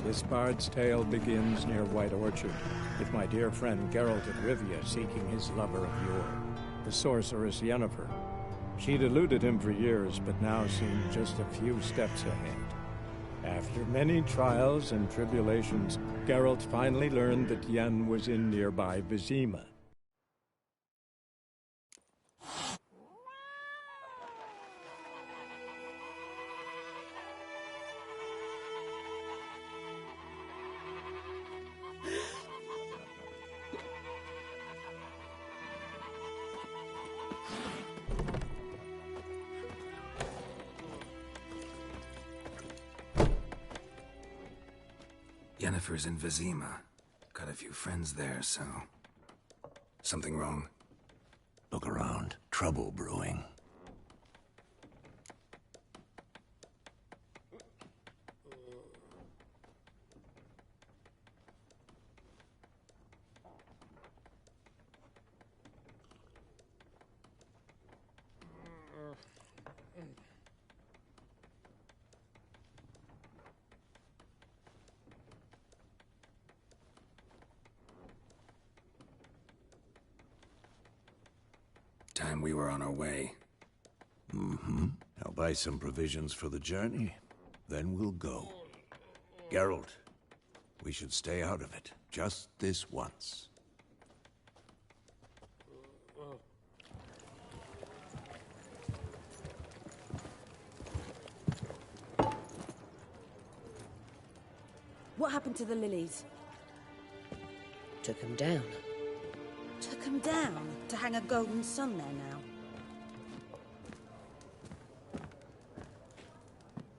This bard's tale begins near White Orchard, with my dear friend Geralt of Rivia seeking his lover of yore, the sorceress Yennefer. She'd eluded him for years, but now seemed just a few steps ahead. After many trials and tribulations, Geralt finally learned that Yen was in nearby Vizima. Yennefer's in Vizima. Got a few friends there, so... Something wrong? Look around. Trouble brewing. Time we were on our way. I'll buy some provisions for the journey. Then we'll go. Geralt, we should stay out of it. Just this once. What happened to the lilies? Took him down. Took them down to hang a golden sun there now.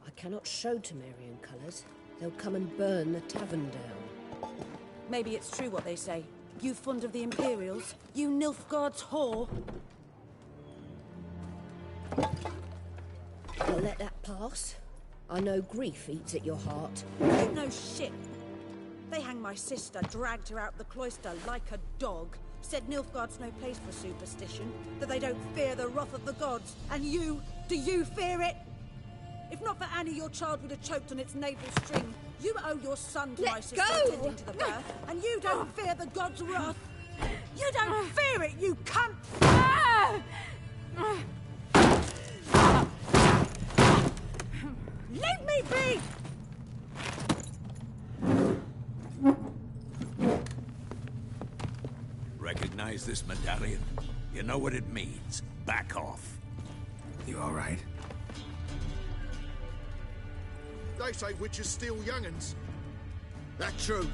I cannot show Temerian colours. They'll come and burn the tavern down. Maybe it's true what they say. You fond of the Imperials? You Nilfgaard's whore? I'll let that pass. I know grief eats at your heart. You know shit. They hanged my sister, dragged her out the cloister like a dog. Said Nilfgaard's no place for superstition, that they don't fear the wrath of the gods. And you, do you fear it? If not for Annie, your child would have choked on its navel string. You owe your son to my sister attending to the birth, and you don't fear the gods' wrath. You don't fear it, you cunt! Leave me be! Recognize this medallion? You know what it means. Back off. You alright? They say witches steal young'uns. That true?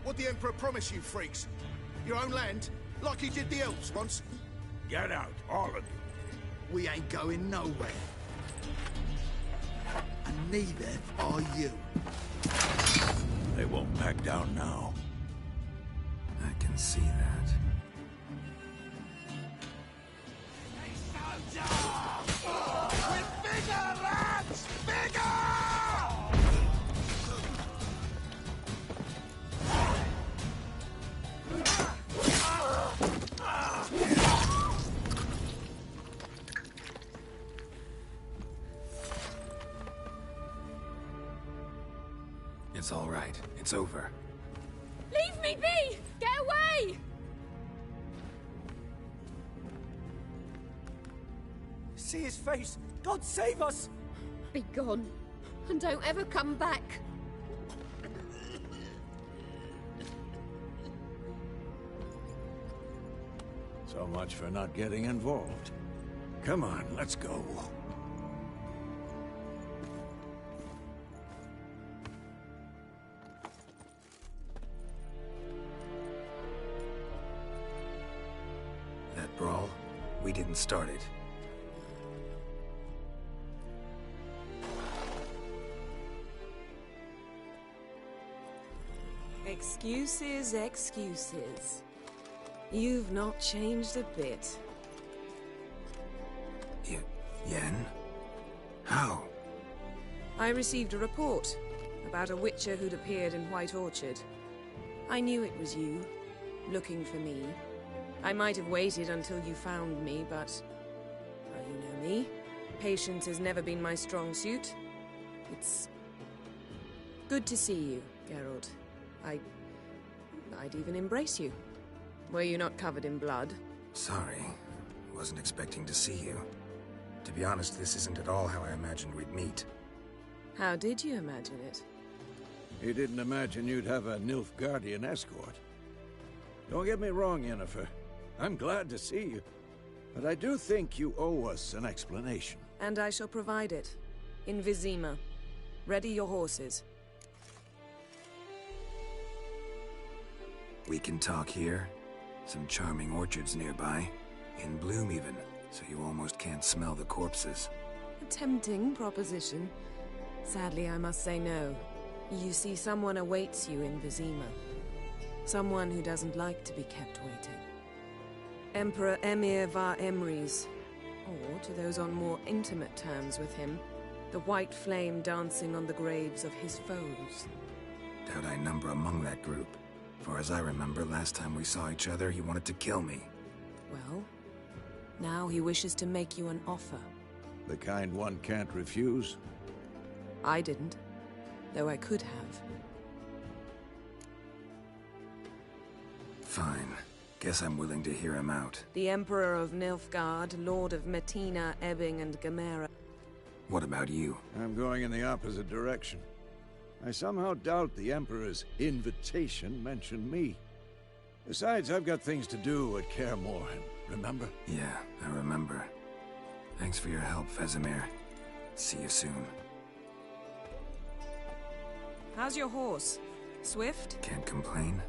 What'd the Emperor promise you freaks? Your own land? Like he did the elves once? Get out, all of you. We ain't going nowhere. And neither are you. They won't back down now. I can see that. With bigger lads! Bigger! It's all right. It's over. Leave me be! Get away! See his face! God save us! Be gone, and don't ever come back. So much for not getting involved. Come on, let's go. That brawl, we didn't start it. Excuses, excuses. You've not changed a bit. Yen? How? I received a report about a witcher who'd appeared in White Orchard. I knew it was you, looking for me. I might have waited until you found me, but... well, you know me. Patience has never been my strong suit. It's Good to see you, Geralt. I'd even embrace you. Were you not covered in blood? Sorry. Wasn't expecting to see you. To be honest, this isn't at all how I imagined we'd meet. How did you imagine it? You didn't imagine you'd have a Nilfgaardian escort. Don't get me wrong, Yennefer. I'm glad to see you. But I do think you owe us an explanation. And I shall provide it. In Vizima. Ready your horses. We can talk here. Some charming orchards nearby. In bloom even, so you almost can't smell the corpses. A tempting proposition. Sadly, I must say no. You see, someone awaits you in Vizima. Someone who doesn't like to be kept waiting. Emperor Emir var Emreis. Or, to those on more intimate terms with him, the white flame dancing on the graves of his foes. Doubt I number among that group. For as I remember, last time we saw each other, he wanted to kill me. Well, now he wishes to make you an offer. The kind one can't refuse? I didn't, though I could have. Fine. Guess I'm willing to hear him out. The Emperor of Nilfgaard, Lord of Metina, Ebbing, and Gamera. What about you? I'm going in the opposite direction. I somehow doubt the Emperor's invitation mentioned me. Besides, I've got things to do at Kaer Morhen, remember? Yeah, I remember. Thanks for your help, Vesemir. See you soon. How's your horse? Swift? Can't complain.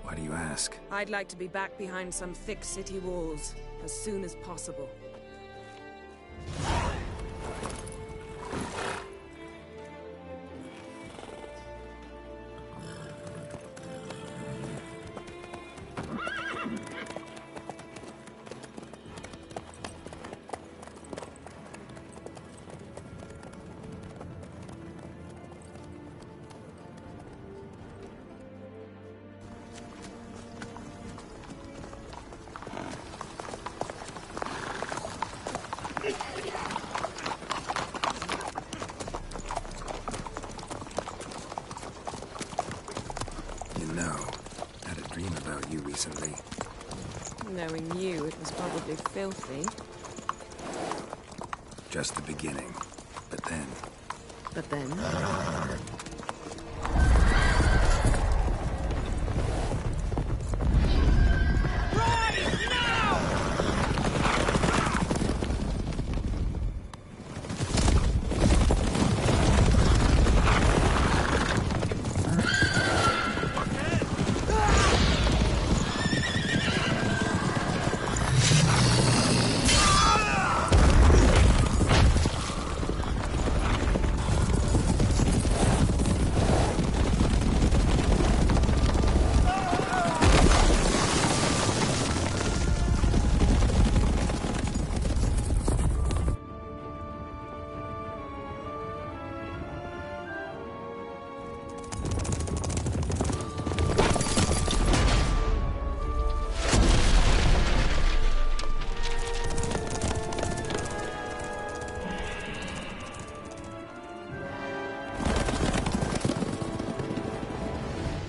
Why do you ask? I'd like to be back behind some thick city walls, as soon as possible. Recently. Knowing you, it was probably filthy. Just the beginning. But then... But then?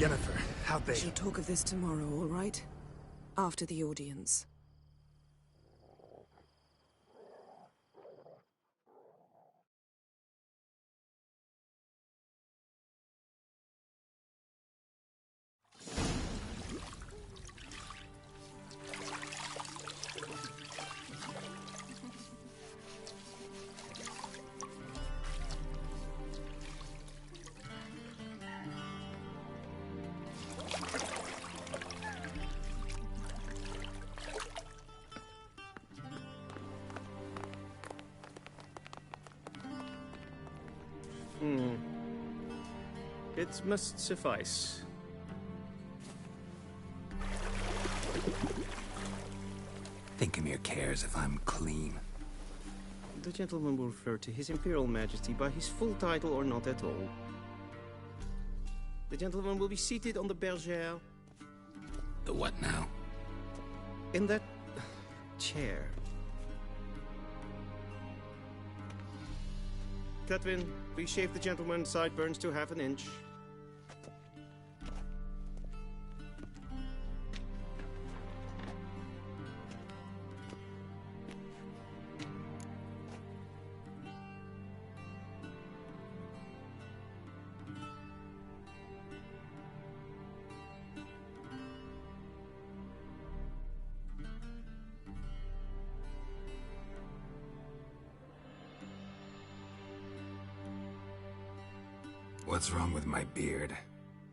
Yennefer, how'd they... We shall talk of this tomorrow, all right? After the audience. It must suffice. Thinkamir cares if I'm clean. The gentleman will refer to His Imperial Majesty by his full title or not at all. The gentleman will be seated on the bergère. The what now? In that... chair. Cletwin, please shave the gentleman's sideburns to 1/2 inch. What's wrong with my beard?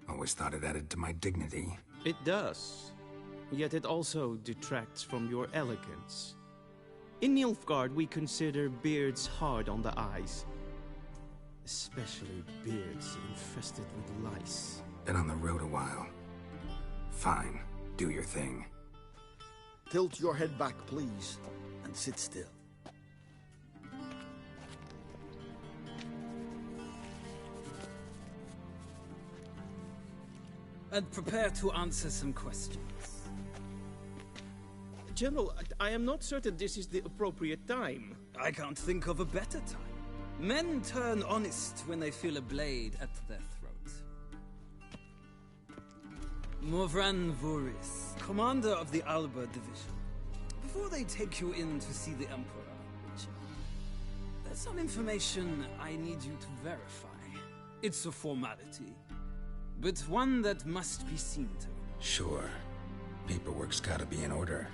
Always thought it added to my dignity. It does. Yet it also detracts from your elegance. In Nilfgaard, we consider beards hard on the eyes. Especially beards infested with lice. Been on the road a while. Fine. Do your thing. Tilt your head back, please, and sit still. And prepare to answer some questions. General, I am not certain this is the appropriate time. I can't think of a better time. Men turn honest when they feel a blade at their throat. Morvran Voorhis, commander of the Alba Division. Before they take you in to see the Emperor, Witcher, there's some information I need you to verify. It's a formality, but one that must be seen to. Sure. Paperwork's gotta be in order.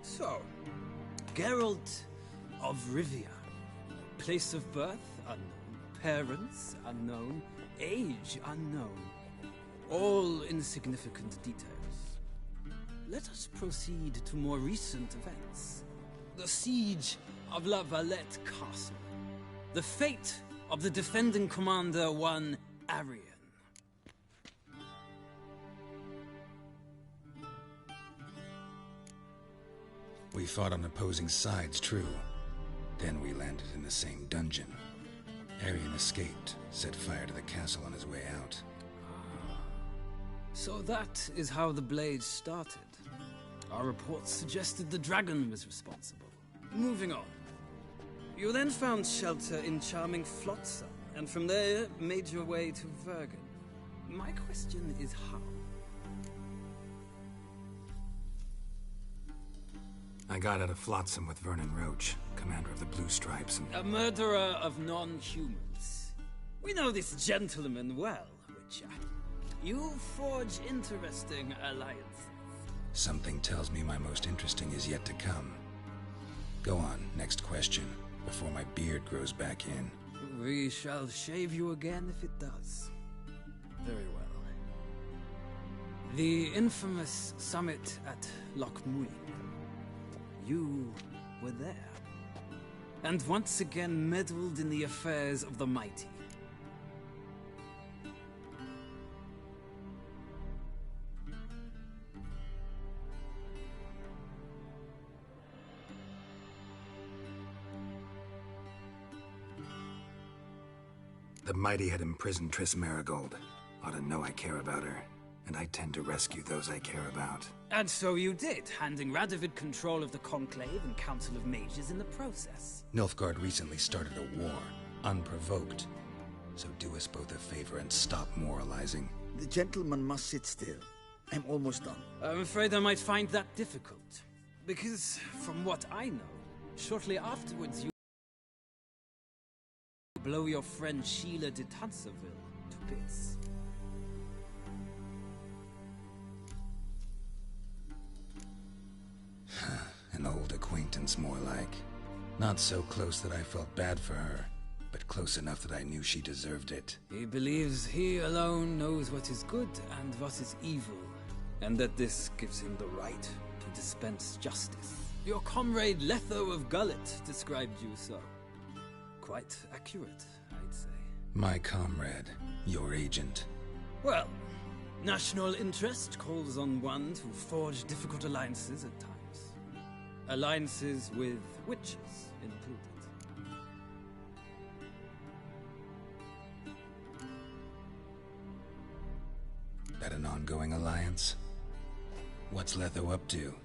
So, Geralt of Rivia. Place of birth unknown. Parents unknown. Age unknown. All insignificant details. Let us proceed to more recent events. The siege of La Valette Castle. The fate of the defending commander, one Arian. We fought on opposing sides, true. Then we landed in the same dungeon. Arian escaped, set fire to the castle on his way out. So that is how the Blade started. Our reports suggested the dragon was responsible. Moving on. You then found shelter in charming Flotsam, and from there made your way to Vergen. My question is how? I got out of Flotsam with Vernon Roach, commander of the Blue Stripes, and... A murderer of non-humans. We know this gentleman well, Witcher. You forge interesting alliances. Something tells me my most interesting is yet to come. Go on, next question, before my beard grows back in. We shall shave you again if it does. Very well. The infamous summit at Loch Muin. You were there. And once again meddled in the affairs of the mighty. The mighty had imprisoned Triss Merigold. Ought to know I care about her, and I tend to rescue those I care about. And so you did, handing Radovid control of the Conclave and Council of Mages in the process. Nilfgaard recently started a war, unprovoked. So do us both a favor and stop moralizing. The gentleman must sit still. I'm almost done. I'm afraid I might find that difficult. Because, from what I know, shortly afterwards you blow your friend Sheila de Tanserville to bits. An old acquaintance, more like. Not so close that I felt bad for her, but close enough that I knew she deserved it. He believes he alone knows what is good and what is evil, and that this gives him the right to dispense justice. Your comrade Letho of Gullet described you so. Quite accurate, I'd say. My comrade, your agent. Well, national interest calls on one to forge difficult alliances at times. Alliances with witches included. That an ongoing alliance? What's Letho up to?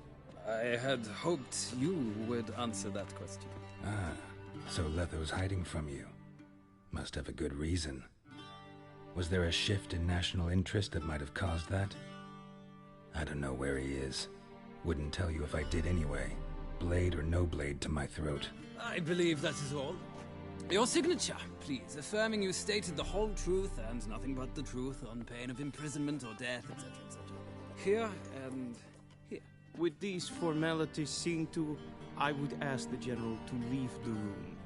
I had hoped you would answer that question. Ah, so Letho's hiding from you. Must have a good reason. Was there a shift in national interest that might have caused that? I don't know where he is. Wouldn't tell you if I did anyway. Blade or no blade to my throat. I believe that is all. Your signature, please, affirming you stated the whole truth and nothing but the truth on pain of imprisonment or death, etc., etc. Here and here. With these formalities seen to, I would ask the General to leave the room.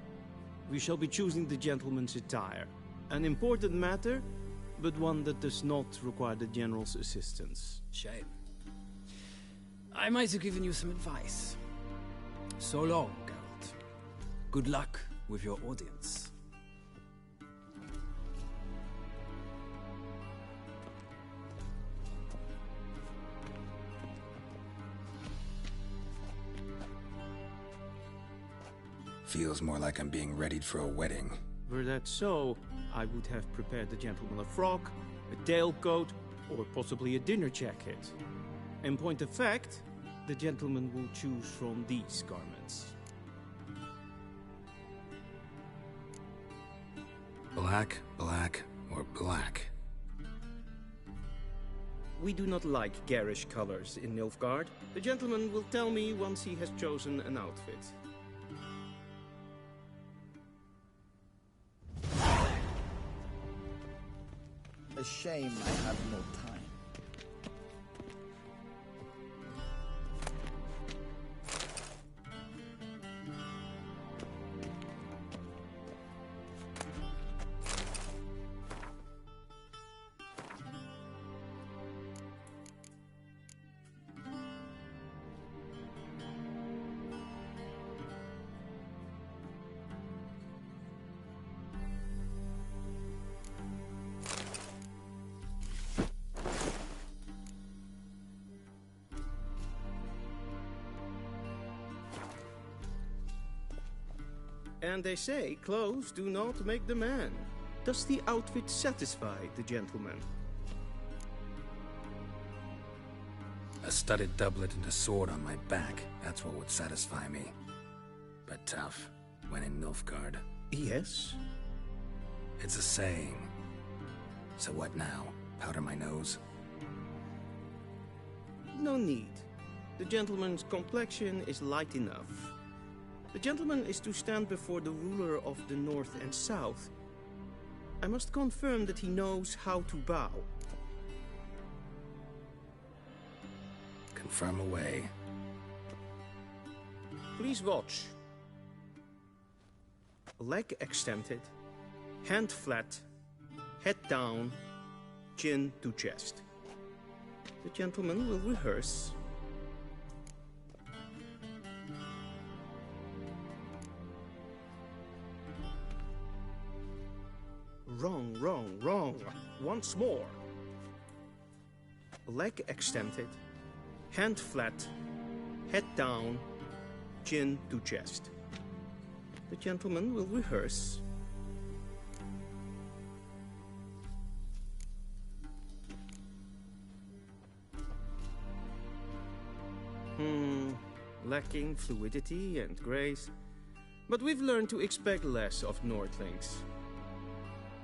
We shall be choosing the gentleman's attire. An important matter, but one that does not require the General's assistance. Shame. I might have given you some advice. So long, Geralt. Good luck with your audience. Feels more like I'm being readied for a wedding. Were that so, I would have prepared the gentleman a frock, a tailcoat, or possibly a dinner jacket. In point of fact, the gentleman will choose from these garments. Black, black, or black? We do not like garish colors in Nilfgaard. The gentleman will tell me once he has chosen an outfit. A shame I have no time. And they say clothes do not make the man. Does the outfit satisfy the gentleman? A studded doublet and a sword on my back, that's what would satisfy me. But tough, when in Nilfgaard. Yes? It's a saying. So what now? Powder my nose? No need. The gentleman's complexion is light enough. The gentleman is to stand before the ruler of the North and South. I must confirm that he knows how to bow. Confirm away. Please watch. Leg extended, hand flat, head down, chin to chest. The gentleman will rehearse. Wrong, wrong, wrong. Once more. Leg extended, hand flat, head down, chin to chest. The gentleman will rehearse. Lacking fluidity and grace. But we've learned to expect less of Nordlings.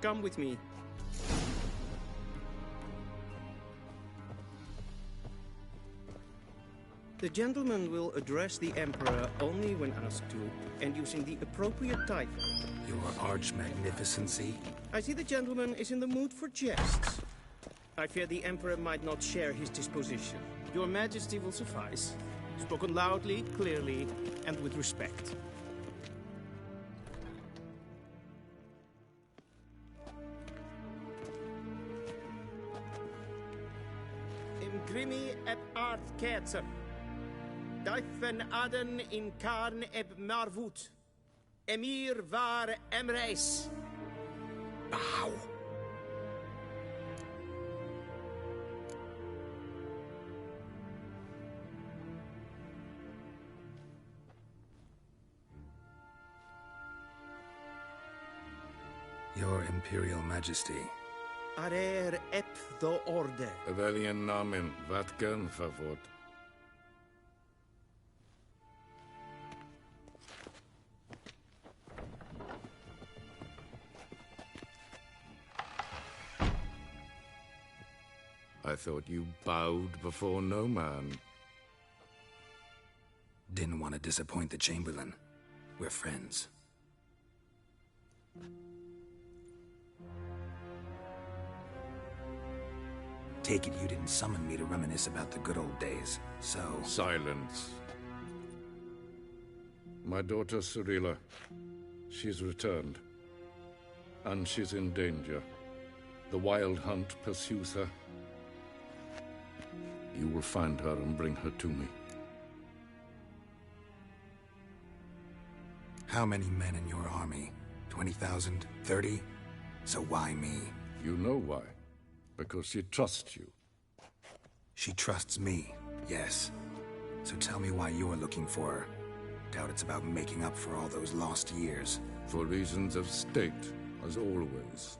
Come with me. The gentleman will address the Emperor only when asked to, and using the appropriate title. Your Arch-Magnificency? I see the gentleman is in the mood for jests. I fear the Emperor might not share his disposition. Your Majesty will suffice. Spoken loudly, clearly, and with respect. Imgrimi eb art ketzer. Daifen aden in karn eb marvut. Emir var emreis. Bow. Your Imperial Majesty. Arer ep do orde. Welchen Namen? Wat gern favort? I thought you bowed before no man. Didn't want to disappoint the Chamberlain. We're friends. Take it you didn't summon me to reminisce about the good old days, so... Silence. My daughter Cirilla. She's returned. and she's in danger. The Wild Hunt pursues her. You will find her and bring her to me. How many men in your army? 20,000? 30? So why me? You know why. Because she trusts you. She trusts me, yes. So tell me why you're looking for her. Doubt it's about making up for all those lost years. For reasons of state, as always.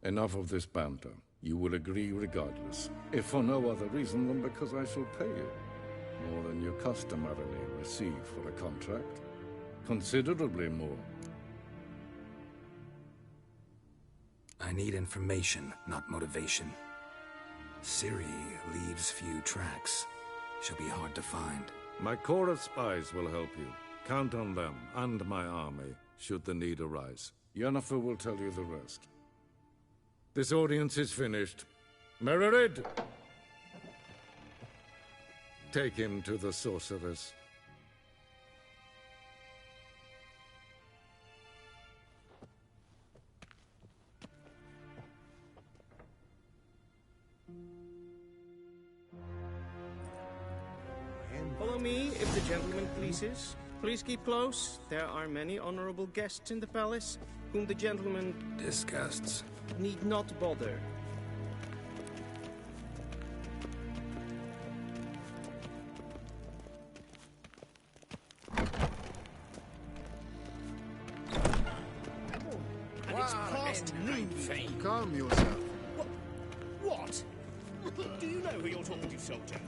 Enough of this banter. You will agree regardless, if for no other reason than because I shall pay you. More than you customarily receive for a contract. Considerably more. I need information, not motivation. Ciri leaves few tracks. She'll be hard to find. My corps of spies will help you. Count on them, and my army, should the need arise. Yennefer will tell you the rest. This audience is finished. Mererid! Take him to the sorceress. Follow me, if the gentleman pleases. Please keep close. There are many honorable guests in the palace, whom the gentleman... disgusts. ...need not bother. It's past noon. Calm yourself. What? Do you know who you're talking to, soldier?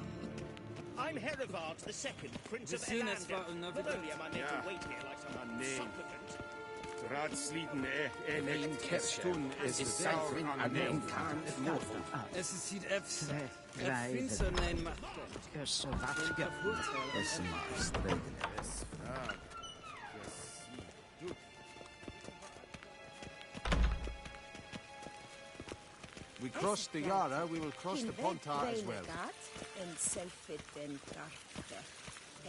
I'm Herivard II, Prince of Ellander. Not only am I made to wait here like some supplicant. Raadsleden in Kerstun is sauer aan mijn kant morgen. Es ist hier efse. Finster nein macht. Kersovatje. Es maar stredenes. We crossed the Yara, we will cross the Pontar as well. En selfit den karte.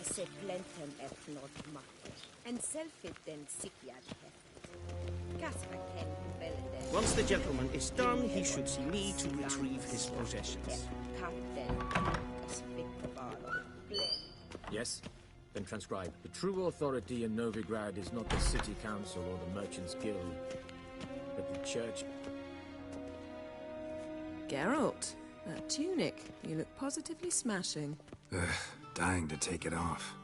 Esse plenten not matter. En selfit den sikjad Once the gentleman is done, he should see me to retrieve his possessions. Yes? Then transcribe. The true authority in Novigrad is not the city council or the merchants' guild, but the church. Geralt, that tunic. You look positively smashing. Ugh, dying to take it off.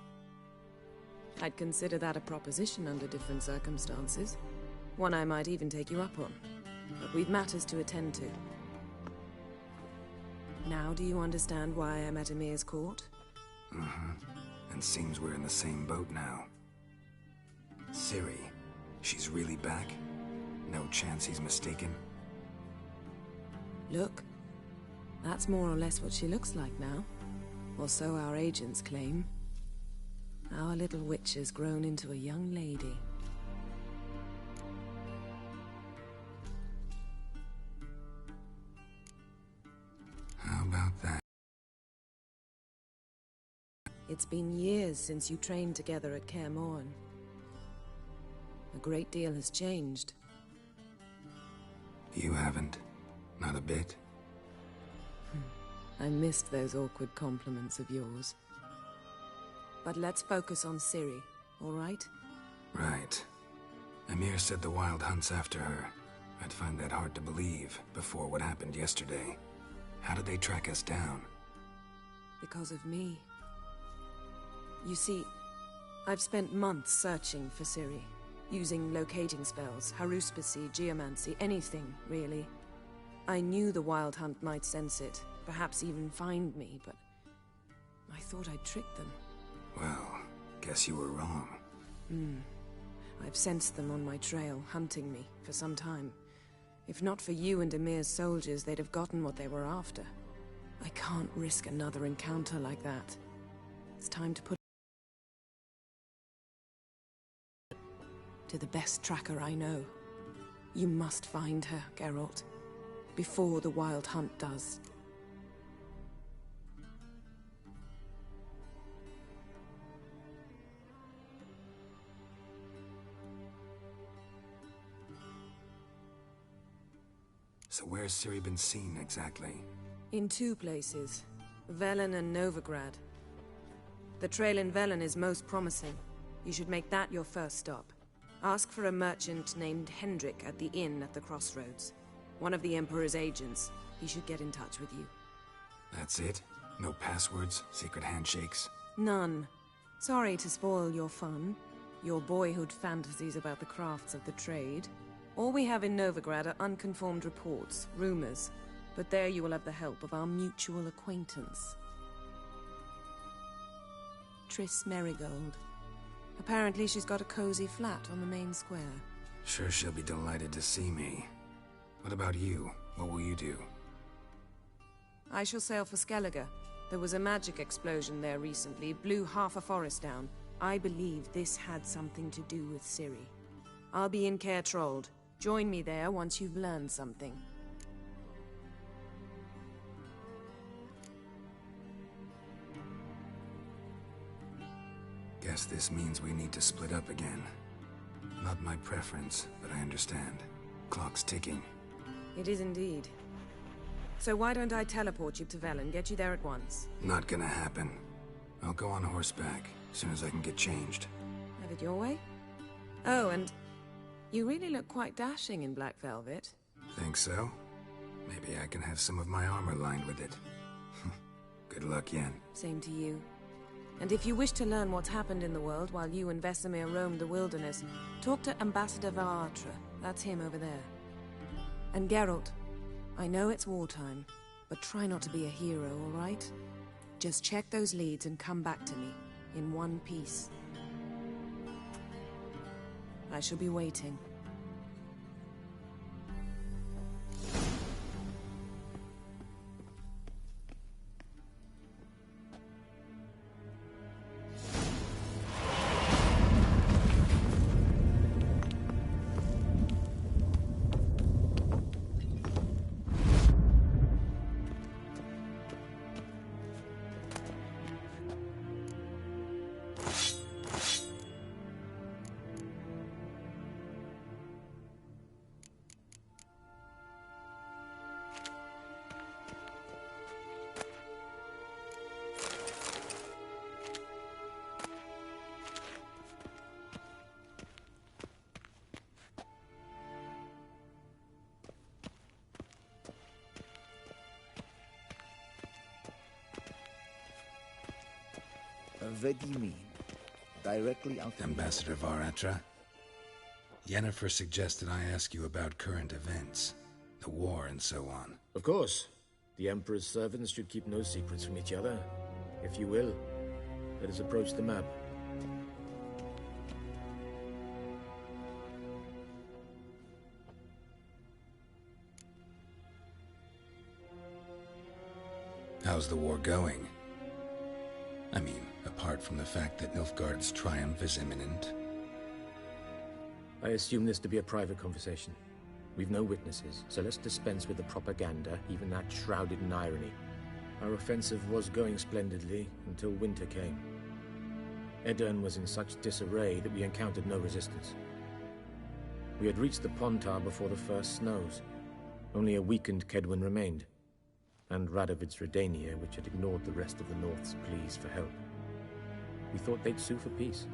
I'd consider that a proposition under different circumstances. One I might even take you up on. But we've matters to attend to. Now do you understand why I'm at Emir's court? Mm-hmm. And seems we're in the same boat now. Ciri, she's really back? No chance he's mistaken? Look, that's more or less what she looks like now. Or so our agents claim. Our little witch has grown into a young lady. How about that? It's been years since you trained together at Kaer Morhen. A great deal has changed. You haven't? Not a bit? I missed those awkward compliments of yours. But let's focus on Ciri, all right? Right. Emir said the Wild Hunt's after her. I'd find that hard to believe before what happened yesterday. How did they track us down? Because of me. You see, I've spent months searching for Ciri, using locating spells, haruspicy, geomancy, anything, really. I knew the Wild Hunt might sense it, perhaps even find me, but I thought I'd tricked them. Well, guess you were wrong. I've sensed them on my trail, hunting me, for some time. If not for you and Emir's soldiers, they'd have gotten what they were after. I can't risk another encounter like that. It's time to put to the best tracker I know. You must find her, Geralt, before the Wild Hunt does. So where's Ciri been seen, exactly? In 2 places. Velen and Novigrad. The trail in Velen is most promising. You should make that your first stop. Ask for a merchant named Hendrik at the inn at the crossroads. One of the Emperor's agents. He should get in touch with you. That's it? No passwords? Secret handshakes? None. Sorry to spoil your fun. Your boyhood fantasies about the crafts of the trade. All we have in Novigrad are unconfirmed reports, rumors. But there you will have the help of our mutual acquaintance. Triss Merigold. Apparently she's got a cozy flat on the main square. Sure she'll be delighted to see me. What about you? What will you do? I shall sail for Skellige. There was a magic explosion there recently, blew half a forest down. I believe this had something to do with Ciri. I'll be in Caer Trolde. Join me there once you've learned something. Guess this means we need to split up again. Not my preference, but I understand. Clock's ticking. It is indeed. So why don't I teleport you to Velen, get you there at once? Not gonna happen. I'll go on horseback, as soon as I can get changed. Have it your way? Oh, and you really look quite dashing in black velvet. Think so? Maybe I can have some of my armor lined with it. Good luck, Yen. Same to you. And if you wish to learn what's happened in the world while you and Vesemir roamed the wilderness, talk to Ambassador Varatra. That's him over there. And Geralt, I know it's wartime, but try not to be a hero, all right? Just check those leads and come back to me, in one piece. I shall be waiting. What do you mean? Directly out... Ambassador Varatra? Yennefer suggested I ask you about current events. The war and so on. Of course. The Emperor's servants should keep no secrets from each other. If you will, let us approach the map. How's the war going? I mean, apart from the fact that Nilfgaard's triumph is imminent. I assume this to be a private conversation. We've no witnesses, so let's dispense with the propaganda, even that shrouded in irony. Our offensive was going splendidly until winter came. Aedirn was in such disarray that we encountered no resistance. We had reached the Pontar before the first snows. Only a weakened Kaedwen remained, and Radovid's Redania, which had ignored the rest of the North's pleas for help. We thought they'd sue for peace,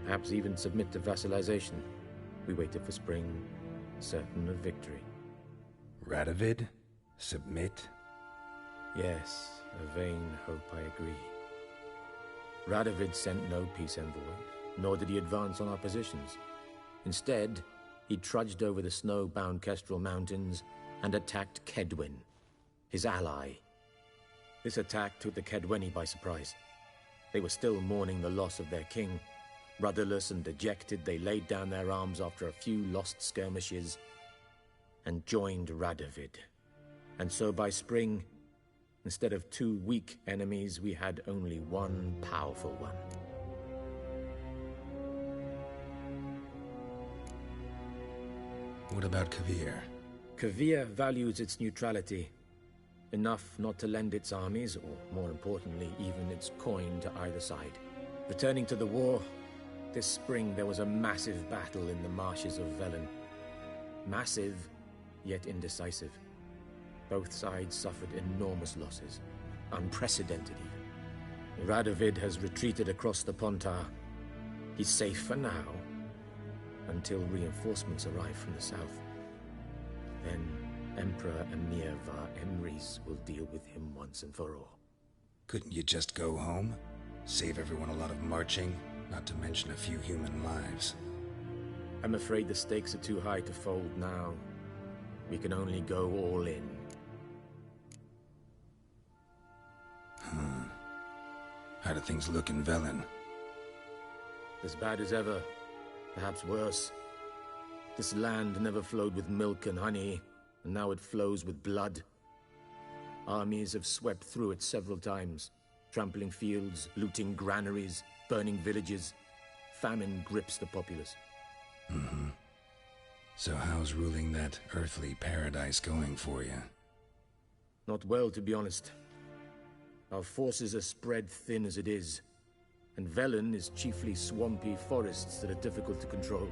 perhaps even submit to vassalization. We waited for spring, certain of victory. Radovid? Submit? Yes, a vain hope, I agree. Radovid sent no peace envoys, nor did he advance on our positions. Instead, he trudged over the snow-bound Kestrel Mountains and attacked Kaedwen, his ally. This attack took the Kaedweni by surprise. They were still mourning the loss of their king. Rudderless and dejected, they laid down their arms after a few lost skirmishes and joined Radovid. And so by spring, instead of 2 weak enemies, we had only one powerful one. What about Kovir? Kovir values its neutrality, enough not to lend its armies, or more importantly, even its coin to either side. Returning to the war, this spring there was a massive battle in the marshes of Velen. Massive, yet indecisive. Both sides suffered enormous losses, unprecedented even. Radovid has retreated across the Pontar. He's safe for now, until reinforcements arrive from the south. Then Emperor Emir var Emrys will deal with him once and for all. Couldn't you just go home? Save everyone a lot of marching, not to mention a few human lives. I'm afraid the stakes are too high to fold now. We can only go all in. How do things look in Velen? As bad as ever, perhaps worse. This land never flowed with milk and honey, and now it flows with blood. Armies have swept through it several times, trampling fields, looting granaries, burning villages. Famine grips the populace. So how's ruling that earthly paradise going for you? Not well, to be honest. Our forces are spread thin as it is, and Velen is chiefly swampy forests that are difficult to control.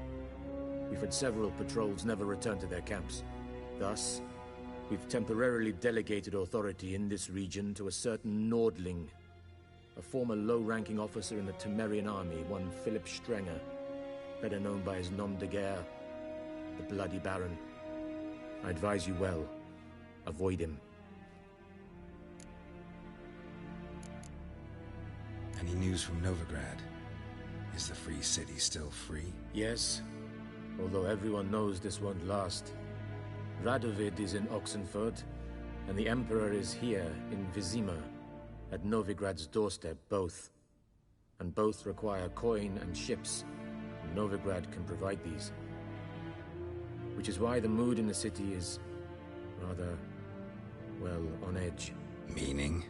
We've had several patrols never return to their camps. Thus, we've temporarily delegated authority in this region to a certain Nordling, a former low-ranking officer in the Temerian army, one Philip Strenger, better known by his nom de guerre, the Bloody Baron. I advise you well. Avoid him. Any news from Novigrad? Is the Free City still free? Yes, although everyone knows this won't last. Radovid is in Oxenfurt, and the Emperor is here in Vizima, at Novigrad's doorstep, both. And both require coin and ships, and Novigrad can provide these. Which is why the mood in the city is rather, well, on edge. Meaning?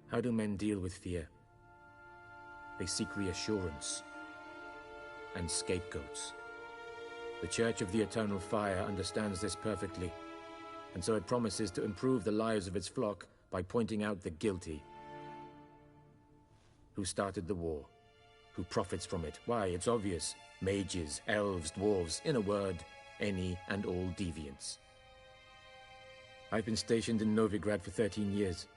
How do men deal with fear? They seek reassurance and scapegoats. The Church of the Eternal Fire understands this perfectly, and so it promises to improve the lives of its flock by pointing out the guilty. Who started the war? Who profits from it? Why, it's obvious. Mages, elves, dwarves, in a word, any and all deviants. I've been stationed in Novigrad for 13 years.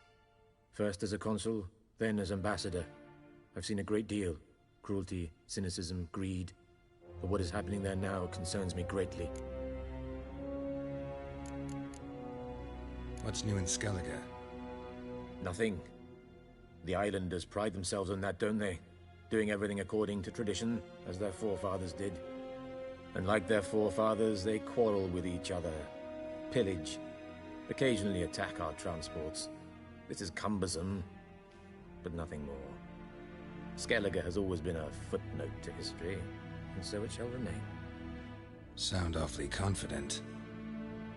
First as a consul, then as ambassador. I've seen a great deal. Cruelty, cynicism, greed. But what is happening there now concerns me greatly. What's new in Skellige? Nothing. The islanders pride themselves on that, don't they? Doing everything according to tradition, as their forefathers did. And like their forefathers, they quarrel with each other, pillage, occasionally attack our transports. This is cumbersome, but nothing more. Skellige has always been a footnote to history, and so it shall remain. Sound awfully confident.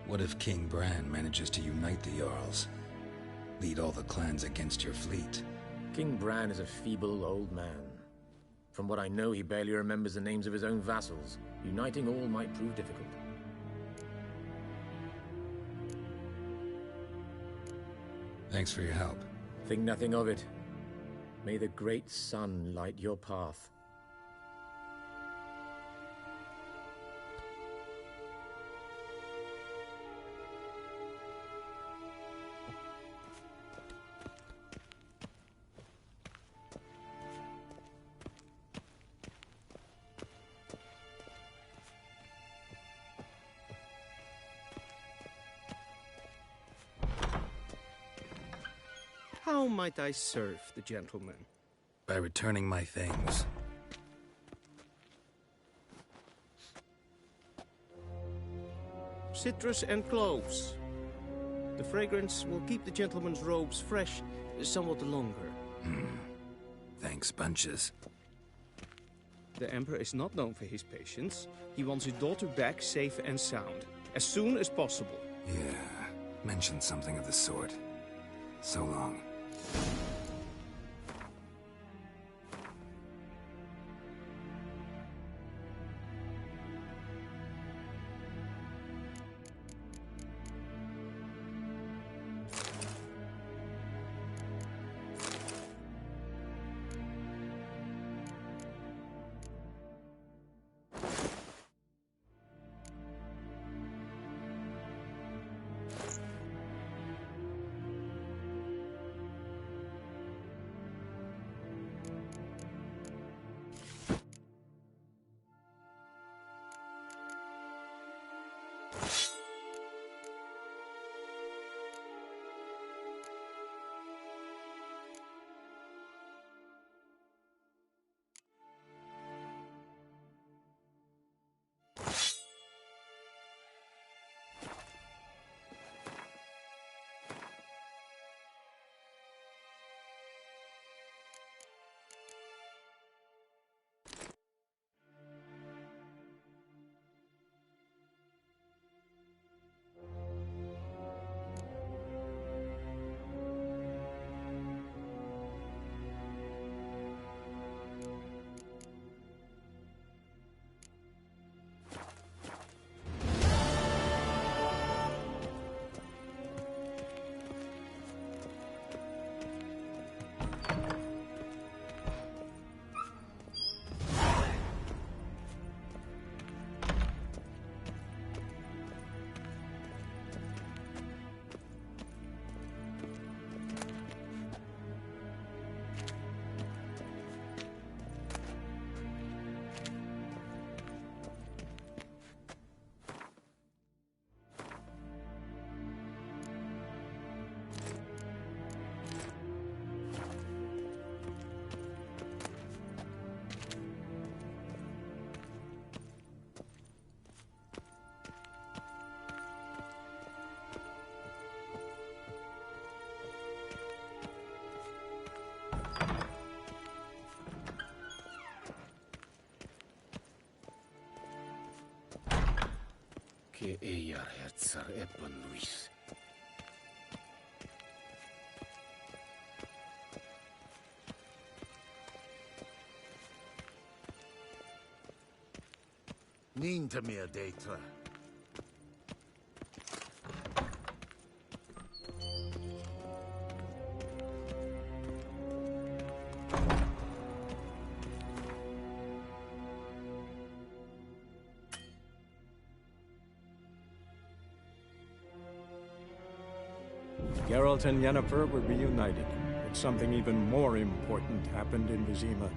What if King Bran manages to unite the Jarls? Lead all the clans against your fleet? King Bran is a feeble old man. From what I know, he barely remembers the names of his own vassals. Uniting all might prove difficult. Thanks for your help. Think nothing of it. May the great sun light your path. How might I serve the gentleman? By returning my things. Citrus and cloves. The fragrance will keep the gentleman's robes fresh somewhat longer. Thanks, bunches. The Emperor is not known for his patience. He wants his daughter back safe and sound, as soon as possible. Yeah, mentioned something of the sort. So long. Te ejar herzar epon Luis. Ninta mir data. Geralt and Yennefer were reunited, but something even more important happened in Vizima.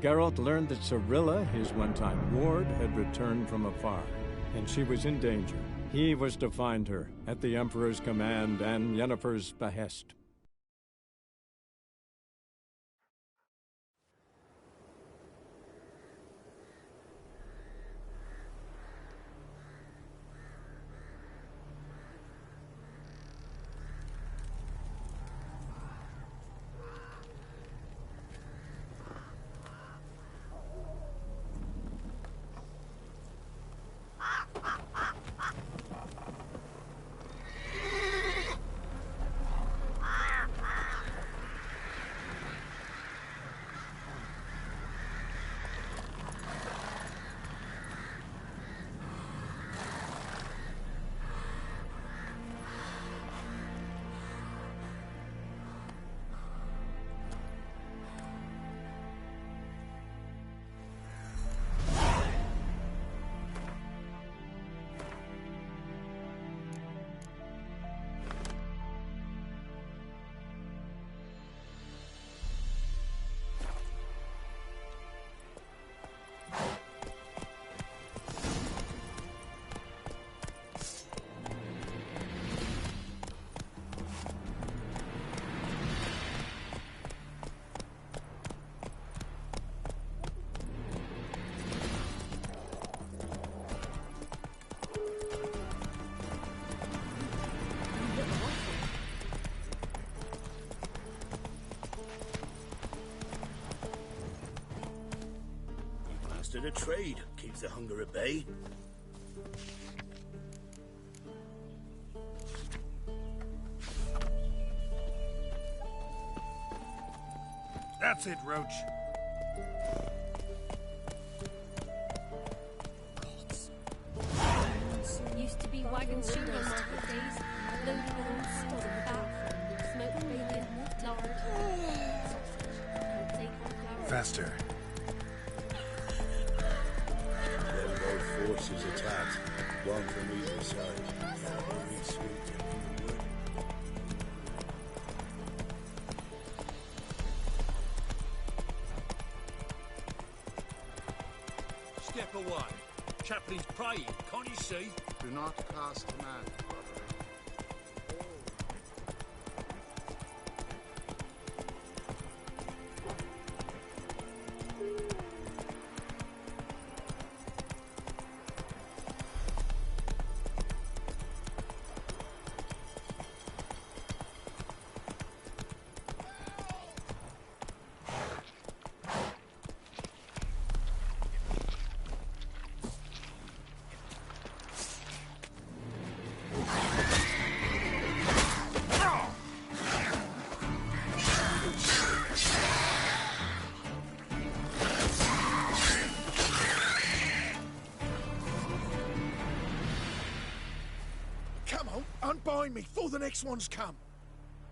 Geralt learned that Cirilla, his one-time ward, had returned from afar, and she was in danger. He was to find her, at the Emperor's command and Yennefer's behest. A trade keeps the hunger at bay. That's it, Roach. Used to be wagons shingles days, loaded with all sorts of fat, smoked bacon, lard, sausage, and Faster. Forces attacked, one from either side. Cavalry swept in from the wood. Step away. Chaplain's praying, can't you see? Do not cast command, brother. Unbind me before the next ones come.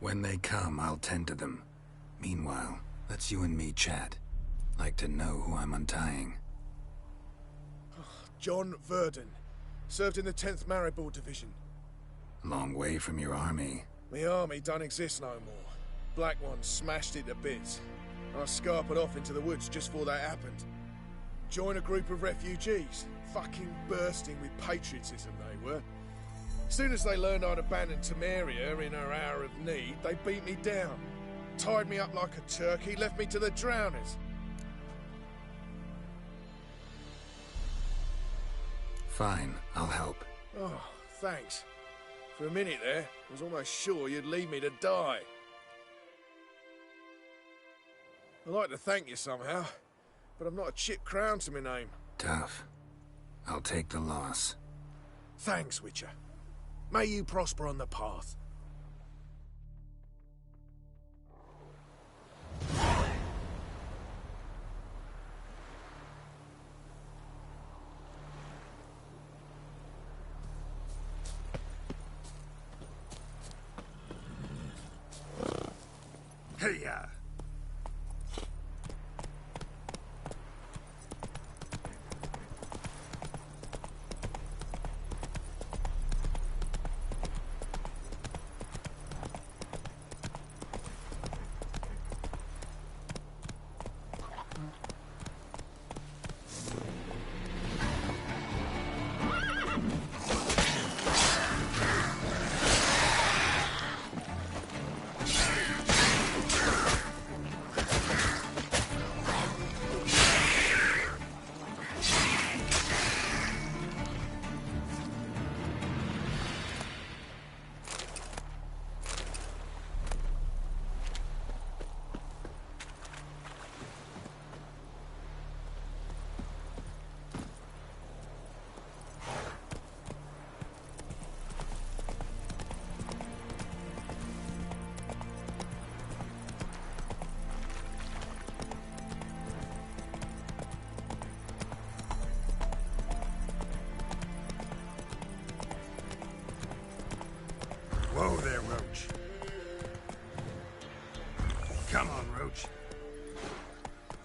When they come, I'll tend to them. Meanwhile, let's you and me chat. Like to know who I'm untying. John Verdon. Served in the 10th Maribor Division. Long way from your army. The army don't exist no more. Black Ones smashed it to bits. I scarpered off into the woods just before that happened. Joined a group of refugees. Fucking bursting with patriotism they were. Soon as they learned I'd abandoned Temeria in her hour of need, they beat me down. Tied me up like a turkey, left me to the drowners. Fine, I'll help. Oh, thanks. For a minute there, I was almost sure you'd leave me to die. I'd like to thank you somehow, but I've not a chip crown to my name. Tough. I'll take the loss. Thanks, Witcher. May you prosper on the path. Hey-ya! Whoa there, Roach. Come on, Roach.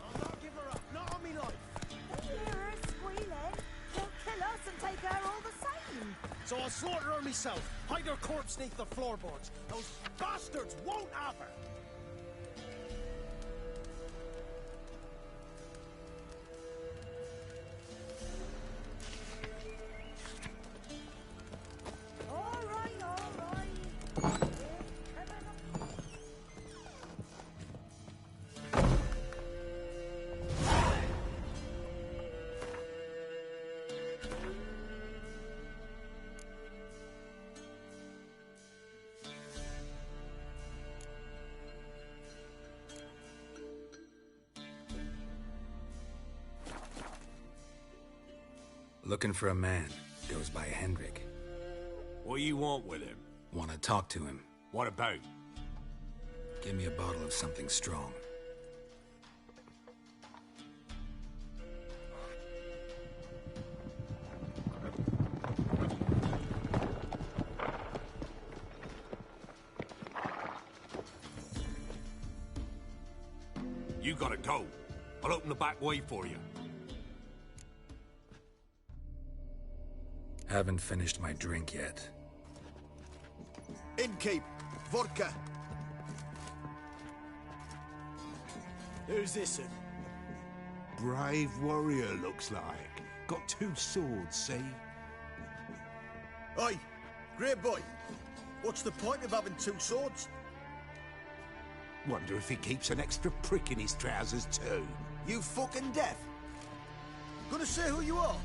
I'll not give her up, not on me life. Hear her squealing. She'll kill us and take her all the same. So I'll slaughter her myself, hide her corpse beneath the floorboards. Those bastards won't have her. All right, all right. Looking for a man. Goes by Hendrik. What do you want with him? Want to talk to him. What about? Give me a bottle of something strong. You gotta go. I'll open the back way for you. Haven't finished my drink yet. Innkeep, vodka. Who's this in? Brave warrior, looks like. Got 2 swords, see? Oi, great boy. What's the point of having 2 swords? Wonder if he keeps an extra prick in his trousers too. You fucking deaf? Gonna say who you are?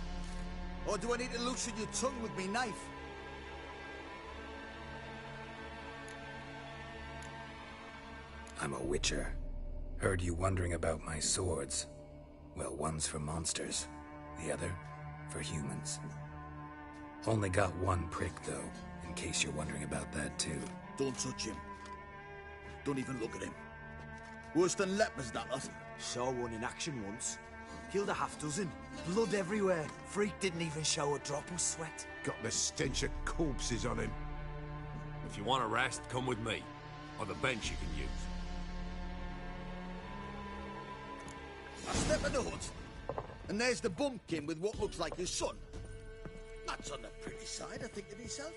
Or do I need to loosen your tongue with me knife? I'm a witcher. Heard you wondering about my swords. Well, one's for monsters, the other for humans. Only got 1 prick, though, in case you're wondering about that, too. Don't touch him. Don't even look at him. Worse than lepers, that lot. Saw one in action once. Killed a half-dozen. Blood everywhere. Freak didn't even show a drop of sweat. Got the stench of corpses on him. If you want a rest, come with me. Or the bench you can use. A step of note. And there's the bumpkin with what looks like his son. That's on the pretty side, I think to myself.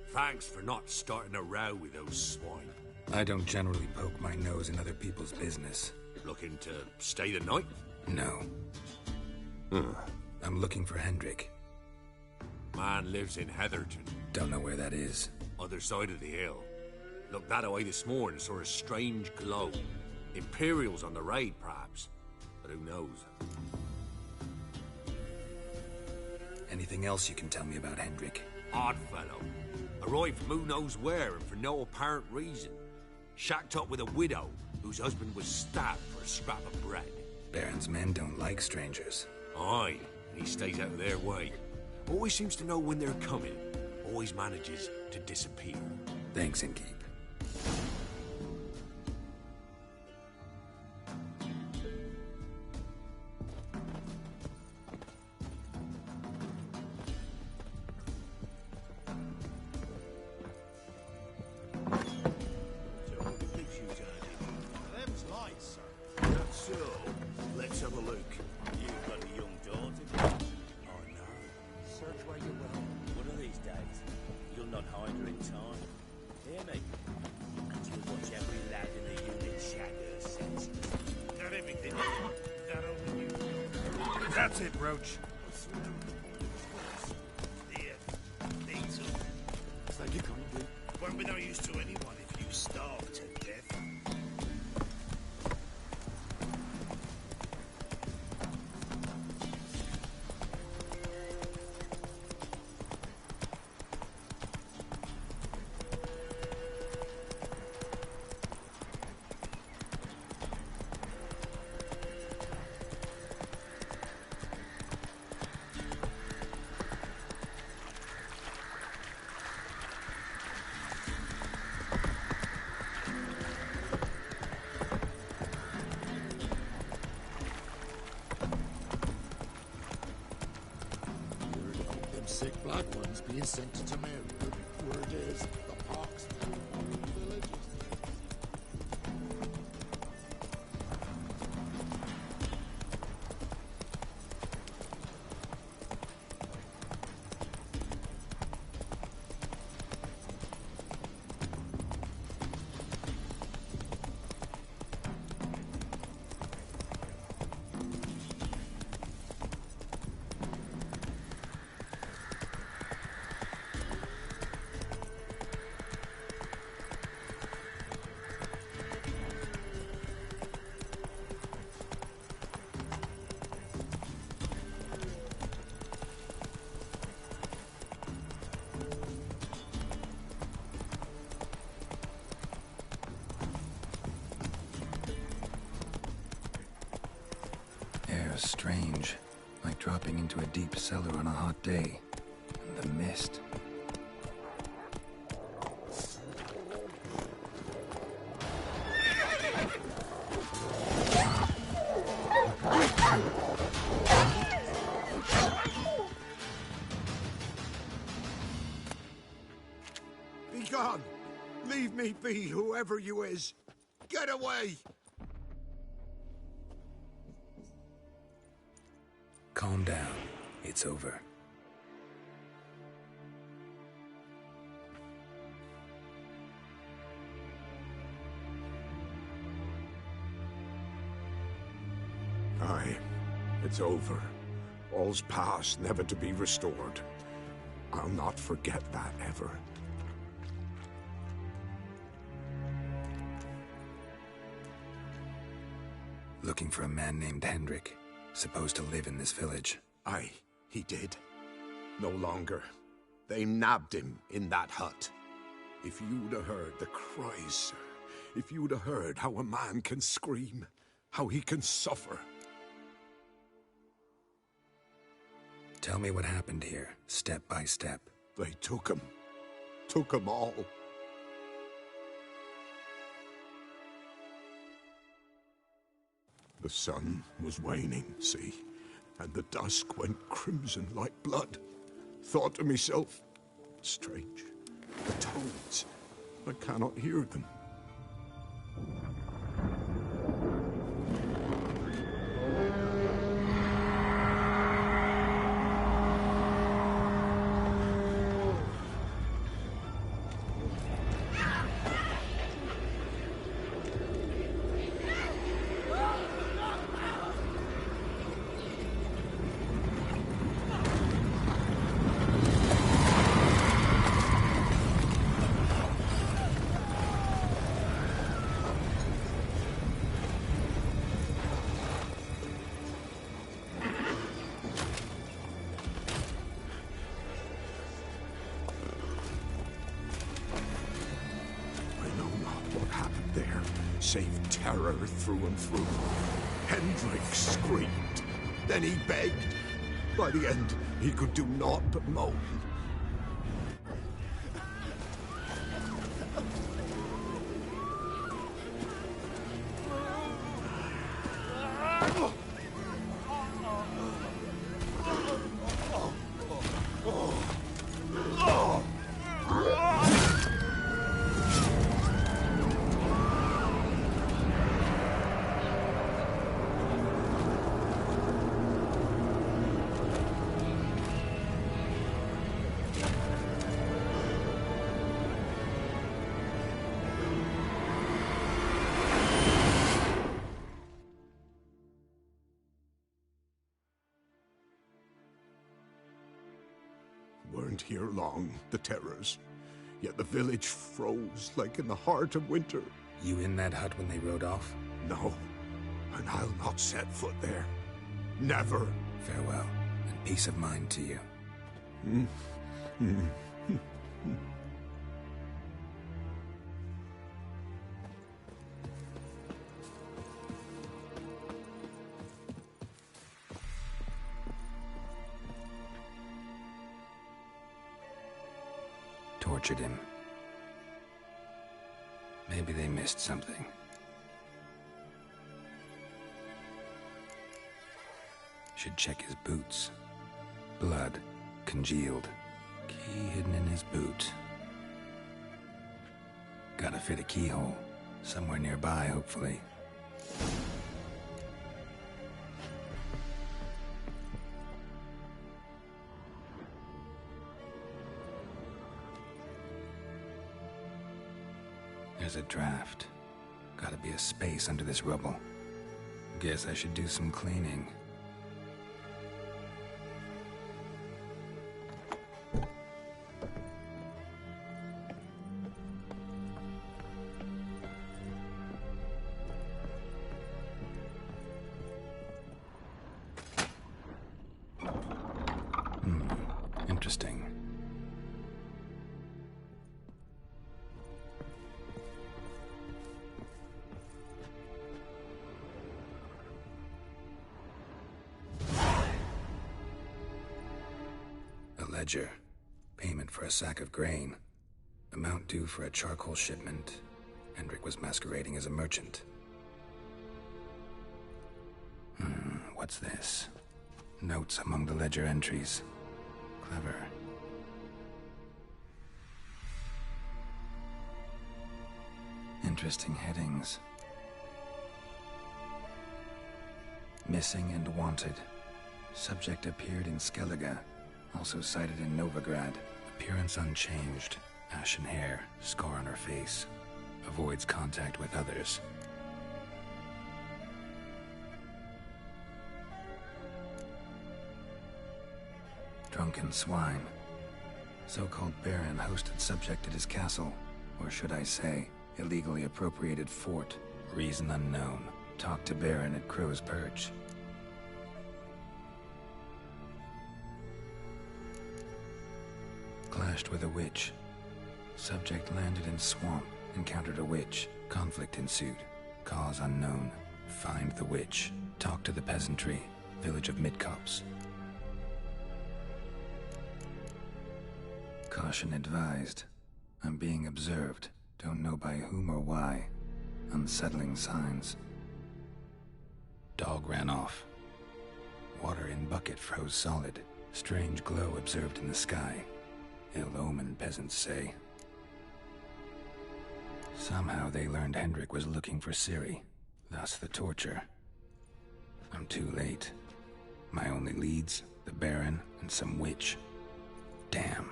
Thanks for not starting a row with those swine. I don't generally poke my nose in other people's business. Looking to stay the night? No. I'm looking for Hendrik. Man lives in Heatherton. Don't know where that is. Other side of the hill. Looked that away this morning, saw a strange glow. Imperials on the raid, perhaps. But who knows? Anything else you can tell me about Hendrik? Odd fellow. Arrived from who knows where and for no apparent reason. Shacked up with a widow whose husband was stabbed for a scrap of bread. Baron's men don't like strangers. Aye, He stays out of their way. Always seems to know when they're coming. Always manages to disappear. Thanks, Inkeep. Let's have a look. You've got a young daughter. Oh no. Search where you will. One of these days, you'll not hide her in time. Hear me? And you'll watch every lad in the unit shatter senseless. Not everything. That only you. That's it, Roach. Here. Diesel. Thank you kindly. Won't be no use to anyone if you starve to death. Sick black ones being sent to Temeria. Word is, the pox villages. Strange, like dropping into a deep cellar on a hot day. And the mist. Be gone! Leave me be, whoever you is! Get away! Calm down. It's over. Aye, it's over. All's past, never to be restored. I'll not forget that ever. Looking for a man named Hendrik. Supposed to live in this village. Aye, he did. No longer. They nabbed him in that hut. If you'd have heard the cries, sir. If you'd have heard how a man can scream. How he can suffer. Tell me what happened here, step by step. They took him. Took him all. The sun was waning, see, and the dusk went crimson like blood. Thought to myself, strange, the toads, I cannot hear them. Save terror through and through. Hendrik screamed. Then he begged. By the end, he could do naught but moan. Weren't here long, the terrors. Yet the village froze like in the heart of winter. You in that hut when they rode off? No, and I'll not set foot there. Never. Farewell, and peace of mind to you. Tortured him. Maybe they missed something. Should check his boots. Blood, congealed. Key hidden in his boot. Gotta fit a keyhole. Somewhere nearby, hopefully. There's a draft. Gotta be a space under this rubble. Guess I should do some cleaning. Interesting. Ledger. Payment for a sack of grain. Amount due for a charcoal shipment. Hendrik was masquerading as a merchant. What's this? Notes among the ledger entries. Clever. Interesting headings. Missing and wanted. Subject appeared in Skellige. Also sighted in Novigrad. Appearance unchanged. Ashen hair, scar on her face. Avoids contact with others. Drunken swine. So-called Baron hosted subject at his castle. Or should I say, illegally appropriated fort. Reason unknown. Talked to Baron at Crow's Perch. Clashed with a witch. Subject landed in swamp, encountered a witch. Conflict ensued. Cause unknown. Find the witch. Talk to the peasantry. Village of Midcopse. Caution advised. I'm being observed. Don't know by whom or why. Unsettling signs. Dog ran off. Water in bucket froze solid. Strange glow observed in the sky. Ill omen, peasants say. Somehow they learned Hendrik was looking for Ciri, thus the torture. I'm too late. My only leads, the Baron and some witch. Damn.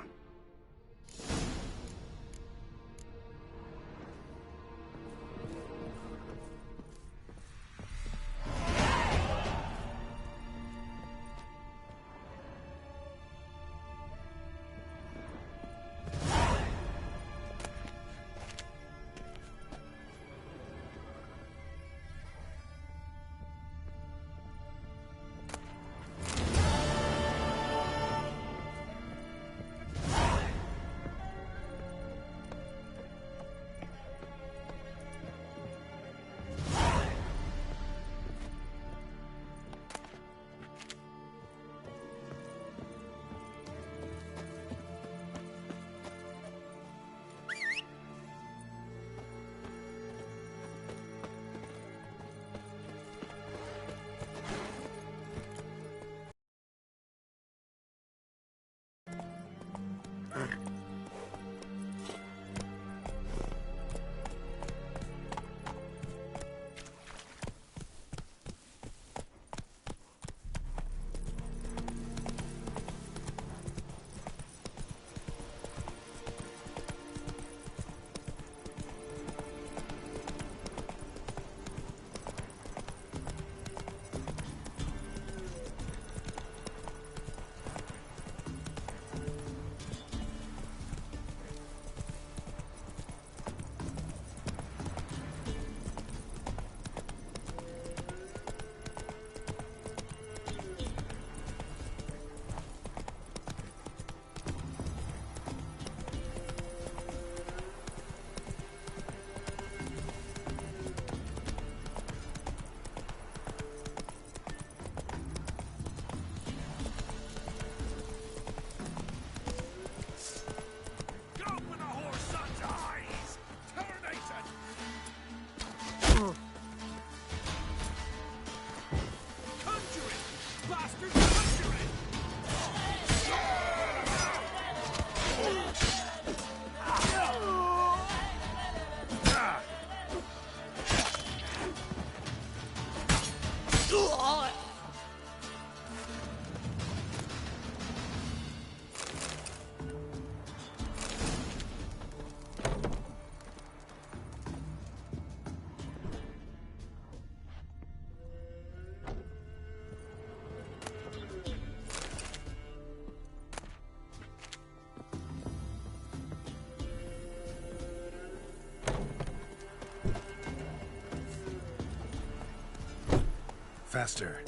faster.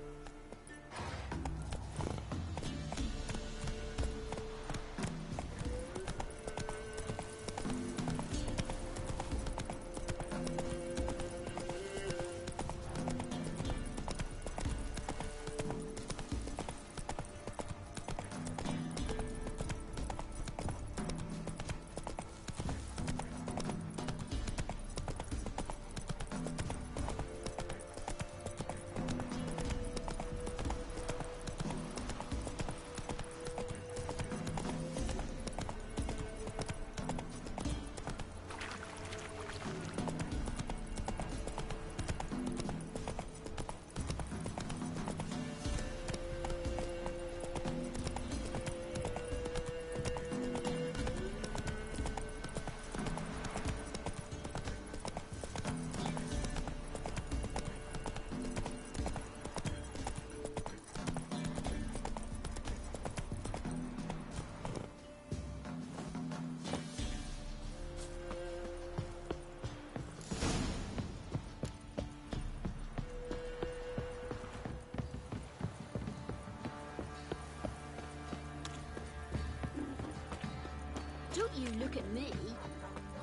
Don't you look at me.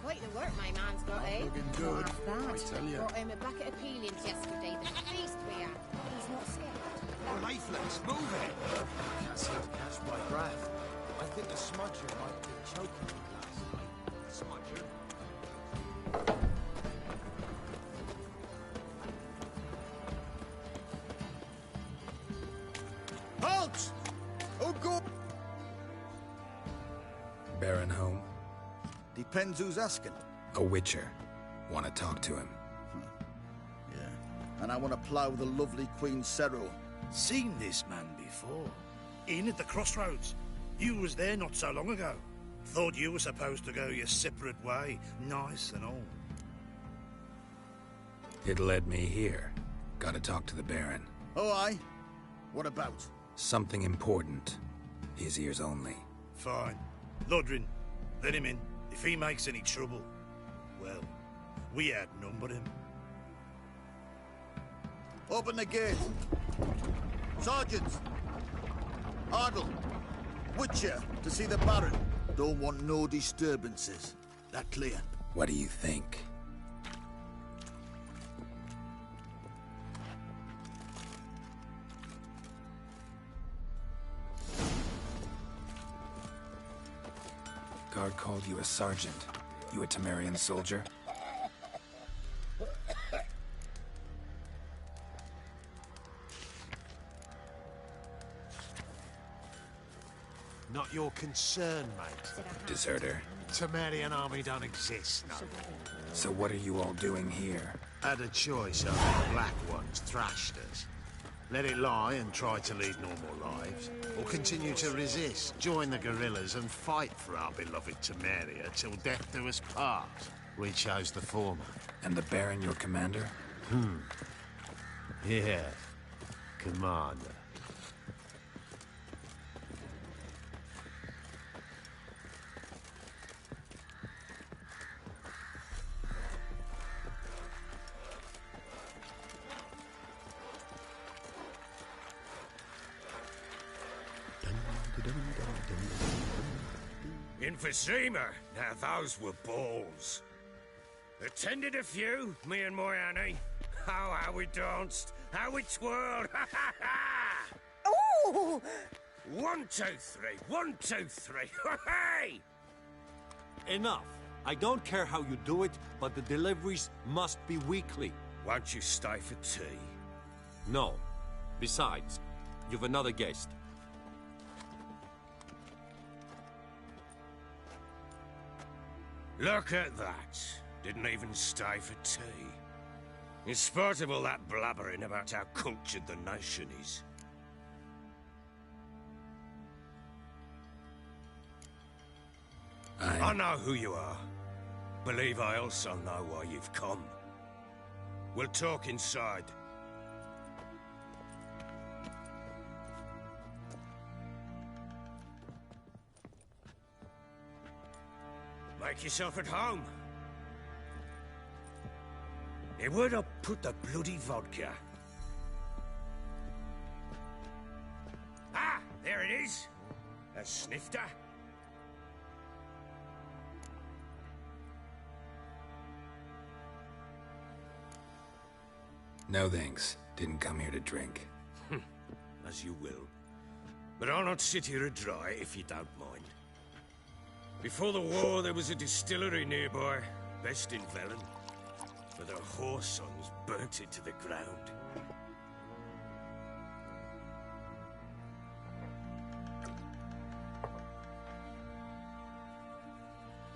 Quite the work my man's got, eh? Looking good, Half bad. I tell ya. Brought him a bucket of peelings yesterday. The feast we had. He's not scared. Lifeless, move it! Can't seem to catch my breath. I think the smudger might have been choking me last night. Smudger? Halt! Oh, go! Baron home? Depends who's asking. A witcher. Want to talk to him. Yeah. And I want to plough the lovely Queen Cero. Seen this man before. In at the crossroads. You was there not so long ago. Thought you were supposed to go your separate way. Nice and all. It led me here. Gotta talk to the Baron. Oh, aye? What about? Something important. His ears only. Fine. Lodrin, let him in. If he makes any trouble, well, we outnumber him. Open the gate. Sergeants! Ardle! Witcher, to see the Baron. Don't want no disturbances. That clear? What do you think? Guard called you a sergeant. You a Temerian soldier? Not your concern, mate. Deserter. Temerian army don't exist, no. So what are you all doing here? Had a choice after the Black Ones thrashed us. Let it lie and try to lead normal lives, or continue to resist, join the guerrillas and fight for our beloved Temeria till death do us part. We chose the former. And the Baron your commander? Yeah. Commander. In Vizima, now those were balls. Attended a few, me and my Annie. Oh, how we danced, how we twirled, ha ha ha! Ooh! 1, 2, 3, 1, 2, 3, hey! Enough. I don't care how you do it, but the deliveries must be weekly. Won't you stay for tea? No. Besides, you've another guest. Look at that. Didn't even stay for tea. In spite of all that blabbering about how cultured the nation is. I know who you are. Believe I also know why you've come. We'll talk inside. Make yourself at home. Now, where'd I put the bloody vodka? There it is. A snifter. No thanks. Didn't come here to drink. As you will. But I'll not sit here dry if you don't mind. Before the war, there was a distillery nearby, best in Velen. But their whore sons burnt it to the ground.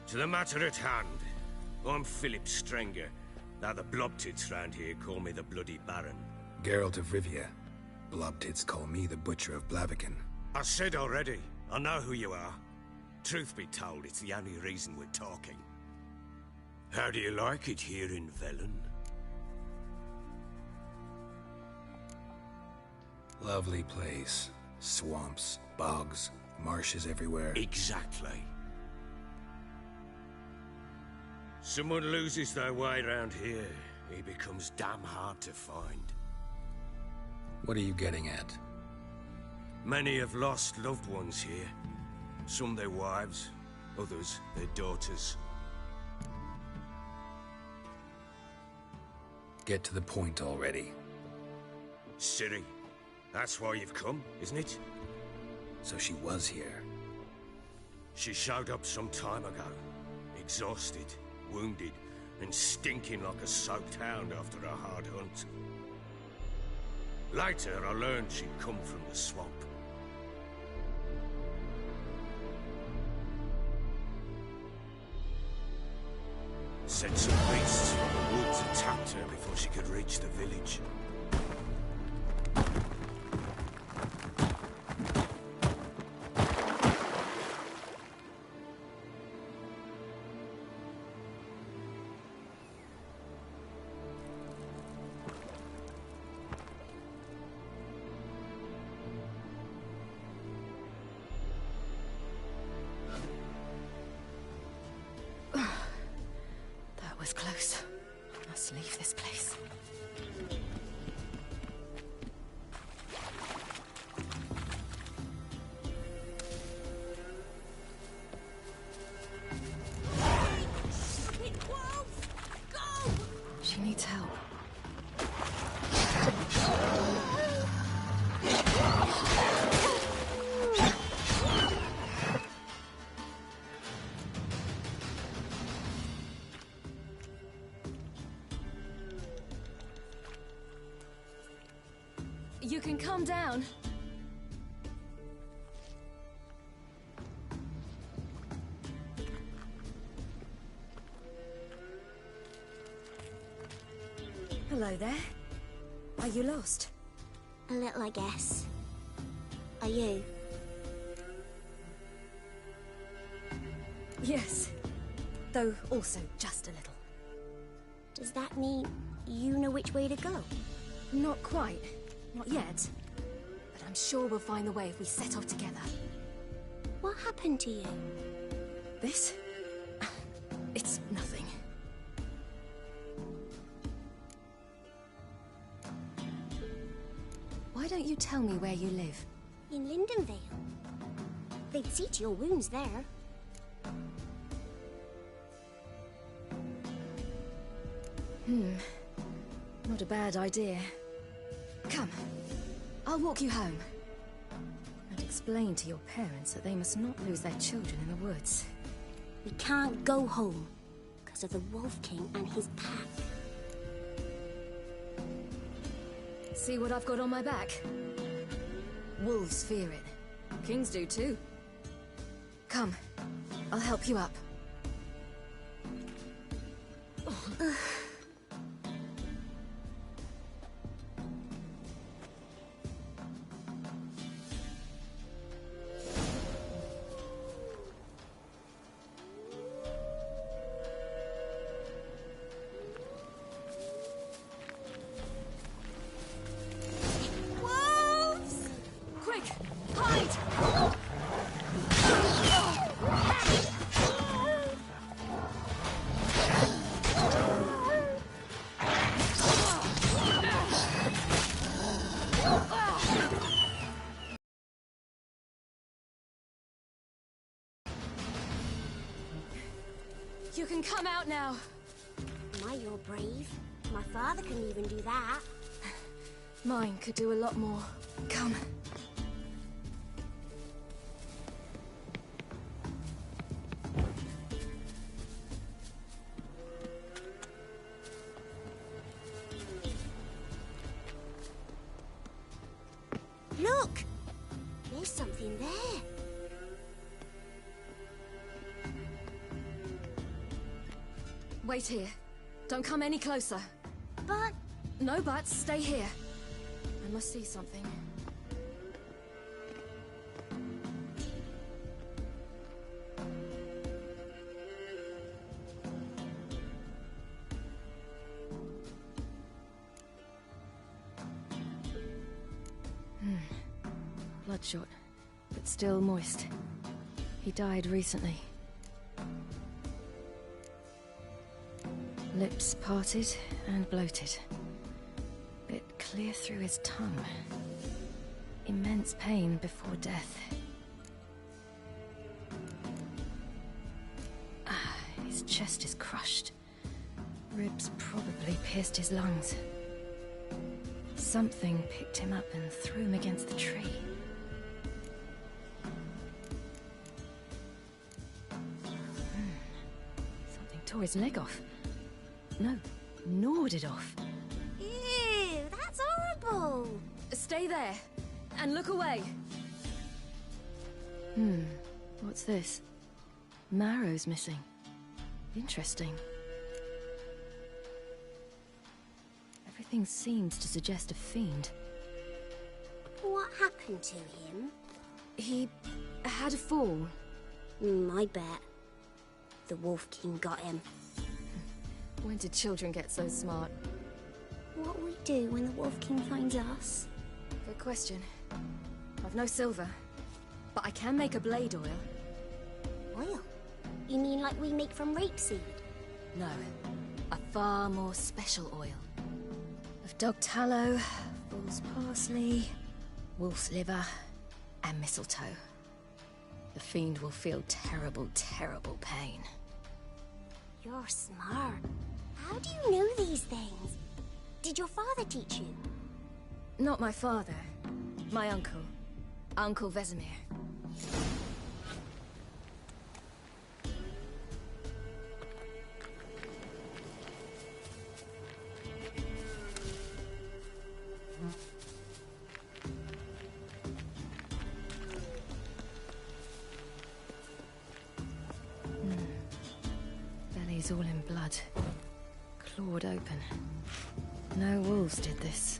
To the matter at hand, I'm Philip Strenger. Now the Blobtits round here call me the Bloody Baron. Geralt of Rivia. Blobtits call me the Butcher of Blaviken. I said already, I know who you are. Truth be told, it's the only reason we're talking. How do you like it here in Velen? Lovely place. Swamps, bogs, marshes everywhere. Exactly. Someone loses their way around here, he becomes damn hard to find. What are you getting at? Many have lost loved ones here. Some their wives, others their daughters. Get to the point already. Ciri, that's why you've come, isn't it? So she was here. She showed up some time ago, exhausted, wounded, and stinking like a soaked hound after a hard hunt. Later, I learned she'd come from the swamp. Said some beasts from the woods attacked her before she could reach the village. Was close. I must leave this place. She needs help. You can calm down. Hello there. Are you lost? A little, I guess. Are you? Yes. Though also just a little. Does that mean you know which way to go? Not quite. Not yet. But I'm sure we'll find the way if we set off together. What happened to you? This? It's nothing. Why don't you tell me where you live? In Lindenvale. They'd see to your wounds there. Not a bad idea. Come. I'll walk you home. And explain to your parents that they must not lose their children in the woods. We can't go home because of the Wolf King and his pack. See what I've got on my back? Wolves fear it. Kings do too. Come. I'll help you up. Hide! can come out now. My, you're brave. My father couldn't even do that. Mine could do a lot more. Come. Look! There's something there. Wait here. Don't come any closer. But... No buts. Stay here. I must see something. Bloodshot, but still moist. He died recently. Lips parted and bloated. Bit clear through his tongue. Immense pain before death. His chest is crushed. Ribs probably pierced his lungs. Something picked him up and threw him against the tree. Something tore his leg off. No, gnawed it off. Ew, that's horrible! Stay there, and look away. What's this? Marrow's missing. Interesting. Everything seems to suggest a fiend. What happened to him? He had a fall. I bet. The Wolf King got him. When did children get so smart? What we do when the Wolf King finds us? Good question. I've no silver, but I can make a blade oil. Oil? You mean like we make from rapeseed? No, a far more special oil. Of dog tallow, bull's parsley, wolf's liver, and mistletoe. The fiend will feel terrible, terrible pain. You're smart. How do you know these things? Did your father teach you? Not my father. My uncle. Uncle Vesemir. Belly's all in blood. Clawed open. No wolves did this.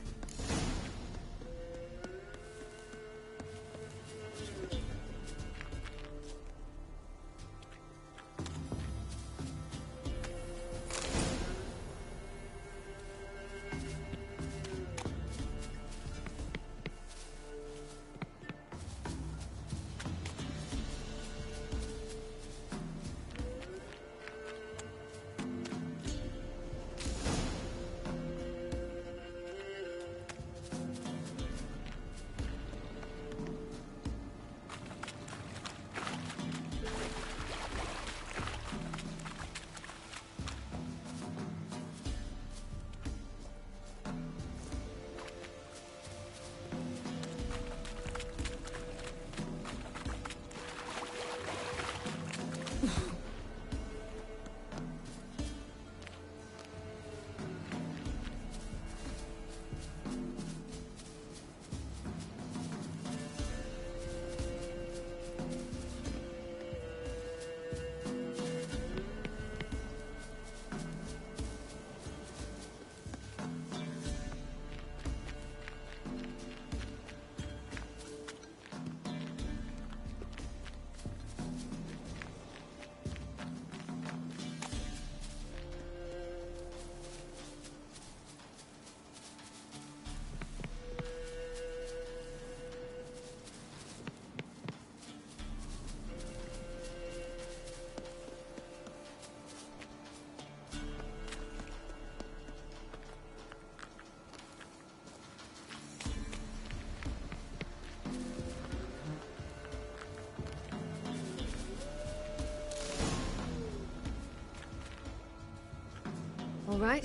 All right,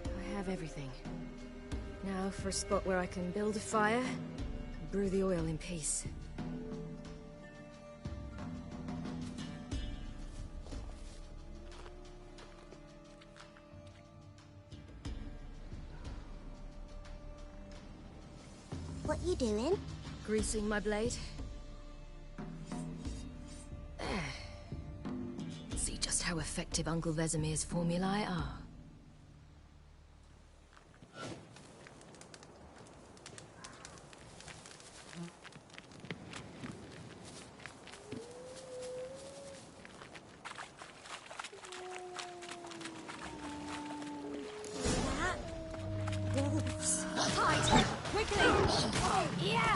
I have everything. Now for a spot where I can build a fire and brew the oil in peace. What you doing? Greasing my blade. There. See just how effective Uncle Vesemir's formulae are. Wolves. Hide! Quickly! Yeah!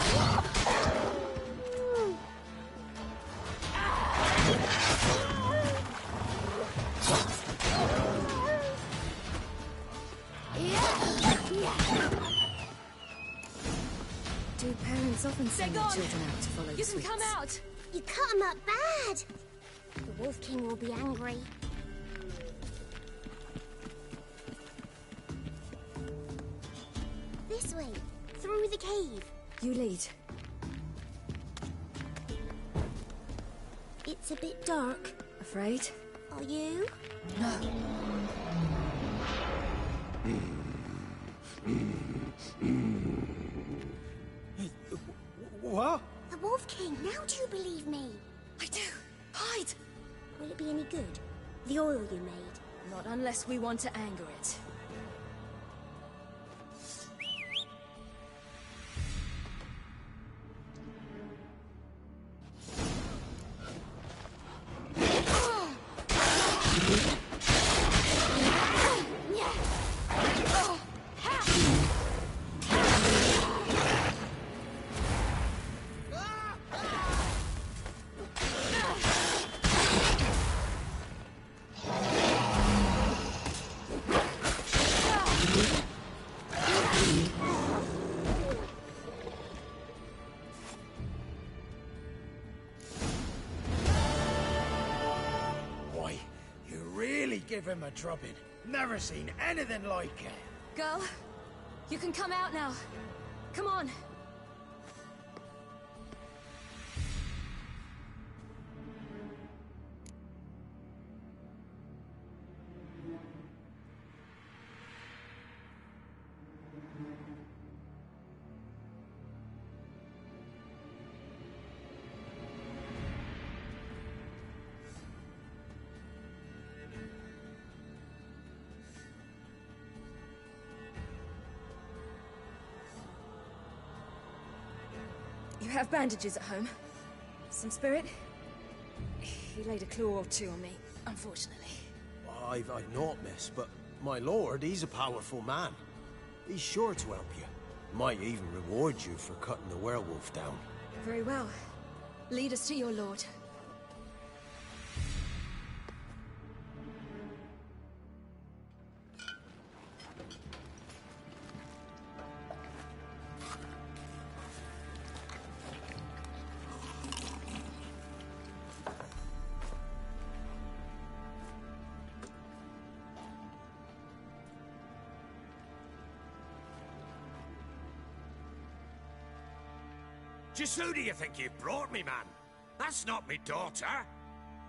Do parents often send their children out to follow the You can come sweets? out! You cut him up bad! The Wolf King will be angry. This way, through the cave. You lead. It's a bit dark. Afraid? Are you? No. What? The Wolf King, now do you believe me? I do. Hide! Will it be any good? The oil you made? Not unless we want to anger it. Give him a drubbing. Never seen anything like it. Girl, you can come out now. Come on. You have bandages at home? Some spirit? He laid a claw or two on me, unfortunately. I've naught, miss, but my lord, he's a powerful man. He's sure to help you. Might even reward you for cutting the werewolf down. Very well. Lead us to your lord. Just who do you think you've brought me, man? That's not me daughter.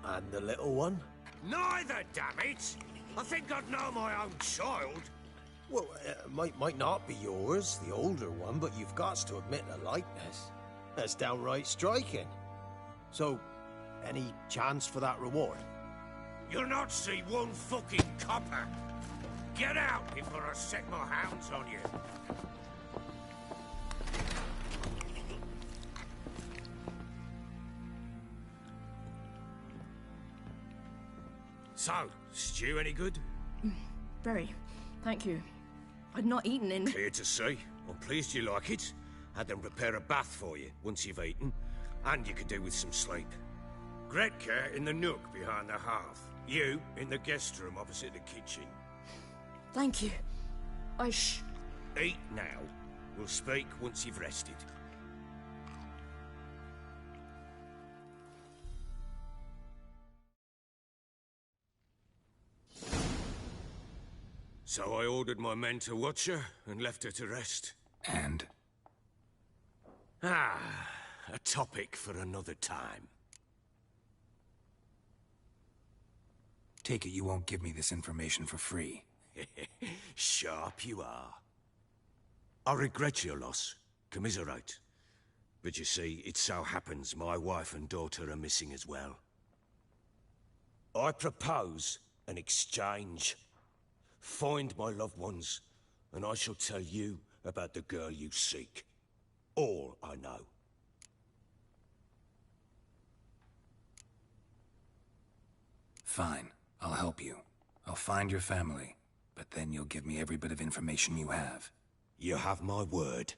And the little one? Neither, damn it! I think I'd know my own child. Well, might not be yours, the older one, but you've got to admit the likeness. That's downright striking. So, any chance for that reward? You'll not see one fucking copper. Get out before I set my hounds on you. So, stew any good? Very. Thank you. I'd not eaten in... Clear to see. I'm pleased you like it. Had them prepare a bath for you once you've eaten. And you could do with some sleep. Gretka in the nook behind the hearth. You in the guest room opposite the kitchen. Thank you. Eat now. We'll speak once you've rested. So I ordered my men to watch her and left her to rest. And? A topic for another time. Take it you won't give me this information for free. Sharp you are. I regret your loss. Commiserate. But you see, it so happens my wife and daughter are missing as well. I propose an exchange. Find my loved ones, and I shall tell you about the girl you seek. All I know. Fine. I'll help you. I'll find your family, but then you'll give me every bit of information you have. You have my word.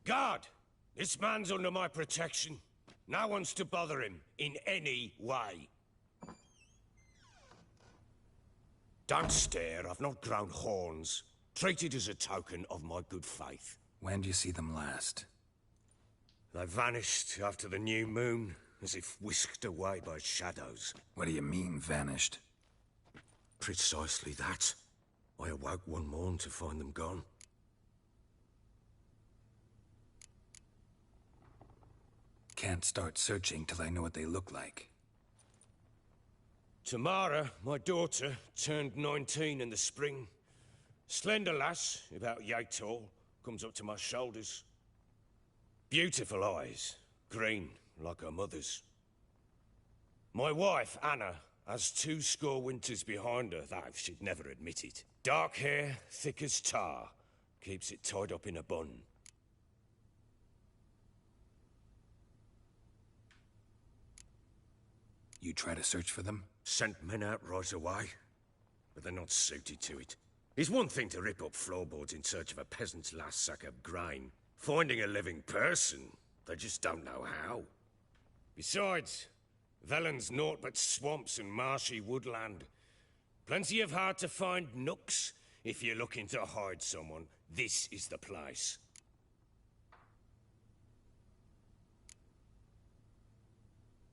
Guard! This man's under my protection. No one's to bother him in any way. Don't stare, I've not grown horns. Treat it as a token of my good faith. When do you see them last? They vanished after the new moon, as if whisked away by shadows. What do you mean, vanished? Precisely that. I awoke one morn to find them gone. Can't start searching till I know what they look like. Tamara, my daughter, turned 19 in the spring. Slender lass, about yay tall, comes up to my shoulders. Beautiful eyes, green, like her mother's. My wife, Anna, has 20 winters behind her, though she'd never admit it. Dark hair, thick as tar, keeps it tied up in a bun. You try to search for them? Sent men out right away, but they're not suited to it. It's one thing to rip up floorboards in search of a peasant's last sack of grain. Finding a living person, they just don't know how. Besides, Velen's naught but swamps and marshy woodland. Plenty of hard-to-find nooks. If you're looking to hide someone, this is the place.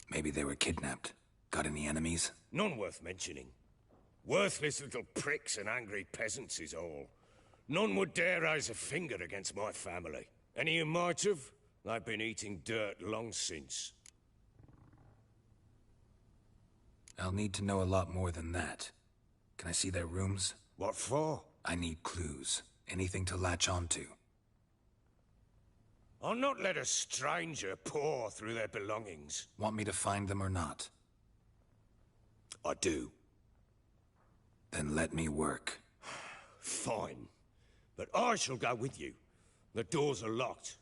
Maybe they were kidnapped. Got any enemies? None worth mentioning. Worthless little pricks and angry peasants is all. None would dare raise a finger against my family. Any who might have, they've been eating dirt long since. I'll need to know a lot more than that. Can I see their rooms? What for? I need clues. Anything to latch onto. I'll not let a stranger pore through their belongings. Want me to find them or not? I do. Then let me work. Fine. But I shall go with you. The doors are locked.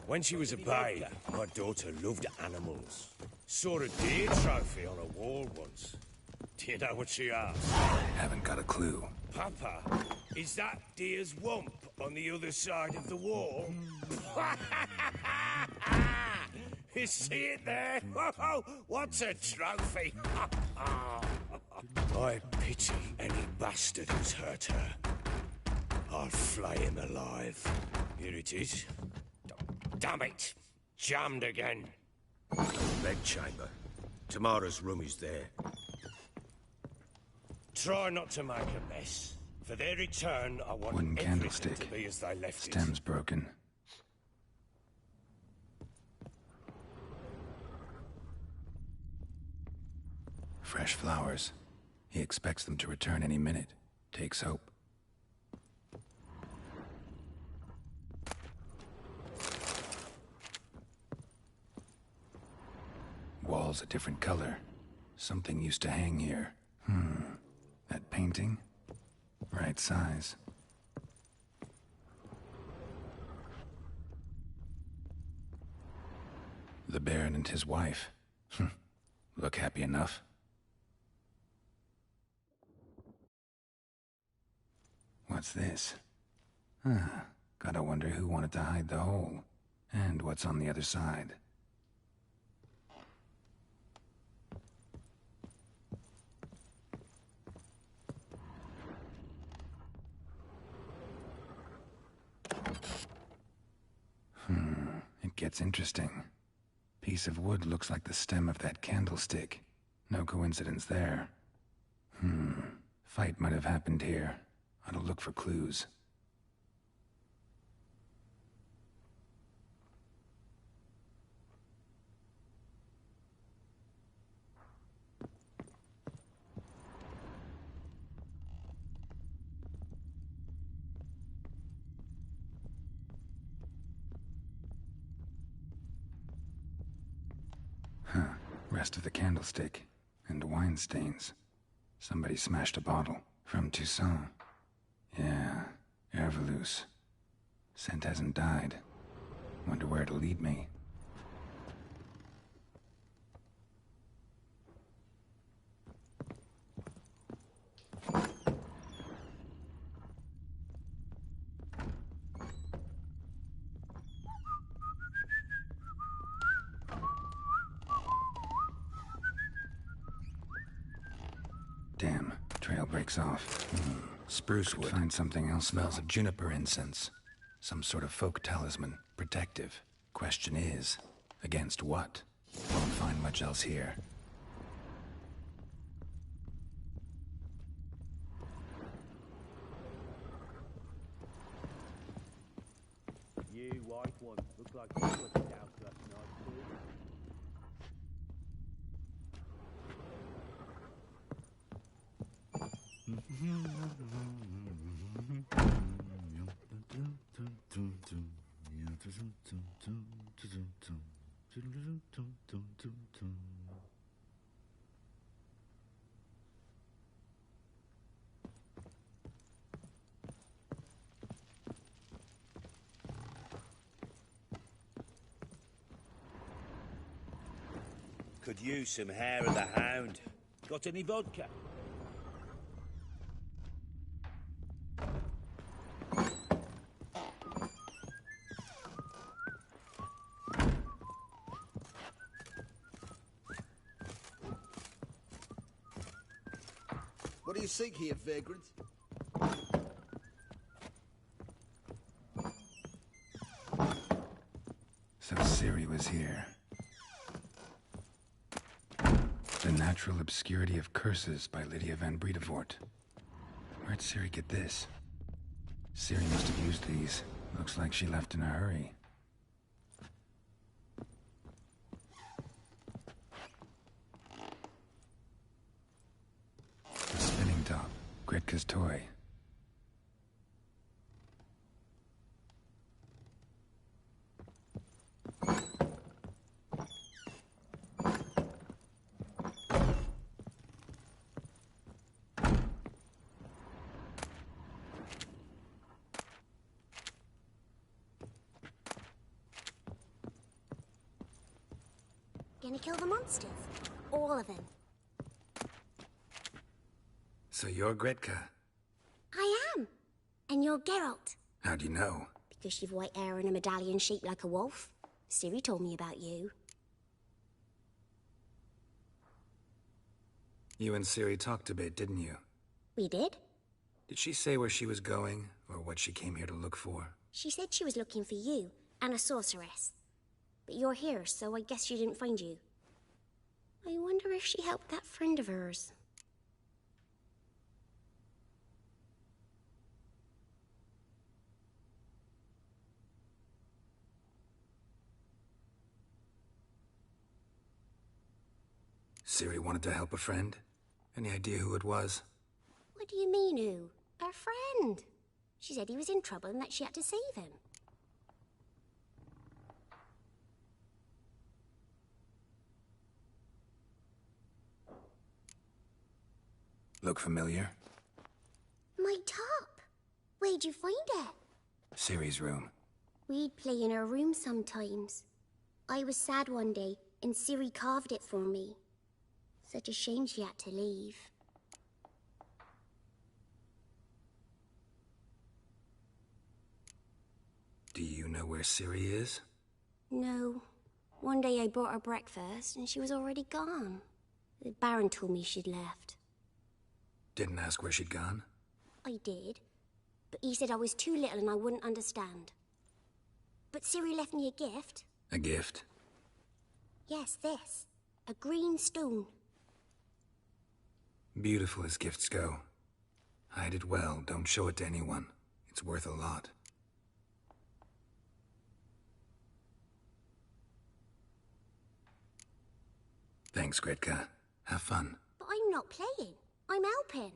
When she was a babe, my daughter loved animals. Saw a deer trophy on a wall once. Do you know what she asked? Haven't got a clue. Papa, is that deer's wump on the other side of the wall? You see it there? Oh, what's a trophy? I pity any bastard who's hurt her. I'll flay him alive. Here it is. Damn it! Jammed again. Bedchamber. Tamara's room is there. Try not to make a mess. For their return, I want Wooden everything candlestick. to be as they left Stem's broken. Fresh flowers. He expects them to return any minute. Takes hope. Walls a different color. Something used to hang here. That painting? Right size. The Baron and his wife. Look happy enough. What's this? Gotta wonder who wanted to hide the hole. And what's on the other side. gets interesting. Piece of wood looks like the stem of that candlestick. No coincidence there. Fight might have happened here. Ought to look for clues. Rest of the candlestick. And wine stains. Somebody smashed a bottle. From Toussaint. Yeah, Herveloos. Scent hasn't died. Wonder where it'll lead me. Damn, trail breaks off. Spruce wood. Find something else. Smells of juniper incense. Some sort of folk talisman. Protective. Question is, against what? Won't find much else here. You white one, look like you put it out last night too. Could use some hair of the hound. Got any vodka? What do you seek here, vagrant? So Ciri was here. The Natural Obscurity of Curses by Lydia van Bredevoort. Where'd Ciri get this? Ciri must have used these. Looks like she left in a hurry. The spinning top. Gretka's toy. Gonna kill the monsters? All of them. So you're Gretka? I am. And you're Geralt. How'd you know? Because you've white hair and a medallion shaped like a wolf. Ciri told me about you. You and Ciri talked a bit, didn't you? We did? Did she say where she was going, or what she came here to look for? She said she was looking for you, and a sorceress. But you're here, so I guess she didn't find you. I wonder if she helped that friend of hers. Ciri wanted to help a friend? Any idea who it was? What do you mean, who? Our friend. She said he was in trouble and that she had to save him. Look familiar? My top. Where'd you find it? Ciri's room. We'd play in her room sometimes. I was sad one day, and Ciri carved it for me. Such a shame she had to leave. Do you know where Ciri is? No. One day I brought her breakfast, and she was already gone. The Baron told me she'd left. Didn't ask where she'd gone? I did, but he said I was too little and I wouldn't understand. But Ciri left me a gift, A gift? Yes, this. A green stone. Beautiful as gifts go. Hide it well, don't show it to anyone. It's worth a lot. Thanks, Gretka. Have fun. But I'm not playing. I'm helping.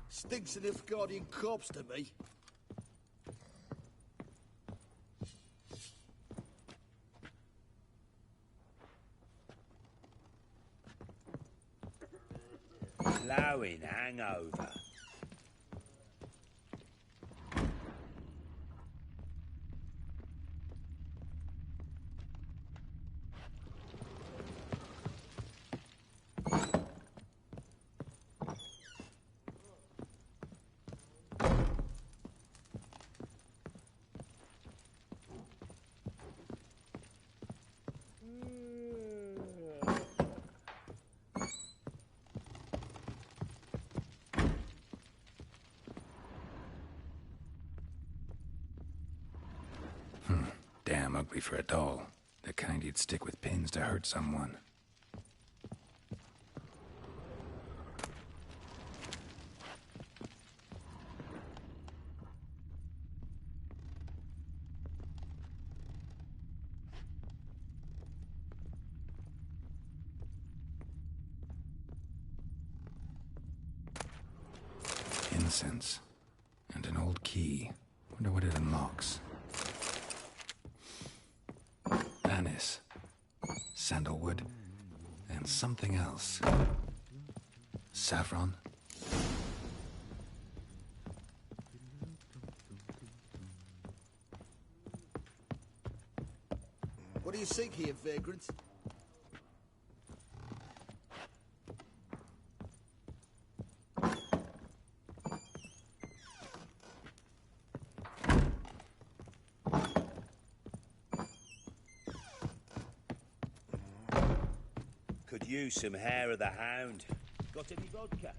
Stinks of Nilfgaardian corpse to me. Flowing hangover. Damn ugly for a doll. The kind you'd stick with pins to hurt someone. Incense. And an old key. Wonder what it unlocks. Anise, sandalwood, and something else. Saffron? What do you seek here, vagrant? Could use some hair of the hound. Got any vodka?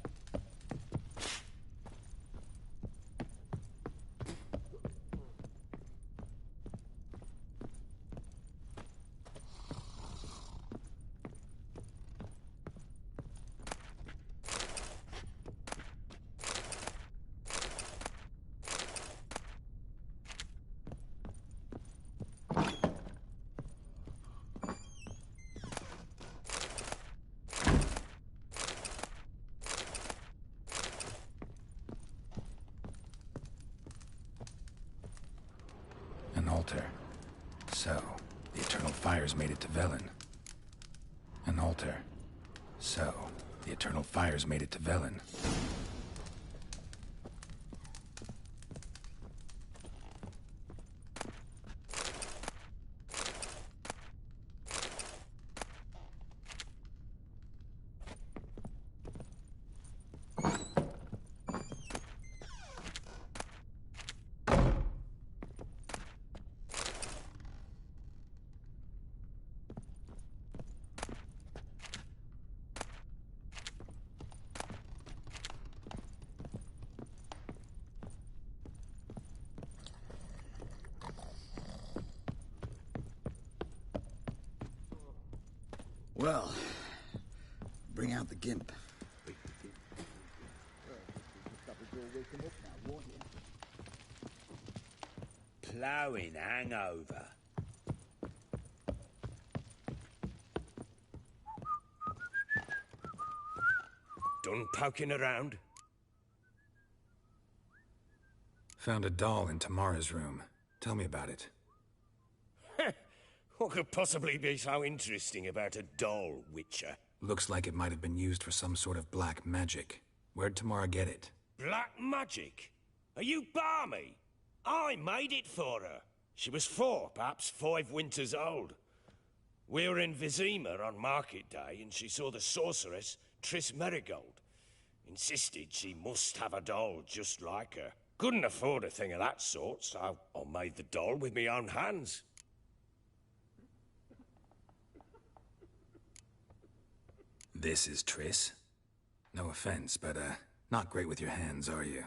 An altar. So, the Eternal Fires made it to Velen. An altar. So, the Eternal Fires made it to Velen. Well, bring out the gimp. Ploughing hangover. Done poking around? Found a doll in Tamara's room. Tell me about it. What could possibly be so interesting about a doll, Witcher? Looks like it might have been used for some sort of black magic. Where'd Tamara get it? Black magic? Are you balmy? I made it for her. She was 4, perhaps 5 winters old. We were in Vizima on market day, and she saw the sorceress, Triss Merigold. Insisted she must have a doll just like her. Couldn't afford a thing of that sort, so I made the doll with my own hands. This is Triss? No offense, but, not great with your hands, are you?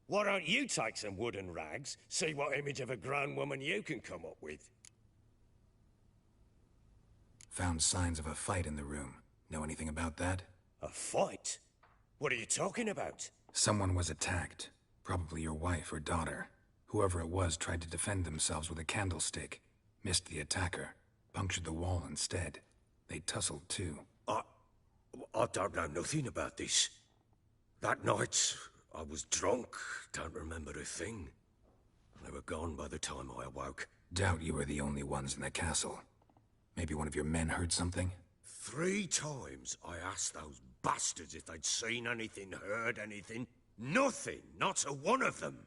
Why don't you take some wooden rags, see what image of a grown woman you can come up with? Found signs of a fight in the room. Know anything about that? A fight? What are you talking about? Someone was attacked. Probably your wife or daughter. Whoever it was tried to defend themselves with a candlestick. Missed the attacker. Punctured the wall instead. They tussled too. I don't know nothing about this. That night, I was drunk. Don't remember a thing. They were gone by the time I awoke. Doubt you were the only ones in the castle. Maybe one of your men heard something? 3 times I asked those bastards if they'd seen anything, heard anything. Nothing. Not a one of them.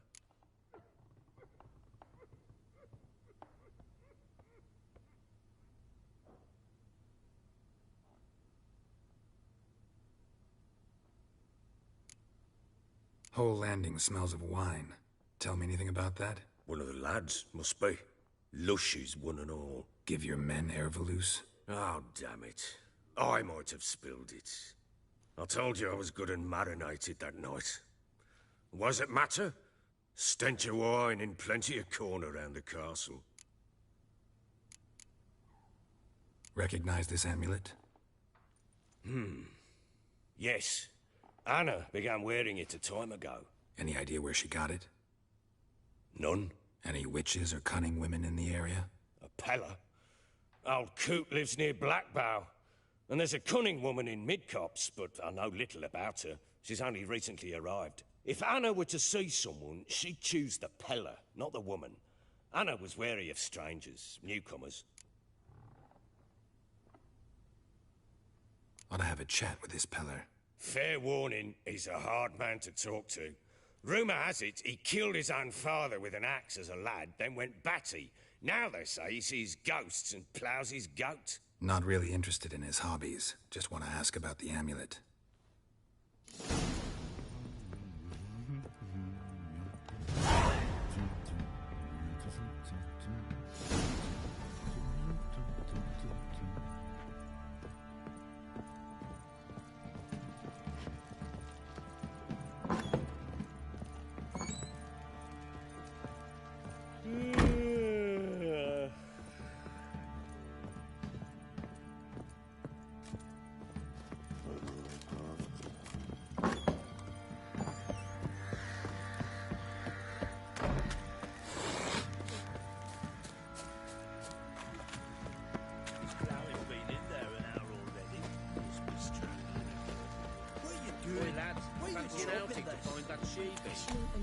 Whole landing smells of wine. Tell me anything about that? One of the lads, must be. Lushes, one and all. Give your men Airvalus? Oh, damn it. I might have spilled it. I told you I was good and marinated that night. What does it matter? Stench of wine in plenty of corn around the castle. Recognize this amulet? Yes. Anna began wearing it a time ago. Any idea where she got it? None. Any witches or cunning women in the area? A Pella. Old Coot lives near Blackbow. And there's a cunning woman in Midcopse, but I know little about her. She's only recently arrived. If Anna were to see someone, she'd choose the Pella, not the woman. Anna was wary of strangers, newcomers. Ought to have a chat with this Peller. Fair warning, he's a hard man to talk to. Rumour has it he killed his own father with an axe as a lad, then went batty. Now they say he sees ghosts and ploughs his goat. Not really interested in his hobbies. Just want to ask about the amulet.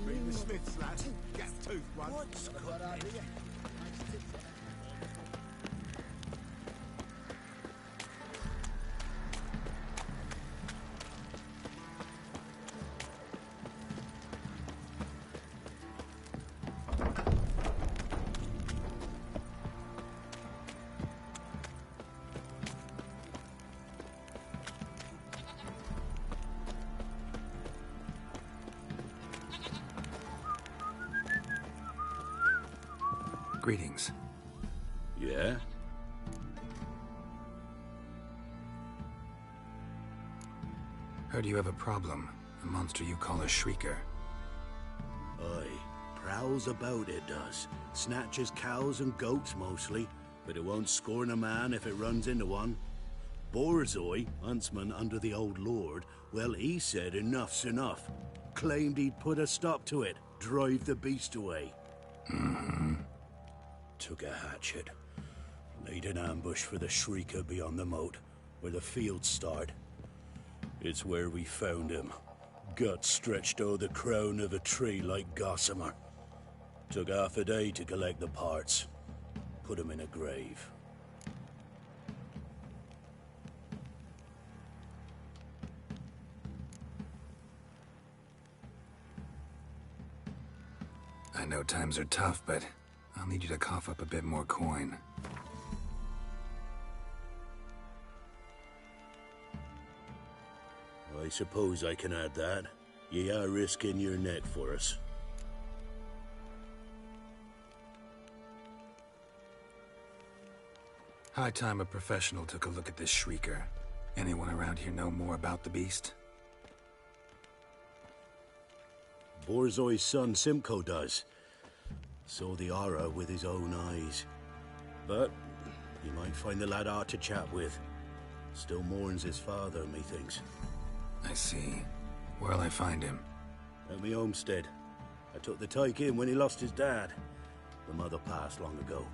Bring the smiths, lad. Get tooth one. Greetings. Yeah? Heard you have a problem. A monster you call a Shrieker. Aye. Prowls about, it does. Snatches cows and goats mostly, but it won't scorn a man if it runs into one. Borzoi, huntsman under the old lord, well, he said enough's enough. Claimed he'd put a stop to it, drive the beast away. Took a hatchet. Laid an ambush for the Shrieker beyond the moat, where the fields start. It's where we found him. Gut stretched o'er the crown of a tree like gossamer. Took half a day to collect the parts. Put him in a grave. I know times are tough, but I'll need you to cough up a bit more coin. I suppose I can add that. Ye are risking your neck for us. High time a professional took a look at this shrieker. Anyone around here know more about the beast? Borzoi's son Simcoe does. Saw the aura with his own eyes. But you might find the lad hard to chat with. Still mourns his father, methinks. I see. Where'll I find him? At me homestead. I took the tyke in when he lost his dad. The mother passed long ago.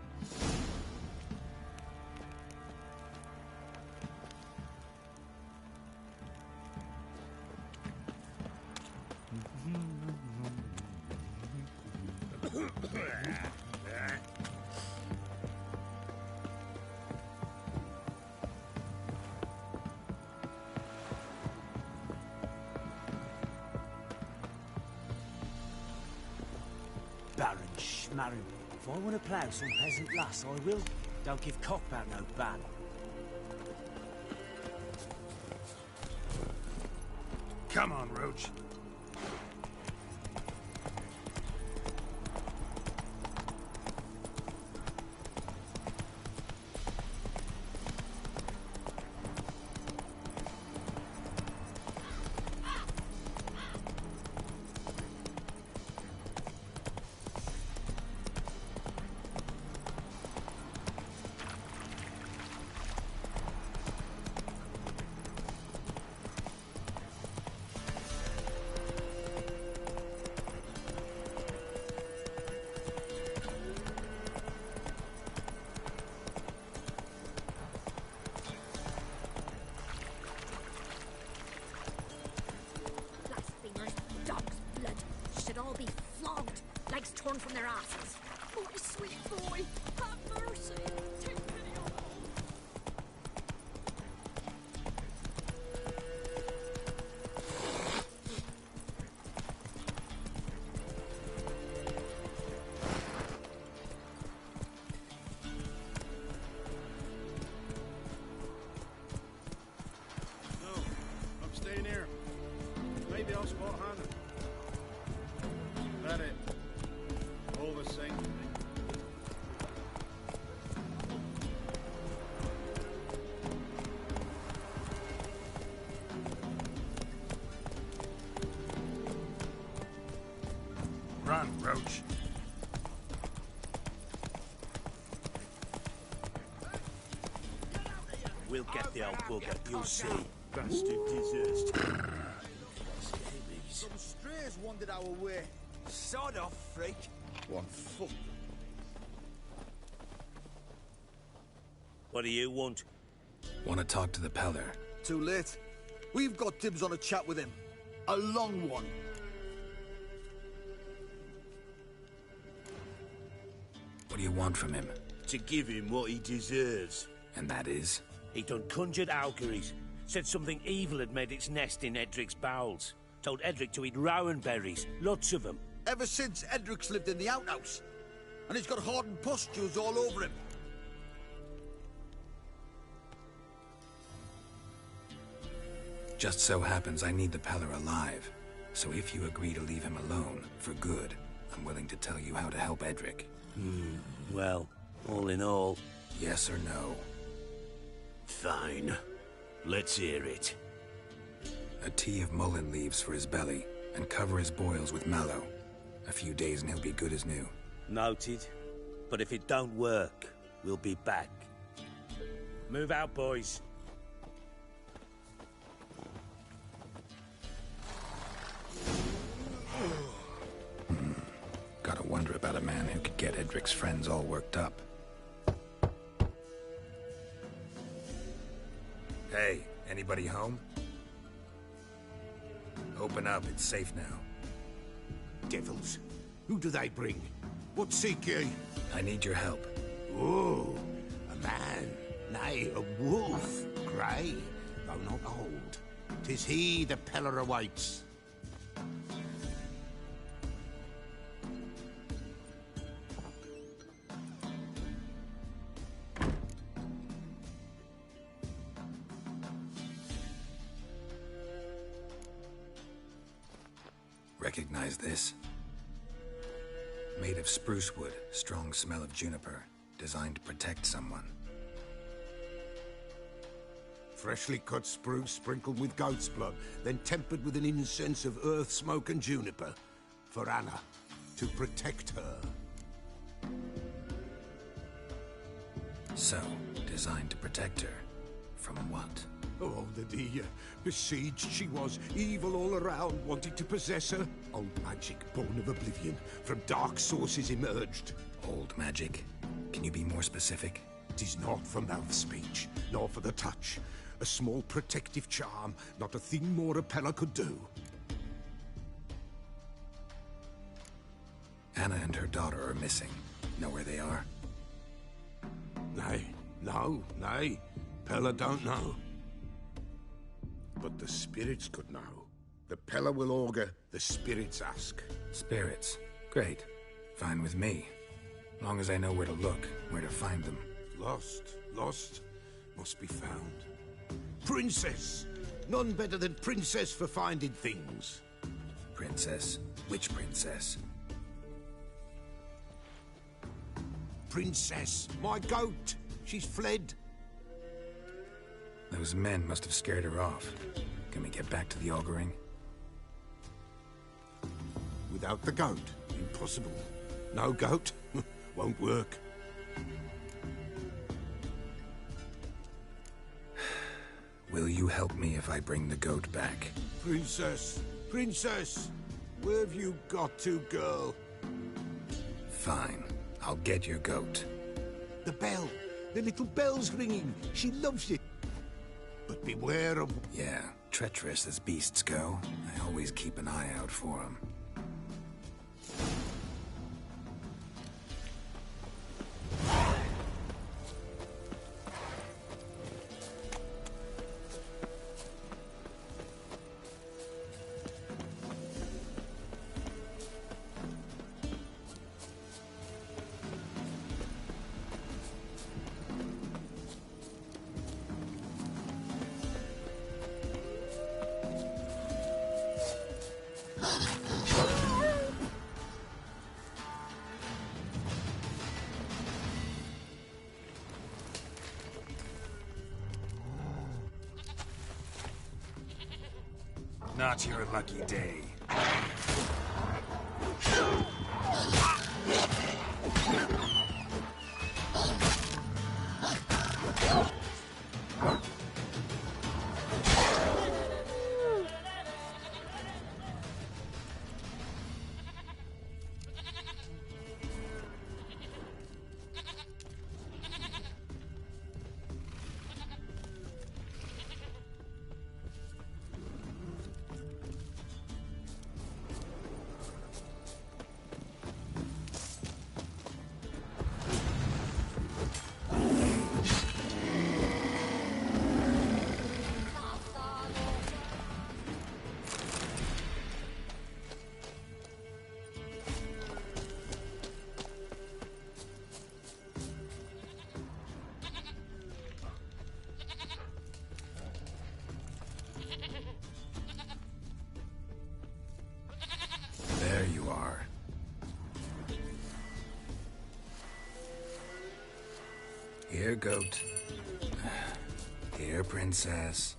Baron Schmarren. If I want to plough some peasant lass, I will. Don't give Cockbat no ban. Come on, Roach. Torn from their asses. Oh, my sweet boy, have mercy. Take pity on us. No, I'm staying here. Maybe I'll spot Hannah. That it. All the same to me. Run, Roach. We'll get the old bugger, you'll see. Bastard deserves to. Some strays wandered our way. Sod off, freak. One foot. What do you want? Want to talk to the Peller? Too late. We've got dibs on a chat with him. A long one. What do you want from him? To give him what he deserves. And that is? He done conjured auguries. Said something evil had made its nest in Edric's bowels. Told Edric to eat rowan berries. Lots of them. Ever since Edric's lived in the outhouse. And he's got hardened pustules all over him. Just so happens I need the Peller alive. So if you agree to leave him alone, for good, I'm willing to tell you how to help Edric. Well, all in all... Yes or no? Fine. Let's hear it. A tea of mullein leaves for his belly, and cover his boils with mallow. A few days and he'll be good as new. Noted. But if it don't work, we'll be back. Move out, boys. Gotta wonder about a man who could get Edric's friends all worked up. Hey, anybody home? Open up, it's safe now. Devils. Who do they bring? What seek ye? I need your help. Oh, a man. Nay, a wolf. Grey, though not old. 'Tis he the Peller awaits. Recognize this? Made of spruce wood, strong smell of juniper, designed to protect someone. Freshly cut spruce sprinkled with goat's blood, then tempered with an incense of earth, smoke, and juniper. For Anna, to protect her. So, designed to protect her. From what? Oh, the besieged she was, evil all around, wanted to possess her. Old magic, born of oblivion, from dark sources emerged. Old magic? Can you be more specific? 'Tis not for mouth speech, nor for the touch. A small protective charm, not a thing more Apella could do. Anna and her daughter are missing. Know where they are? Nay, nay. Pella don't know. But the spirits could know. The Pella will augur, the spirits ask. Spirits? Great. Fine with me. Long as I know where to look, where to find them. Lost. Must be found. Princess! None better than Princess for finding things. Princess? Which princess? Princess, my goat! She's fled. Those men must have scared her off. Can we get back to the auguring? Without the goat? Impossible. No goat? Won't work. Will you help me if I bring the goat back? Princess! Where have you got to, girl? Fine. I'll get your goat. The bell! The little bell's ringing! She loves it! But beware of... Yeah, treacherous as beasts go. I always keep an eye out for them. Not your lucky day. There you are. Here, goat. Here, princess.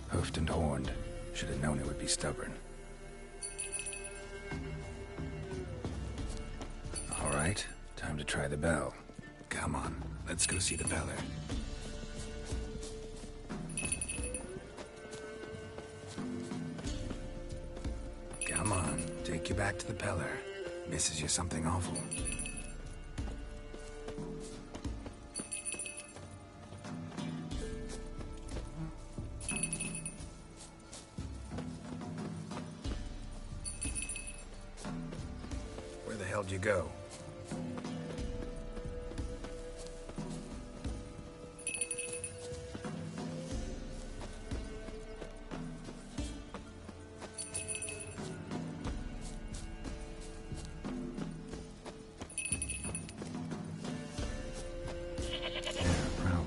Hoofed and horned. Should have known it would be stubborn. All right, time to try the bell. Come on, let's go see the beller. Come on, take you back to the Peller. Misses you something awful. Where the hell did you go?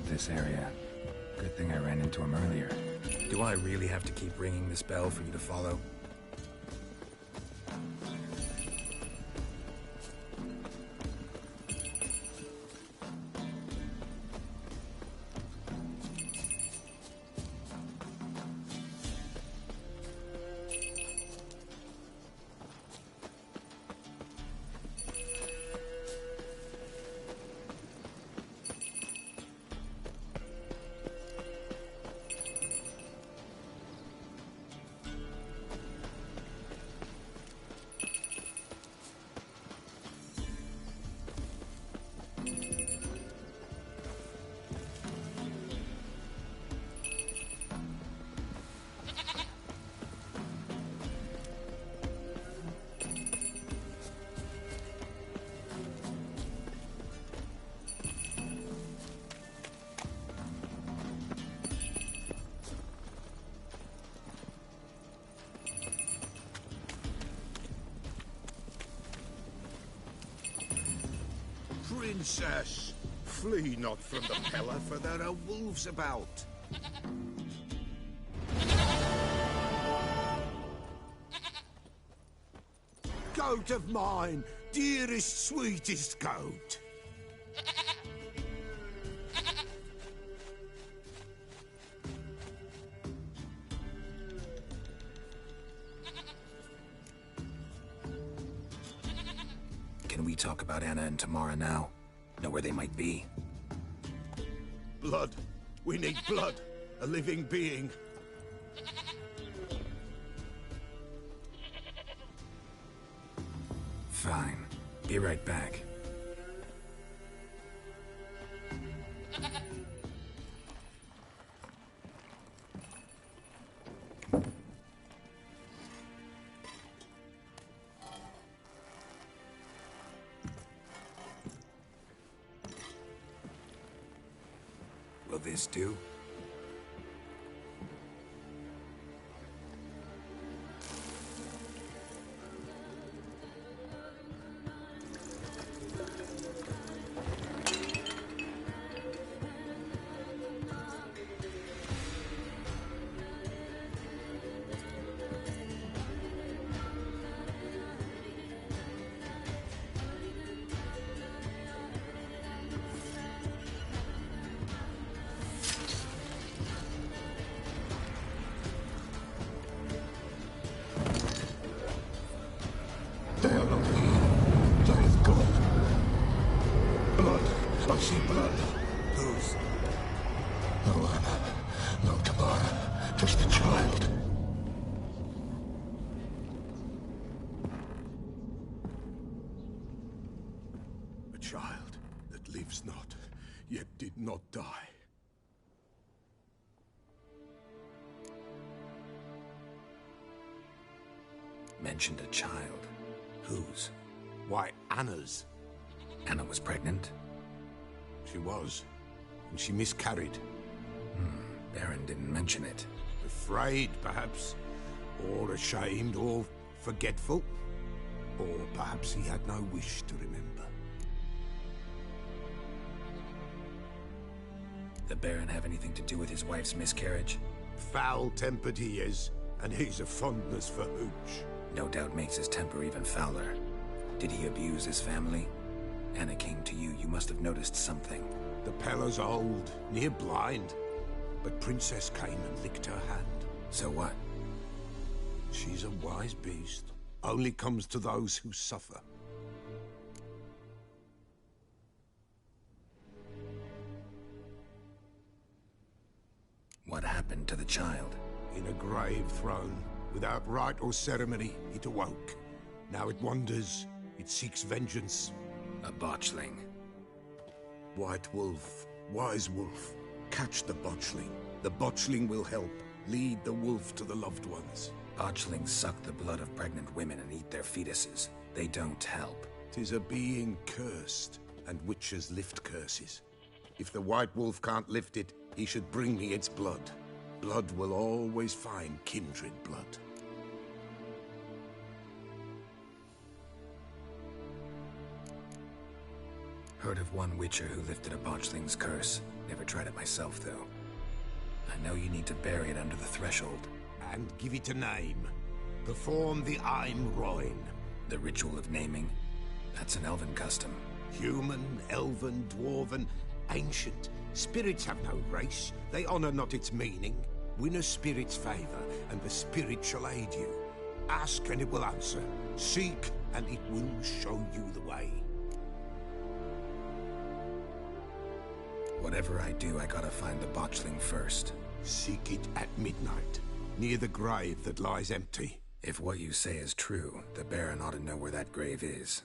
This area. Good thing I ran into him earlier. Do I really have to keep ringing this bell for you to follow? Princess, flee not from the Pella, for there are wolves about. Goat of mine, dearest, sweetest goat. Can we talk about Anna and Tamara now? Know where they might be? Blood. We need blood. A living being. Fine. Be right back. Will this do? I see blood. Whose? No Anna. No Tamara. Just the child. A child that lives not, yet did not die. Mentioned a child. Whose? Why, Anna's. Anna was pregnant? She was. And she miscarried. Baron didn't mention it. Afraid, perhaps. Or ashamed, or forgetful. Or perhaps he had no wish to remember. The Baron have anything to do with his wife's miscarriage? Foul-tempered he is, and he's a fondness for hooch. No doubt makes his temper even fouler. Did he abuse his family? Anna came to you. You must have noticed something. The Pella's old, near blind. But Princess came and licked her hand. So what? She's a wise beast. Only comes to those who suffer. What happened to the child? In a grave thrown. Without rite or ceremony, it awoke. Now it wanders. It seeks vengeance. A botchling. White Wolf, wise wolf, catch the botchling. The botchling will help. Lead the wolf to the loved ones. Botchlings suck the blood of pregnant women and eat their fetuses. They don't help. 'Tis a being cursed, and witches lift curses. If the White Wolf can't lift it, he should bring me its blood. Blood will always find kindred blood. Heard of one witcher who lifted a botchling's curse. Never tried it myself, though. I know you need to bury it under the threshold. And give it a name. Perform the Aim Roin. The ritual of naming? That's an elven custom. Human, elven, dwarven, ancient. Spirits have no race. They honor not its meaning. Win a spirit's favor, and the spirit shall aid you. Ask, and it will answer. Seek, and it will show you the way. Whatever I do, I gotta find the botchling first. Seek it at midnight, near the grave that lies empty. If what you say is true, the Baron ought to know where that grave is.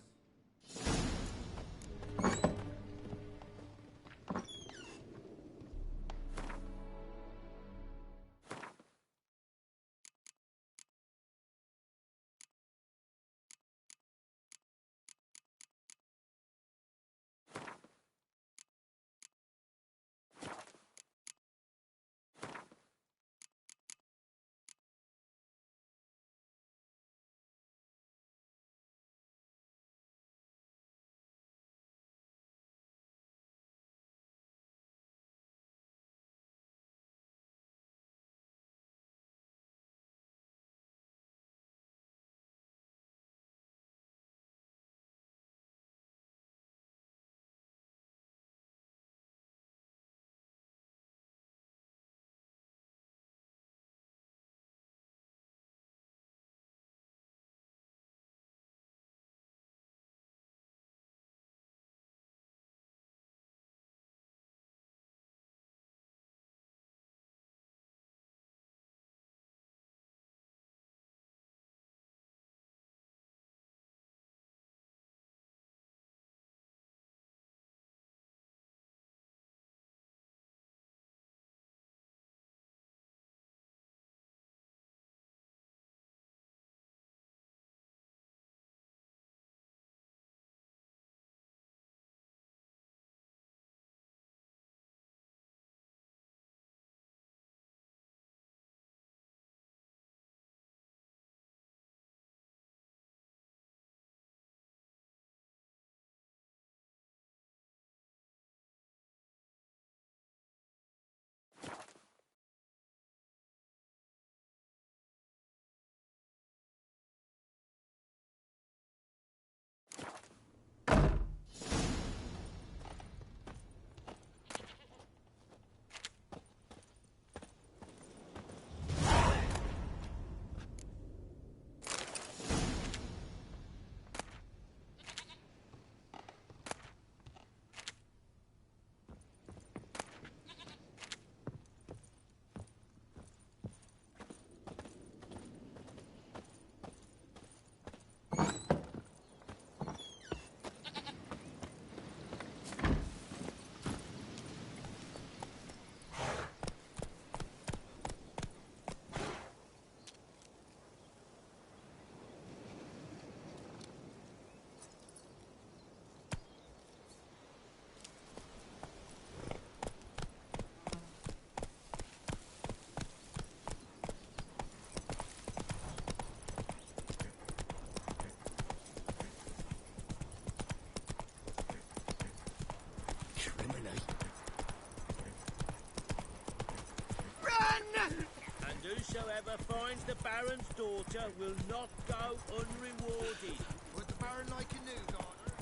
Whosoever finds the Baron's daughter will not go unrewarded. Would the Baron like a new daughter?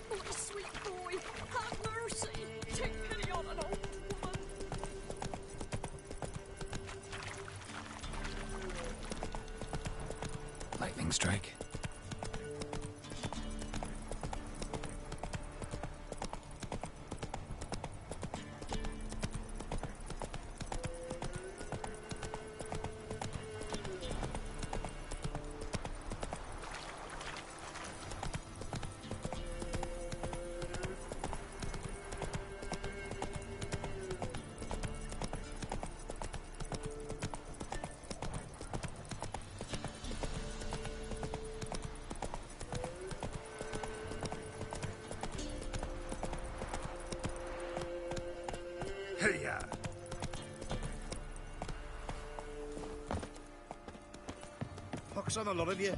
What a sweet boy! Have mercy! Take pity on an old woman! Lightning strike. Hey-ya! Pox on the lot of you.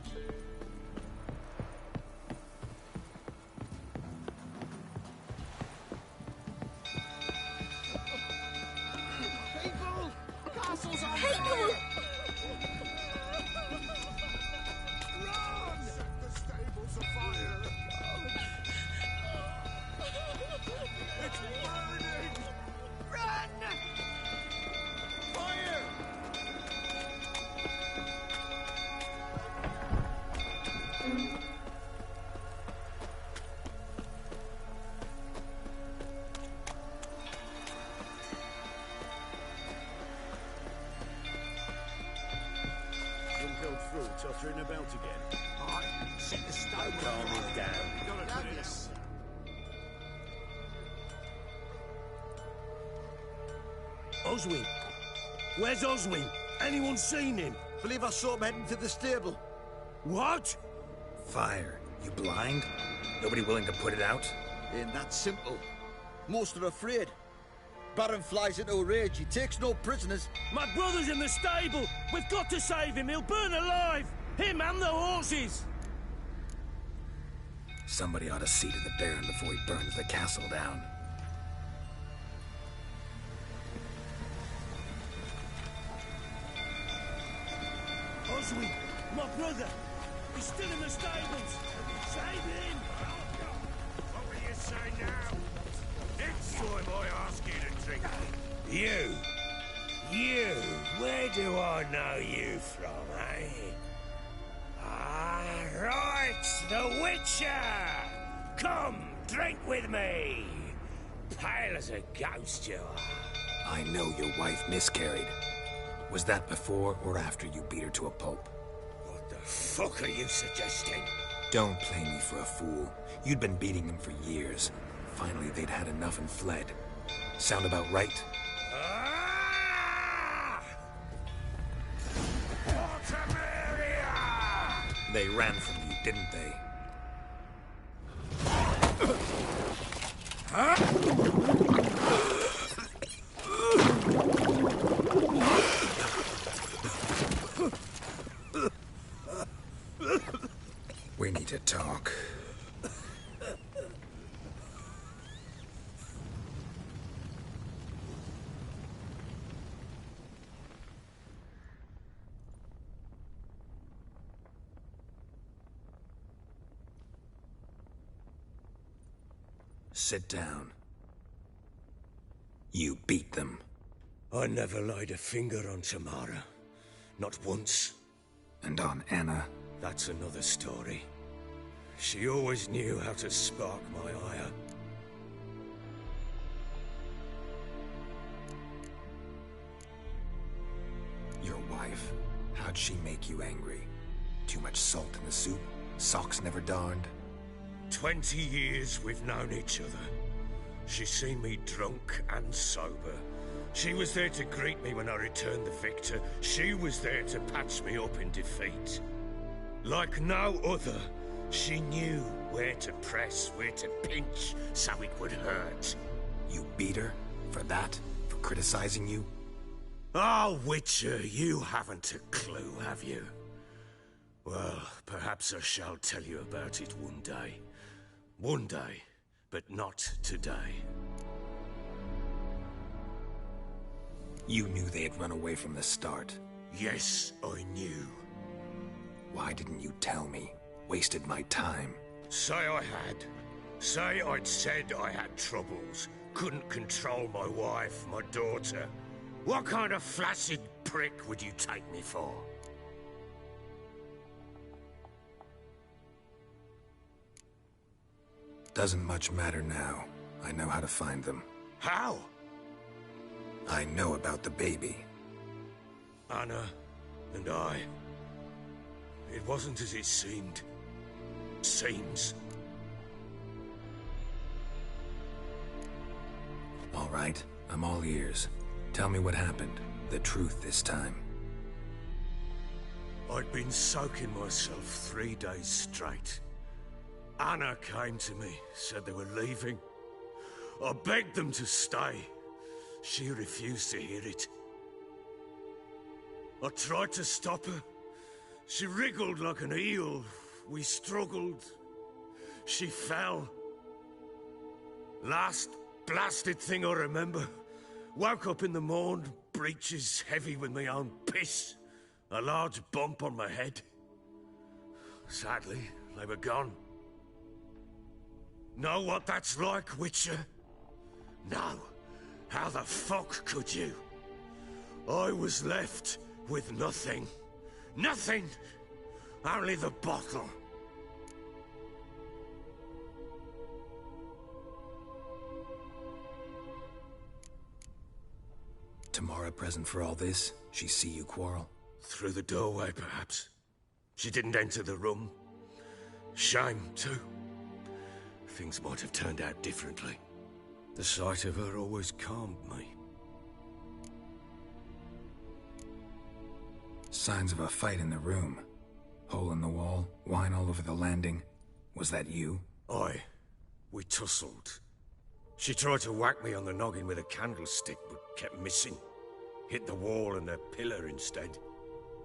through, tottering about again. Alright, sit the stone. Calm him down. Douglas. Oswin! Where's Oswin? Anyone seen him? Believe I saw him heading to the stable. What? Fire. You blind? Nobody willing to put it out? Ain't that simple. Most are afraid. Baron flies into a rage. He takes no prisoners. My brother's in the stable! We've got to save him! He'll burn alive! Him and the horses! Somebody ought to see to the Baron before he burns the castle down. Oswin! My brother! He's still in the stables! Save him! What will you say now? Next time I ask you to drink. You, where do I know you from, eh? Ah, right, the Witcher! Come, drink with me! Pale as a ghost you are. I know your wife miscarried. Was that before or after you beat her to a pulp? What the fuck are you suggesting? Don't play me for a fool. You'd been beating them for years. Finally, they'd had enough and fled. Sound about right? They ran from you, didn't they? We need to talk. Sit down. You beat them. I never laid a finger on Tamara. Not once. And on Anna? That's another story. She always knew how to spark my ire. Your wife? How'd she make you angry? Too much salt in the soup? Socks never darned? 20 years we've known each other. She's seen me drunk and sober. She was there to greet me when I returned the victor. She was there to patch me up in defeat. Like no other, she knew where to press, where to pinch, so it would hurt. You beat her? For that? For criticizing you? Oh, Witcher, you haven't a clue, have you? Well, perhaps I shall tell you about it one day. One day, but not today. You knew they had run away from the start. Yes, I knew. Why didn't you tell me? Wasted my time. Say I had. Say I'd said I had troubles. Couldn't control my wife, my daughter. What kind of flaccid prick would you take me for? Doesn't much matter now. I know how to find them. How? I know about the baby. Anna and I. It wasn't as it seemed. Seems. All right, I'm all ears. Tell me what happened. The truth this time. I'd been soaking myself 3 days straight. Anna came to me, said they were leaving. I begged them to stay. She refused to hear it. I tried to stop her. She wriggled like an eel. We struggled. She fell. Last blasted thing I remember. Woke up in the morn, breeches heavy with my own piss. A large bump on my head. Sadly, they were gone. Know what that's like, Witcher? No. How the fuck could you? I was left with nothing. Nothing! Only the bottle. Tamara present for all this? She see you quarrel? Through the doorway, perhaps. She didn't enter the room. Shame, too. Things might have turned out differently. The sight of her always calmed me. Signs of a fight in the room. Hole in the wall, wine all over the landing. Was that you? Aye. We tussled. She tried to whack me on the noggin with a candlestick, but kept missing. Hit the wall and a pillar instead.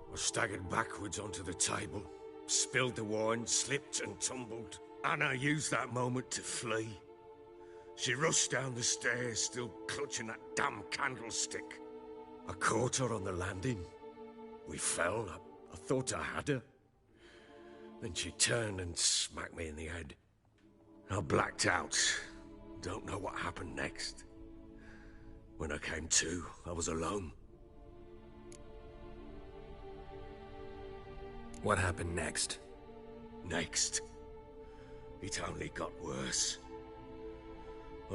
I staggered backwards onto the table, spilled the wine, slipped and tumbled. Anna used that moment to flee. She rushed down the stairs, still clutching that damn candlestick. I caught her on the landing. We fell. I thought I had her. Then she turned and smacked me in the head. I blacked out. Don't know what happened next. When I came to, I was alone. What happened next? Next? It only got worse.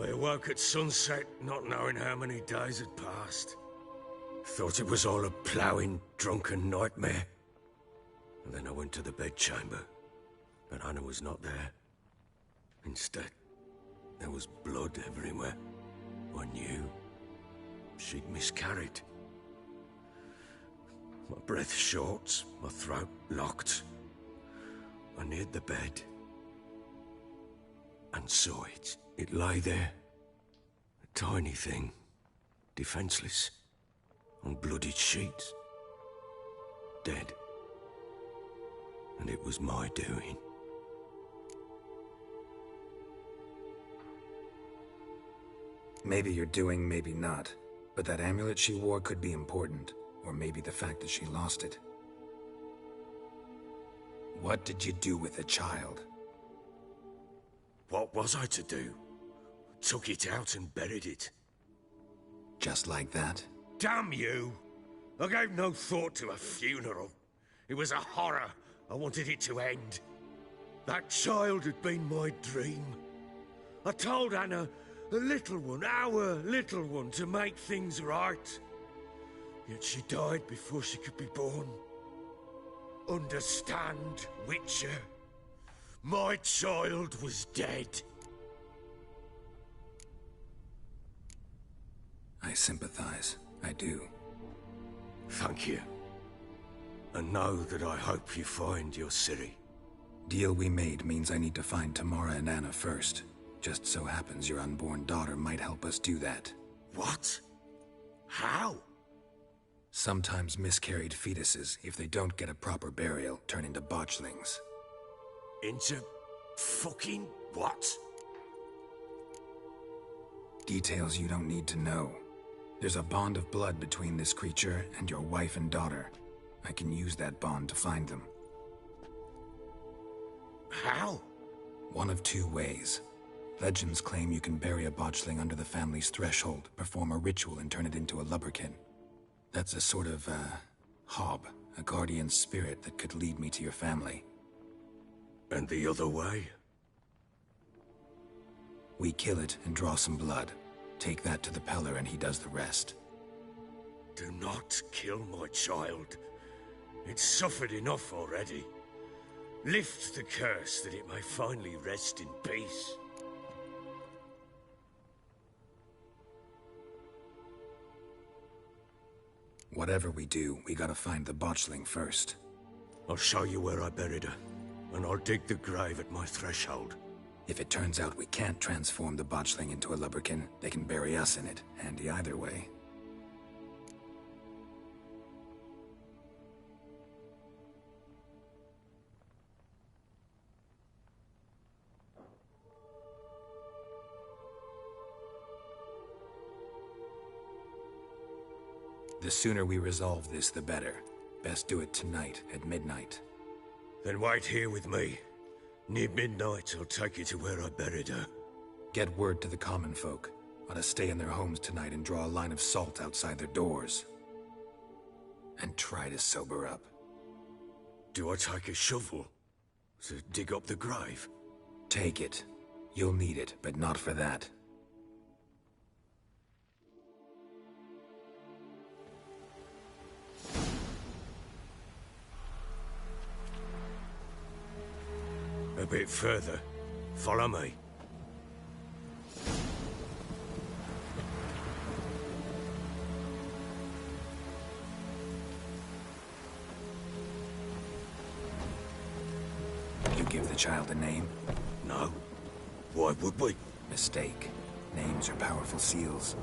I awoke at sunset, not knowing how many days had passed. Thought it was all a ploughing, drunken nightmare. And then I went to the bedchamber, but Anna was not there. Instead, there was blood everywhere. I knew she'd miscarried. My breath short, my throat locked. I neared the bed and saw it. It lay there, a tiny thing, defenseless, on bloodied sheets, dead. And it was my doing. Maybe you're doing, maybe not. But that amulet she wore could be important. Or maybe the fact that she lost it. What did you do with the child? What was I to do? Took it out and buried it. Just like that? Damn you! I gave no thought to a funeral. It was a horror. I wanted it to end. That child had been my dream. I told Anna, the little one, our little one, to make things right. Yet she died before she could be born. Understand, Witcher? My child was dead. I sympathize. I do. Thank you. And know that I hope you find your Ciri. Deal we made means I need to find Tamara and Anna first. Just so happens your unborn daughter might help us do that. What? How? Sometimes miscarried fetuses, if they don't get a proper burial, turn into botchlings. Into fucking what? Details you don't need to know. There's a bond of blood between this creature and your wife and daughter. I can use that bond to find them. How? One of two ways. Legends claim you can bury a botchling under the family's threshold, perform a ritual and turn it into a lubberkin. That's a sort of, hob, a guardian spirit that could lead me to your family. And the other way? We kill it and draw some blood. Take that to the Peller and he does the rest. Do not kill my child. It's suffered enough already. Lift the curse that it may finally rest in peace. Whatever we do, we gotta find the botchling first. I'll show you where I buried her, and I'll dig the grave at my threshold. If it turns out we can't transform the botchling into a lubberkin, they can bury us in it. Handy either way. The sooner we resolve this, the better. Best do it tonight, at midnight. Then wait here with me. Near midnight, I'll take you to where I buried her. Get word to the common folk. Ought to stay in their homes tonight and draw a line of salt outside their doors. And try to sober up. Do I take a shovel to dig up the grave? Take it. You'll need it, but not for that. A bit further. Follow me. You give the child a name? No. Why would we? Mistake. Names are powerful seals.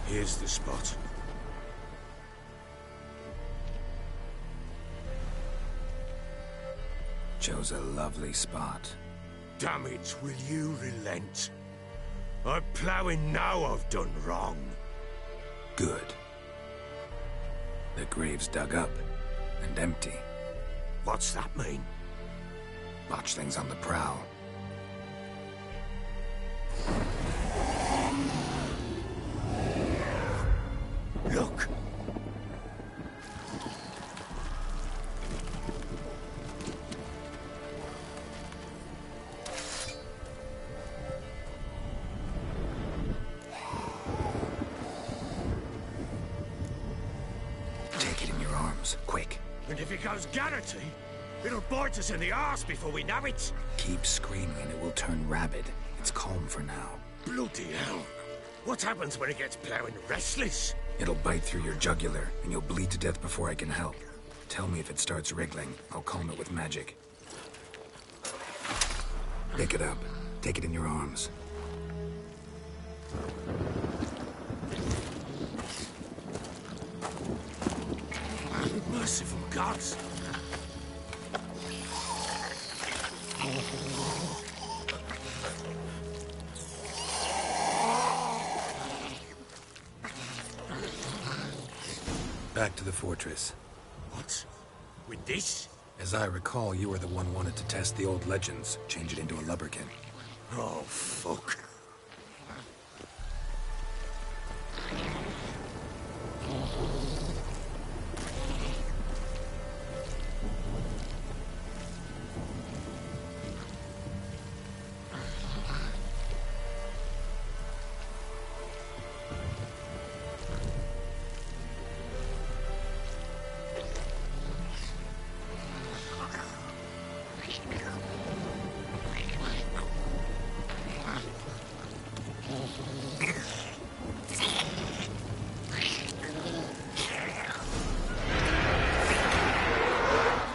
Here's the spot. Chose a lovely spot. Damn it, will you relent? I'm ploughing now I've done wrong. Good. The grave's dug up and empty. What's that mean? Botchlings on the prowl. Look! Take it in your arms, quick. And if it goes Garrity, it'll bite us in the arse before we know it. Keep screaming and it will turn rabid. It's calm for now. Bloody hell. What happens when it gets ploughing restless? It'll bite through your jugular, and you'll bleed to death before I can help. Tell me if it starts wriggling. I'll calm it with magic. Pick it up. Take it in your arms. Merciful gods! Back to the fortress. What? With this? As I recall, you were the one wanted to test the old legends, change it into a lubberkin. Oh, fuck.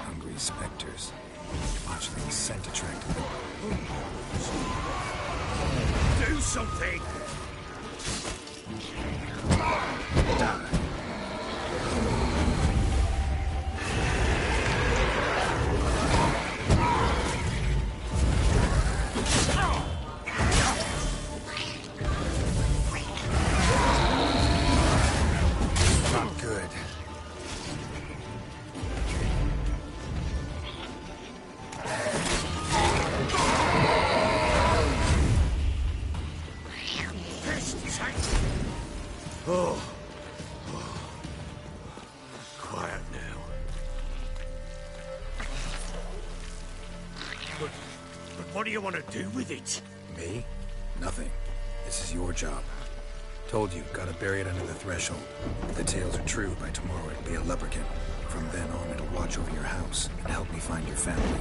Hungry specters. Botchlings scent attracted them. Do something! Not good. Oh. Quiet now. But what do you want to do with it? Me? Nothing. This is your job. Told you, gotta bury it under the threshold. If the tales are true, by tomorrow it'll be a lubberkin. From then on, it'll watch over your house and help me find your family.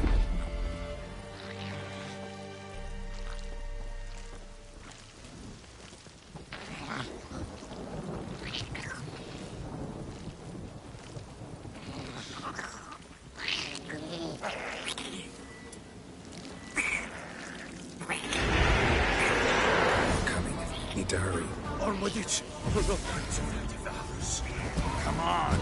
Coming. Need to hurry. On with it. We're not going to native hours. Come on.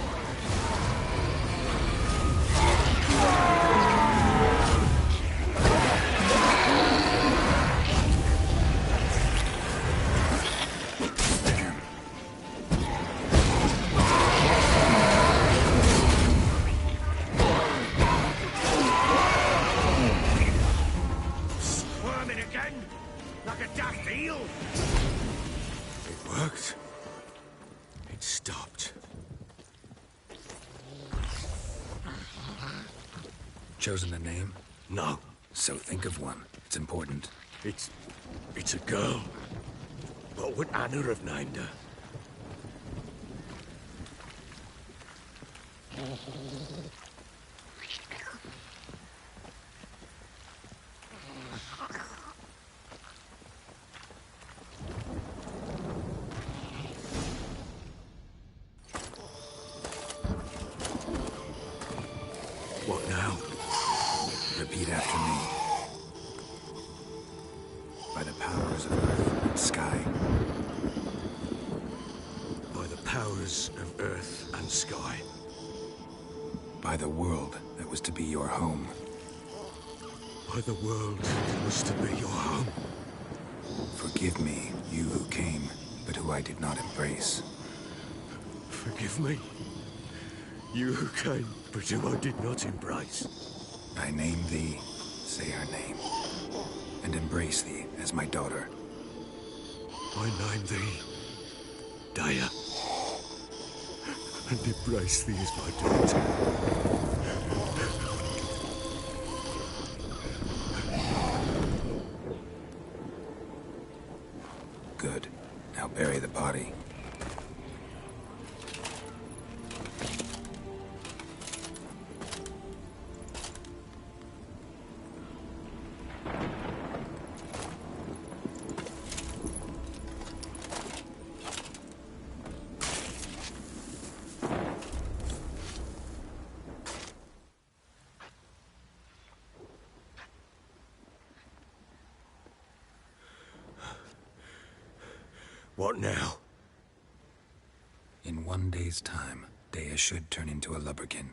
Squirming again? Like a daft eel? It worked. It stopped. Chosen a name? No. So think of one. It's important. It's a girl. What would Anna have named her? What now? Repeat after me. By the powers of earth and sky. By the powers of earth and sky. By the world that was to be your home. By the world that was to be your home. Forgive me, you who came, but who I did not embrace. Forgive me, you who came, but who I did not embrace. I name thee, say her name, and embrace thee as my daughter. I name thee, Daya, and embrace thee as my daughter. Good. Now bury the body. What now? In 1 day's time, Daya should turn into a lubberkin.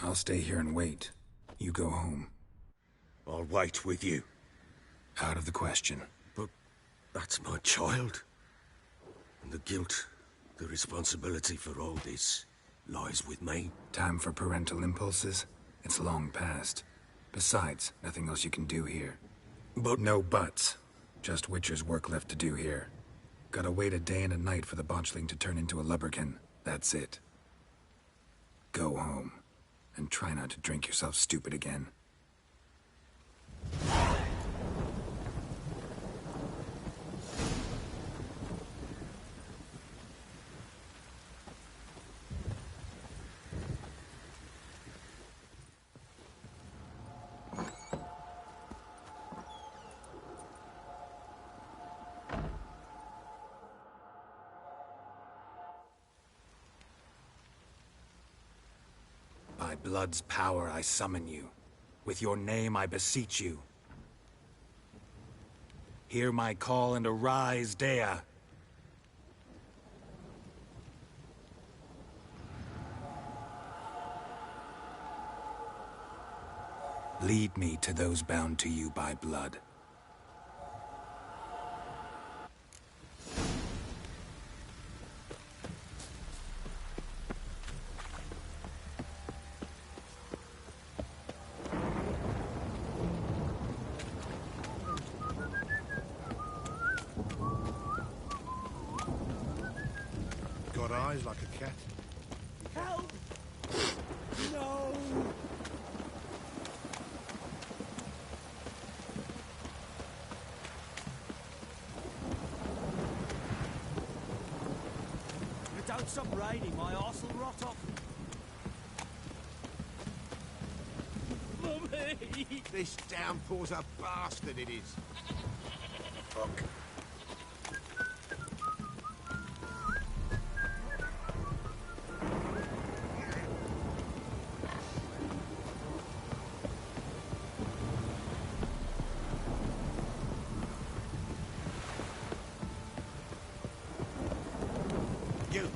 I'll stay here and wait. You go home. I'll wait with you. Out of the question. But that's my child. And the guilt, the responsibility for all this lies with me. Time for parental impulses? It's long past. Besides, nothing else you can do here. But... No buts. Just Witcher's work left to do here. Gotta wait a day and a night for the botchling to turn into a lubberkin. That's it. Go home. And try not to drink yourself stupid again. By blood's power I summon you. With your name I beseech you. Hear my call and arise, Daya. Lead me to those bound to you by blood. Got eyes like a cat. Help! No! You don't stop raining, my arse will rot off. Mummy! This downpour's a bastard, it is. Fuck. You.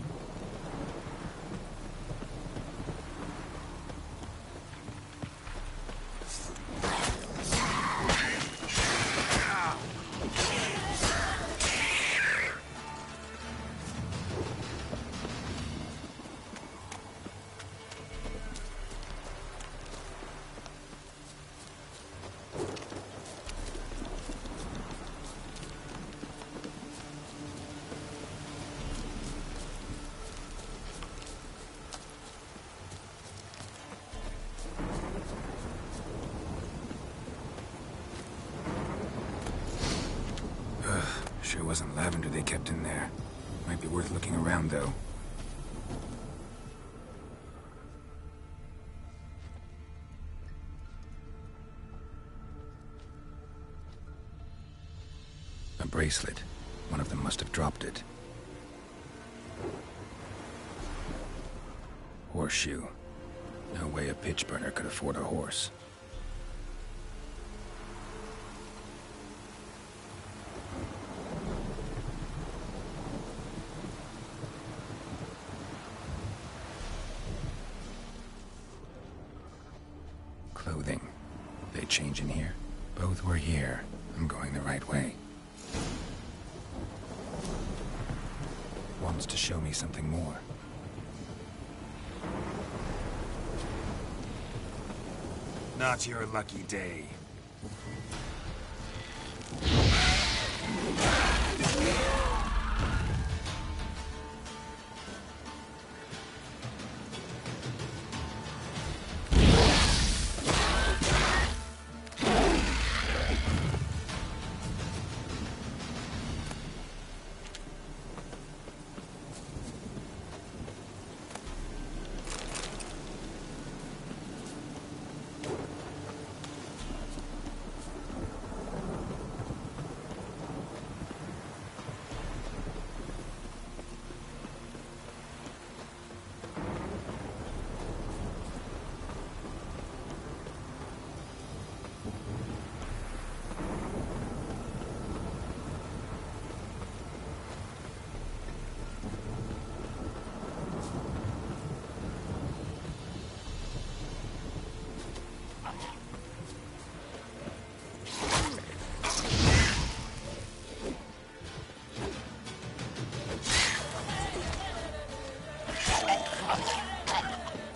Sure wasn't lavender they kept in there. Might be worth looking around, though. A bracelet. One of them must have dropped it. Horseshoe. No way a pitch burner could afford a horse. Clothing. They change in here? Both were here. I'm going the right way. Wants to show me something more. Not your lucky day.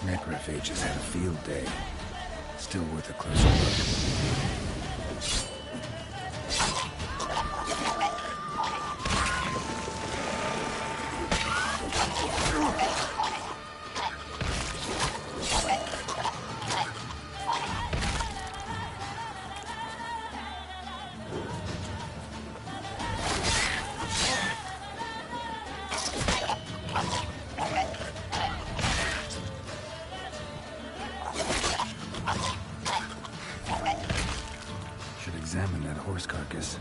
Necrophages had a field day. Still worth a closer look. Examine that horse carcass.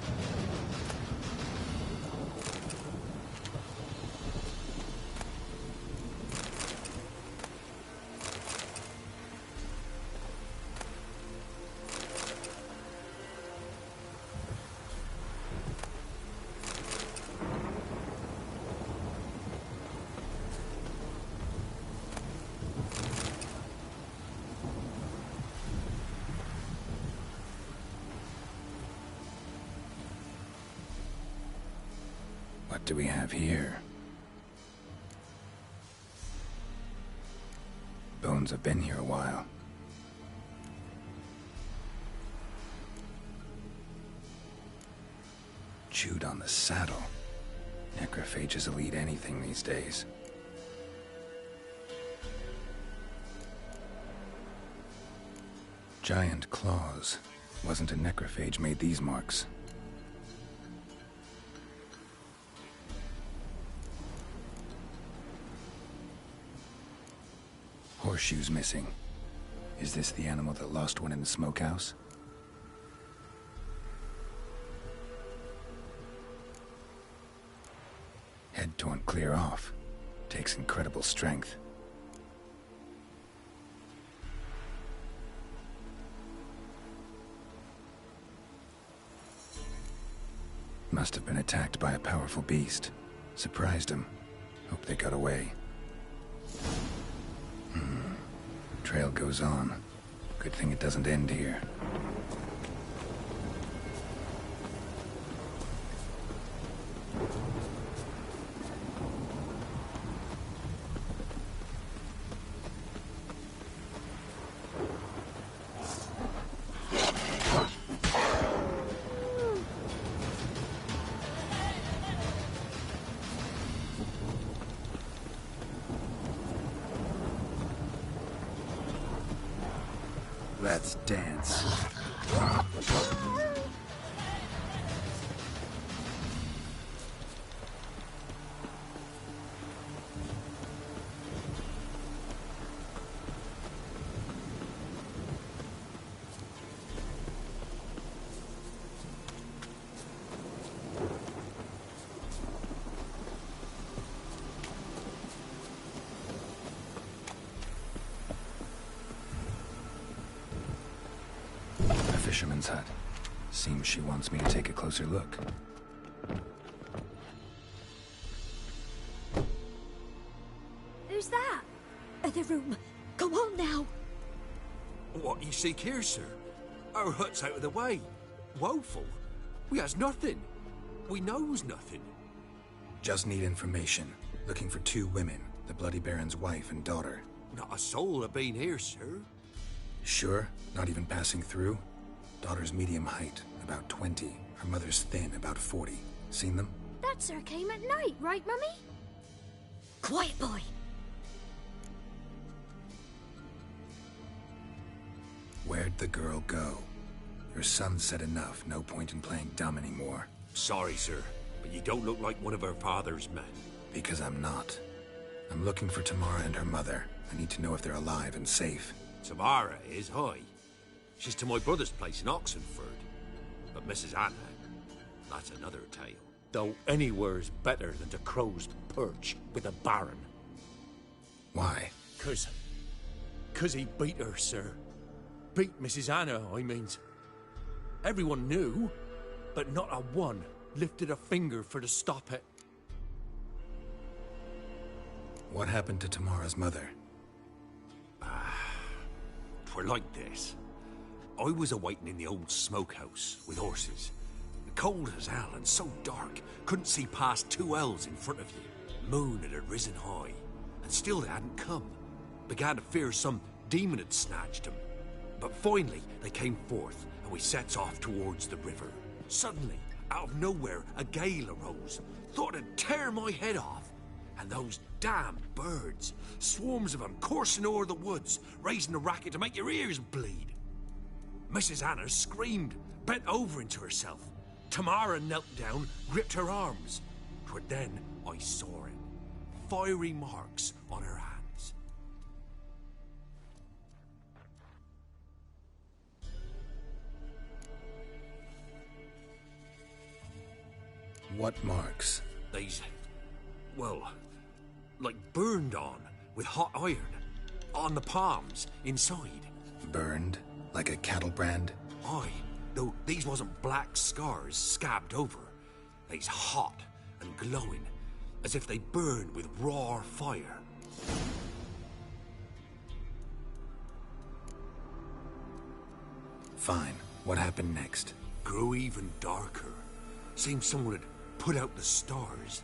What do we have here? Bones have been here a while. Chewed on the saddle. Necrophages will eat anything these days. Giant claws. Wasn't a necrophage made these marks. Horseshoes missing. Is this the animal that lost one in the smokehouse? Head torn clear off. Takes incredible strength. Must have been attacked by a powerful beast. Surprised him. Hope they got away. Trail goes on. Good thing it doesn't end here. Let's dance. fisherman's hut. Seems she wants me to take a closer look. Who's that? Other room. Come on now. What you seek here, sir? Our hut's out of the way. Woeful. We has nothing. We knows nothing. Just need information. Looking for 2 women, the Bloody Baron's wife and daughter. Not a soul have been here, sir. Sure? Not even passing through? Daughter's medium height, about 20. Her mother's thin, about 40. Seen them? That sir came at night, right, Mummy? Quiet, boy. Where'd the girl go? Your son said enough. No point in playing dumb anymore. Sorry, sir, but you don't look like one of her father's men. Because I'm not. I'm looking for Tamara and her mother. I need to know if they're alive and safe. Tamara is, hi. She's to my brother's place in Oxenford. But Mrs. Anna, that's another tale. Though anywhere's better than to Crow's Perch with a baron. Why? 'Cause he beat her, sir. Beat Mrs. Anna, I means. Everyone knew, but not a one lifted a finger for to stop it. What happened to Tamara's mother? Twere like this. I was awaiting in the old smokehouse with horses. Cold as hell and so dark, couldn't see past 2 ells in front of you. Moon had risen high, and still they hadn't come. Began to fear some demon had snatched them. But finally, they came forth, and we sets off towards the river. Suddenly, out of nowhere, a gale arose. Thought it'd tear my head off. And those damn birds, swarms of them coursing o'er the woods, raising a racket to make your ears bleed. Mrs. Anna screamed, bent over into herself. Tamara knelt down, gripped her arms. 'Twere then I saw it. Fiery marks on her hands. What marks? These, well, like burned on with hot iron. On the palms, inside. Burned? Like a cattle brand? Aye, though these wasn't black scars scabbed over. They's hot and glowing, as if they burned with raw fire. Fine. What happened next? Grew even darker. Seemed someone had put out the stars.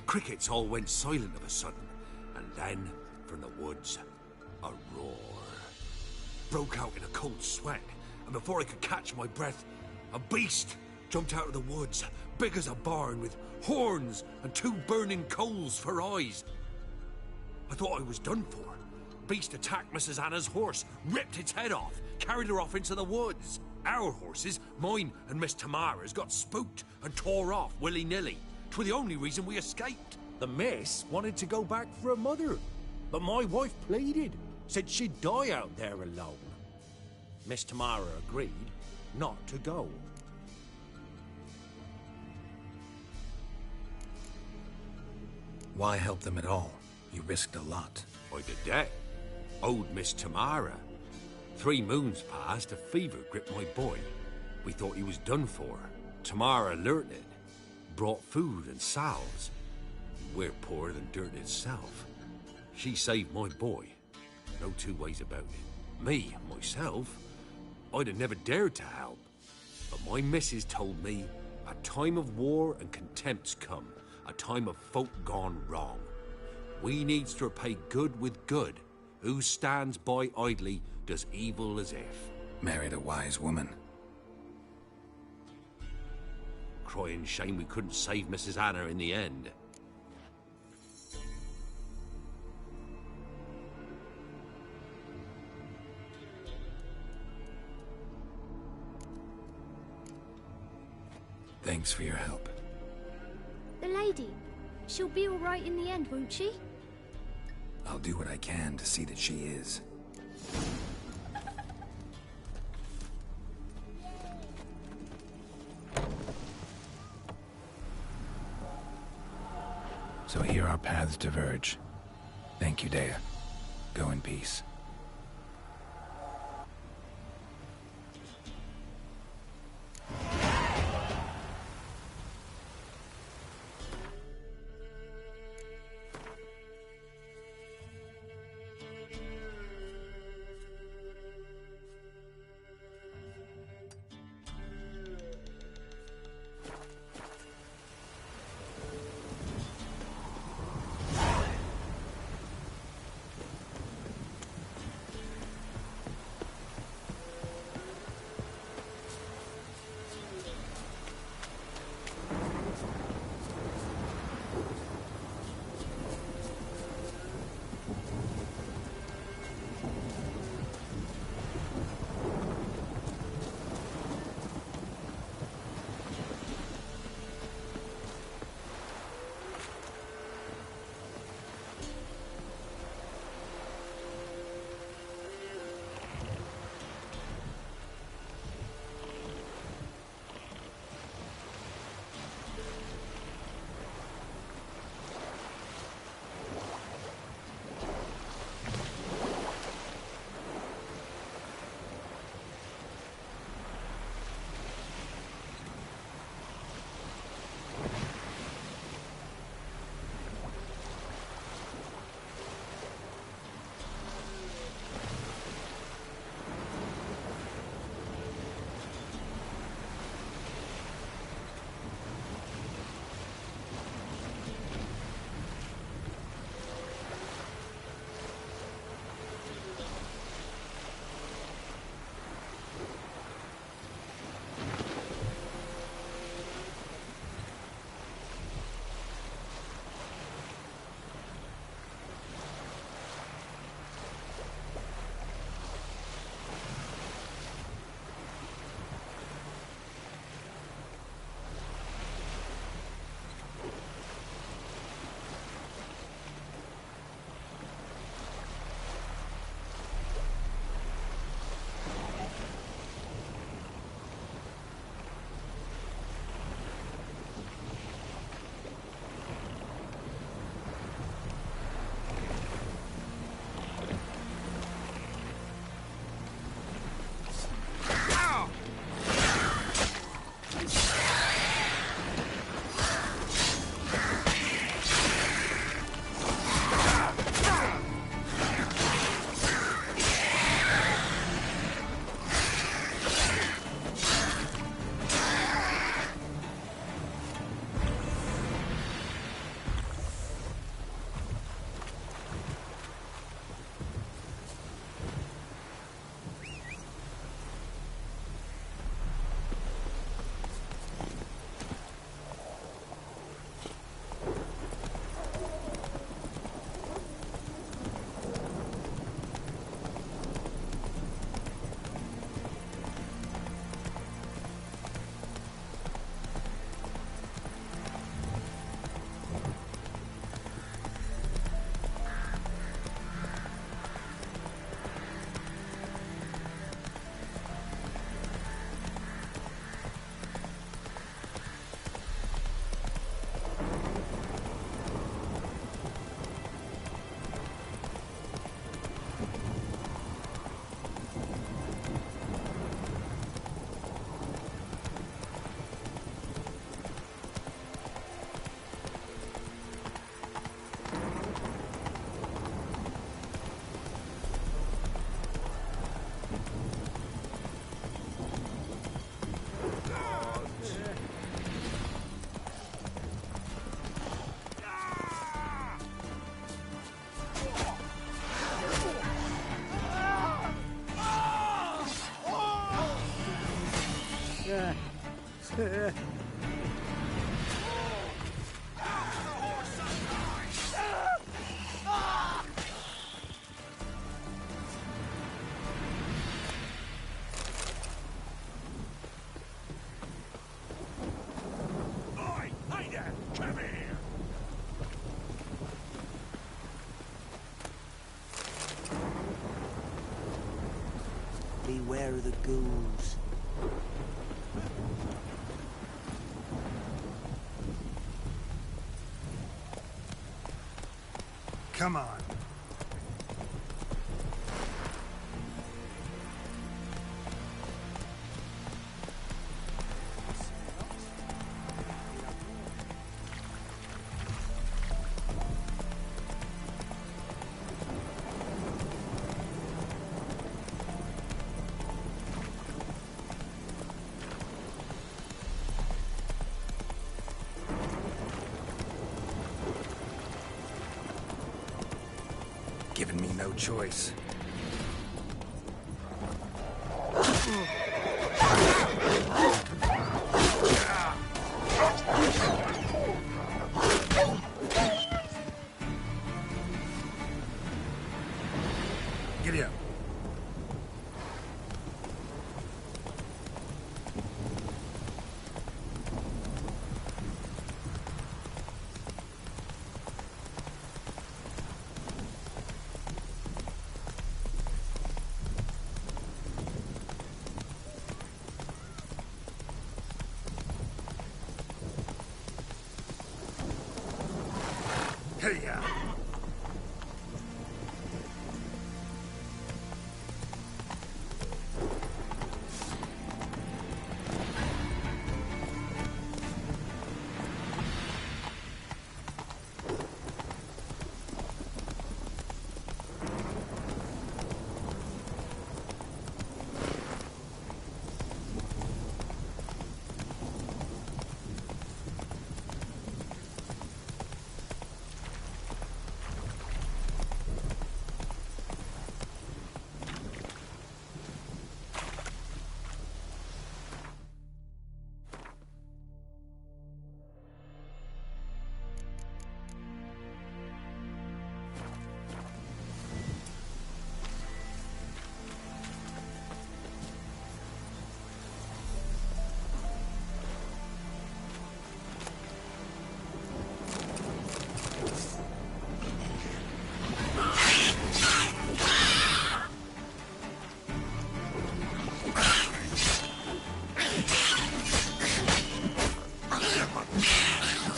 Crickets all went silent of a sudden, and then, from the woods, a roar. Broke out in a cold sweat, and before I could catch my breath, a beast jumped out of the woods, big as a barn, with horns and 2 burning coals for eyes. I thought I was done for. Beast attacked Mrs. Anna's horse, ripped its head off, carried her off into the woods. Our horses, mine and Miss Tamara's, got spooked and tore off willy-nilly. 'Twere the only reason we escaped. The miss wanted to go back for her mother, but my wife pleaded, said she'd die out there alone. Miss Tamara agreed not to go. Why help them at all? You risked a lot. I did that. Owed Miss Tamara. 3 moons passed, a fever gripped my boy. We thought he was done for. Tamara alerted, brought food and salves. We're poorer than dirt itself. She saved my boy. No 2 ways about it. Me, myself, I'd have never dared to help. But my missus told me a time of war and contempt's come, a time of folk gone wrong. We needs to repay good with good. Who stands by idly does evil as if. Married a wise woman. Crying shame we couldn't save Mrs. Anna in the end. Thanks for your help. The lady, she'll be all right in the end, won't she? I'll do what I can to see that she is. So here our paths diverge. Thank you, Dea. Go in peace. Beware of the ghouls. Come on. Given me no choice. Giddy up. Hey-ya!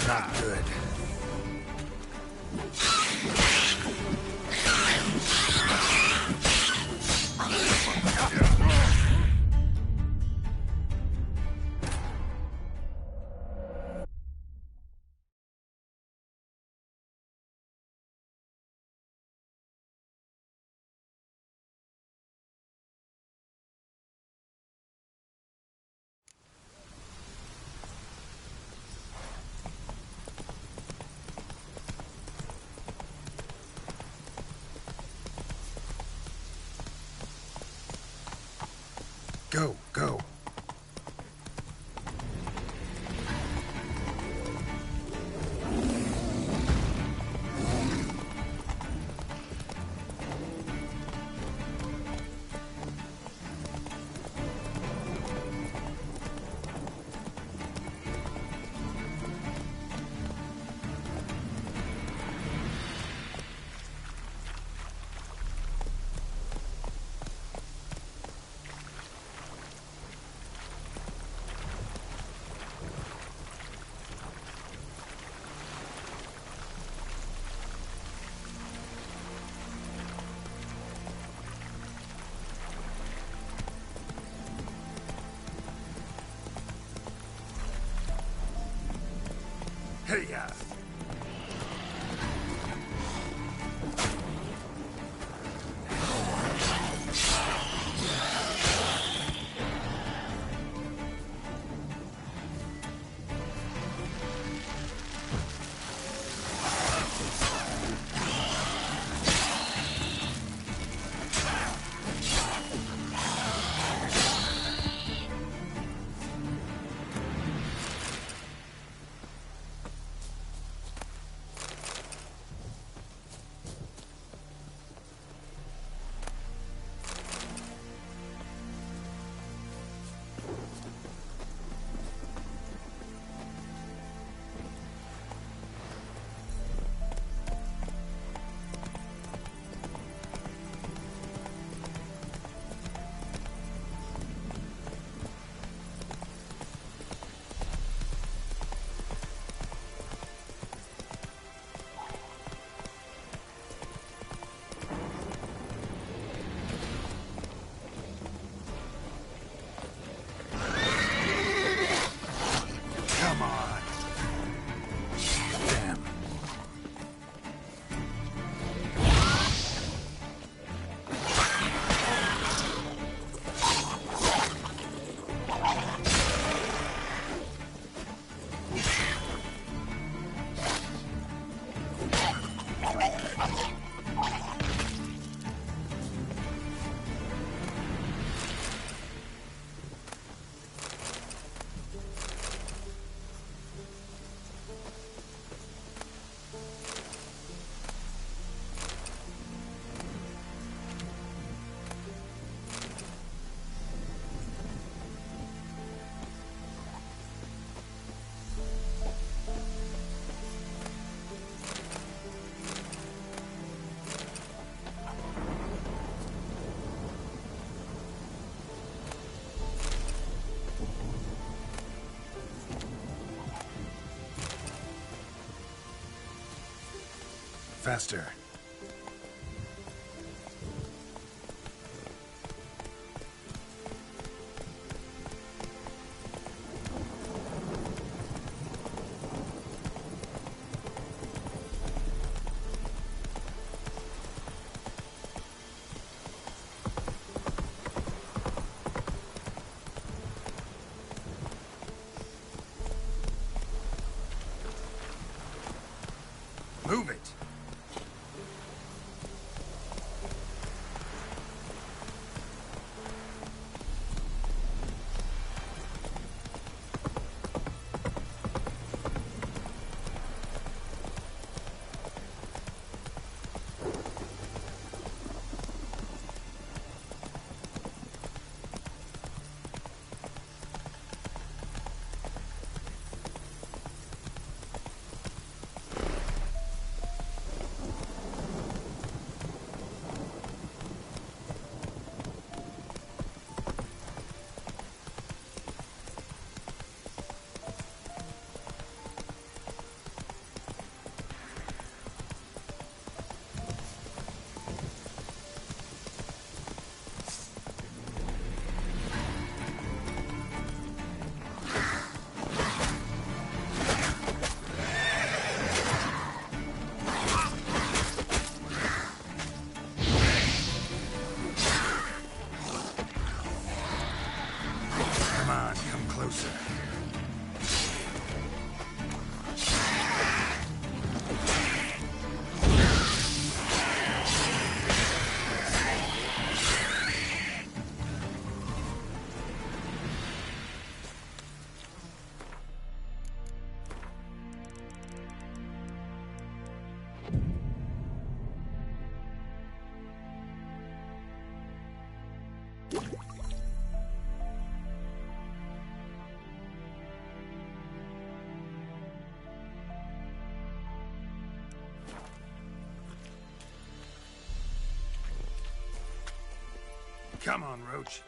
Not good. Go, go. Hey-ya! Faster. Move it! Come on, come closer. Come on, Roach.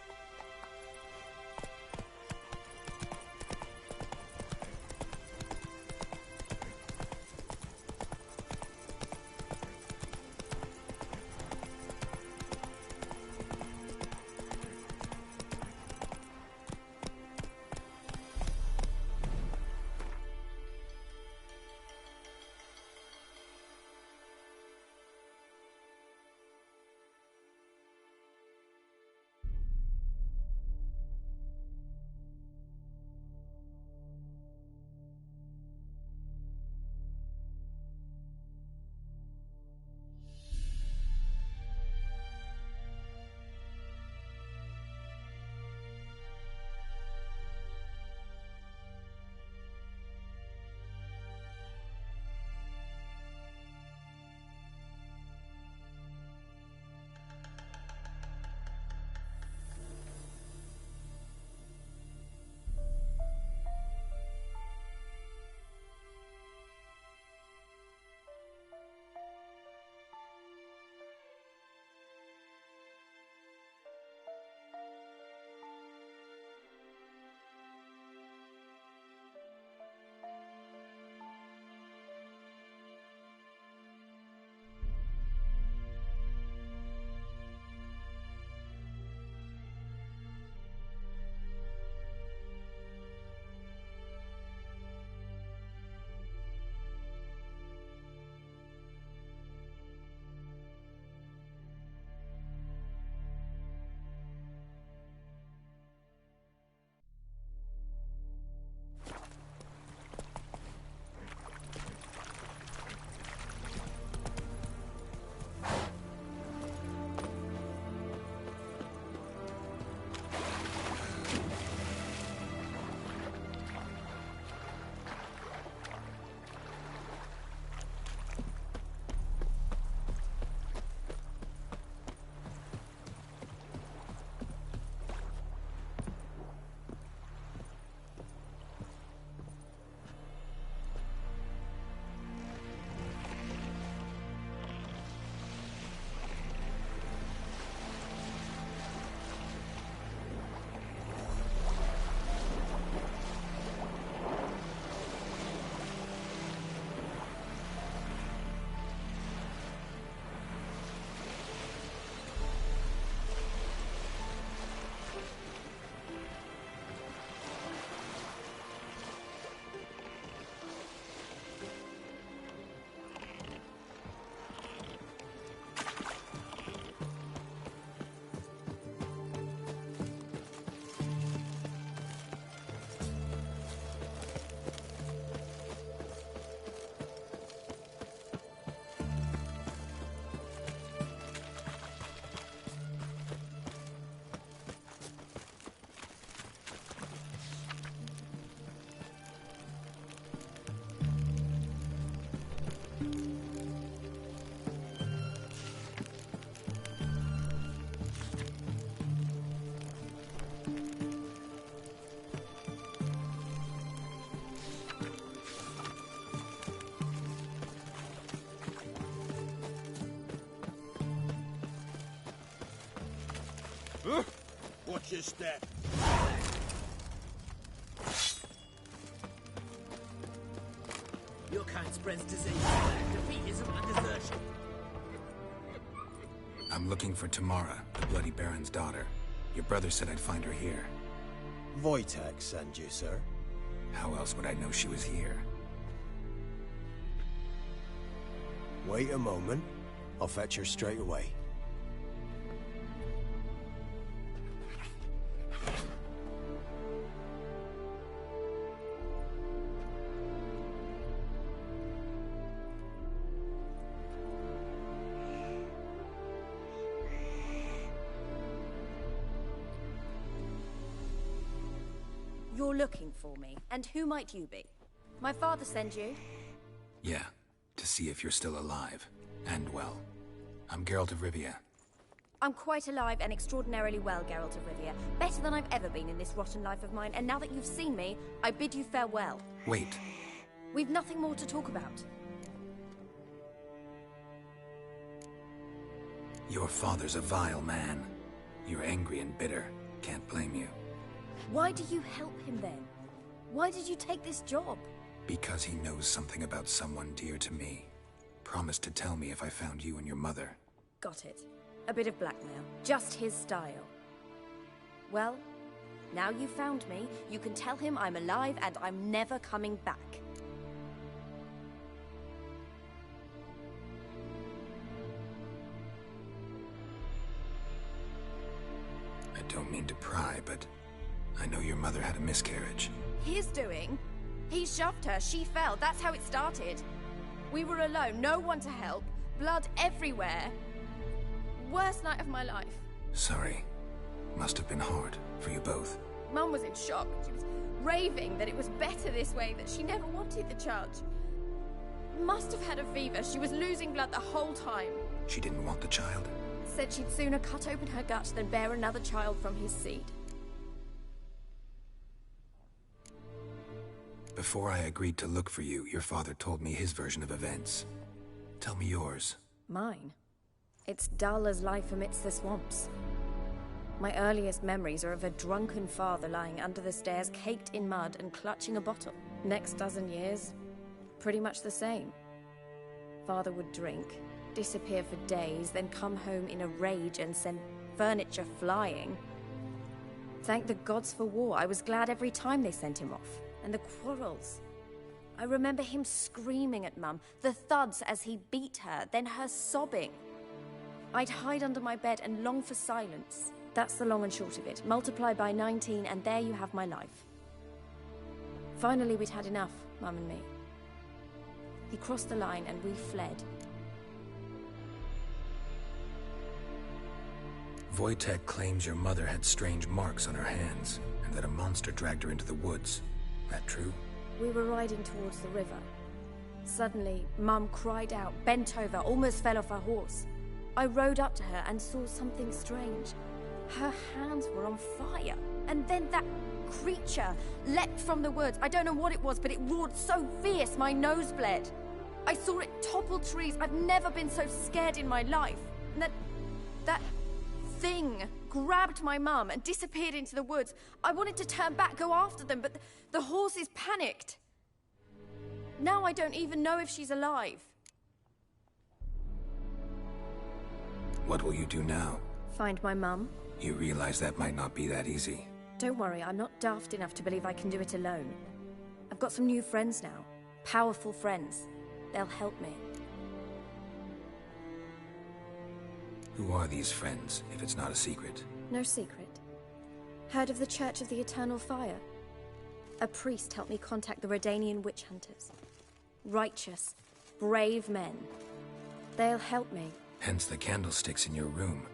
Watch your step. Your kind spreads disease, defeatism, and desertion. I'm looking for Tamara, the Bloody Baron's daughter. Your brother said I'd find her here. Wojtek sent you, sir. How else would I know she was here? Wait a moment. I'll fetch her straight away. You're looking for me, and who might you be? My father sent you? Yeah, to see if you're still alive. And well. I'm Geralt of Rivia. I'm quite alive and extraordinarily well, Geralt of Rivia. Better than I've ever been in this rotten life of mine, and now that you've seen me, I bid you farewell. Wait. We've nothing more to talk about. Your father's a vile man. You're angry and bitter. Can't blame you. Why do you help him then? Why did you take this job? Because he knows something about someone dear to me. Promised to tell me if I found you and your mother. Got it. A bit of blackmail. Just his style. Well, now you've found me, you can tell him I'm alive and I'm never coming back. I don't mean to pry, but I know your mother had a miscarriage. His doing? He shoved her, she fell, that's how it started. We were alone, no one to help, blood everywhere. Worst night of my life. Sorry. Must have been hard for you both. Mum was in shock. She was raving that it was better this way, that she never wanted the charge. Must have had a fever. She was losing blood the whole time. She didn't want the child? Said she'd sooner cut open her gut than bear another child from his seed. Before I agreed to look for you, your father told me his version of events. Tell me yours. Mine? It's dull as life amidst the swamps. My earliest memories are of a drunken father lying under the stairs, caked in mud and clutching a bottle. Next dozen years, pretty much the same. Father would drink, disappear for days, then come home in a rage and send furniture flying. Thank the gods for war. I was glad every time they sent him off. And the quarrels. I remember him screaming at Mum, the thuds as he beat her, then her sobbing. I'd hide under my bed and long for silence. That's the long and short of it. Multiply by 19 and there you have my life. Finally, we'd had enough, Mum and me. He crossed the line and we fled. Wojtek claims your mother had strange marks on her hands, and that a monster dragged her into the woods. That true? We were riding towards the river. Suddenly, Mum cried out, bent over, almost fell off her horse. I rode up to her and saw something strange. Her hands were on fire. And then that creature leapt from the woods. I don't know what it was, but it roared so fierce my nose bled. I saw it topple trees. I've never been so scared in my life. And that thing grabbed my mum and disappeared into the woods. I wanted to turn back, go after them, but the horses panicked. Now I don't even know if she's alive. What will you do now? Find my mum. You realize that might not be that easy. Don't worry, I'm not daft enough to believe I can do it alone. I've got some new friends now. Powerful friends. They'll help me. Who are these friends, if it's not a secret? No secret. Heard of the Church of the Eternal Fire? A priest helped me contact the Redanian witch hunters. Righteous, brave men. They'll help me. Hence the candlesticks in your room.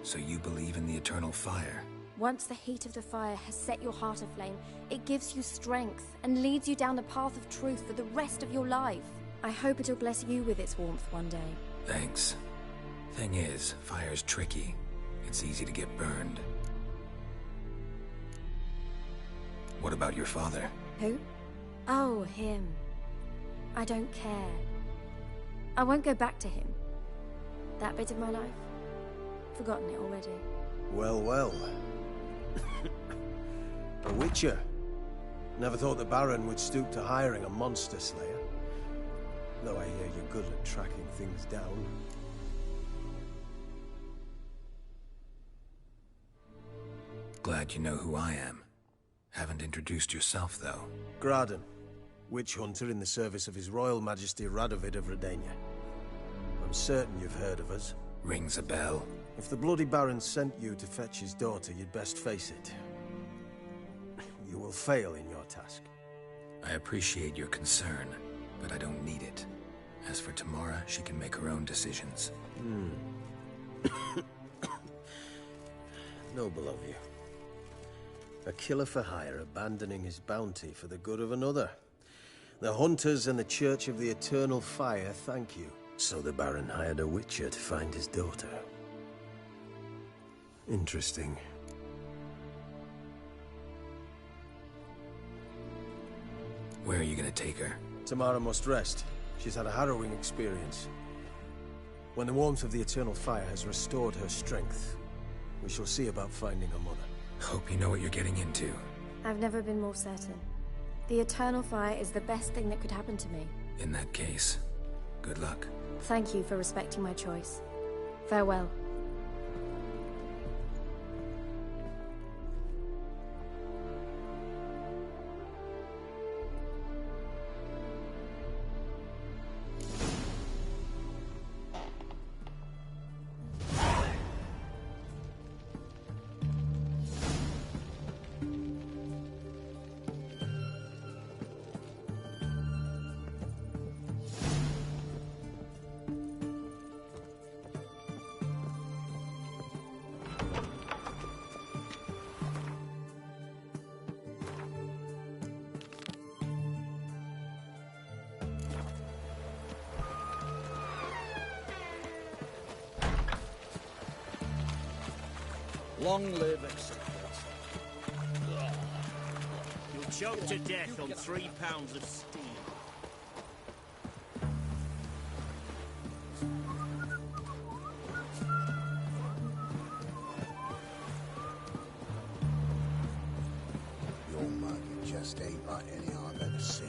So you believe in the eternal fire? Once the heat of the fire has set your heart aflame, it gives you strength and leads you down the path of truth for the rest of your life. I hope it'll bless you with its warmth one day. Thanks. Thing is, fire's tricky. It's easy to get burned. What about your father? Who? Oh, him. I don't care. I won't go back to him. That bit of my life? Forgotten it already. Well, well. A witcher. Never thought the Baron would stoop to hiring a monster slayer. Though I hear you're good at tracking things down. Glad you know who I am. Haven't introduced yourself, though. Graden, witch hunter in the service of His Royal Majesty Radovid of Redania. I'm certain you've heard of us. Rings a bell. If the Bloody Baron sent you to fetch his daughter, you'd best face it. You will fail in your task. I appreciate your concern, but I don't need it. As for Tamara, she can make her own decisions. Noble of you. A killer for hire abandoning his bounty for the good of another. The Hunters and the Church of the Eternal Fire thank you. So the Baron hired a witcher to find his daughter. Interesting. Where are you gonna take her? Tamara must rest. She's had a harrowing experience. When the warmth of the Eternal Fire has restored her strength, we shall see about finding her mother. Hope you know what you're getting into. I've never been more certain. The Eternal Fire is the best thing that could happen to me. In that case, good luck. Thank you for respecting my choice. Farewell. Long live acceptance. You'll choke to death on 3 pounds of steel. Your mug just ain't like any I've ever seen.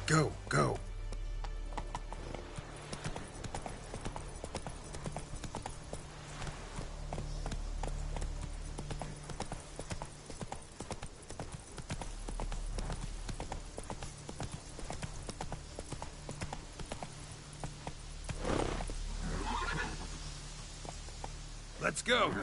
Go, go. Let's go.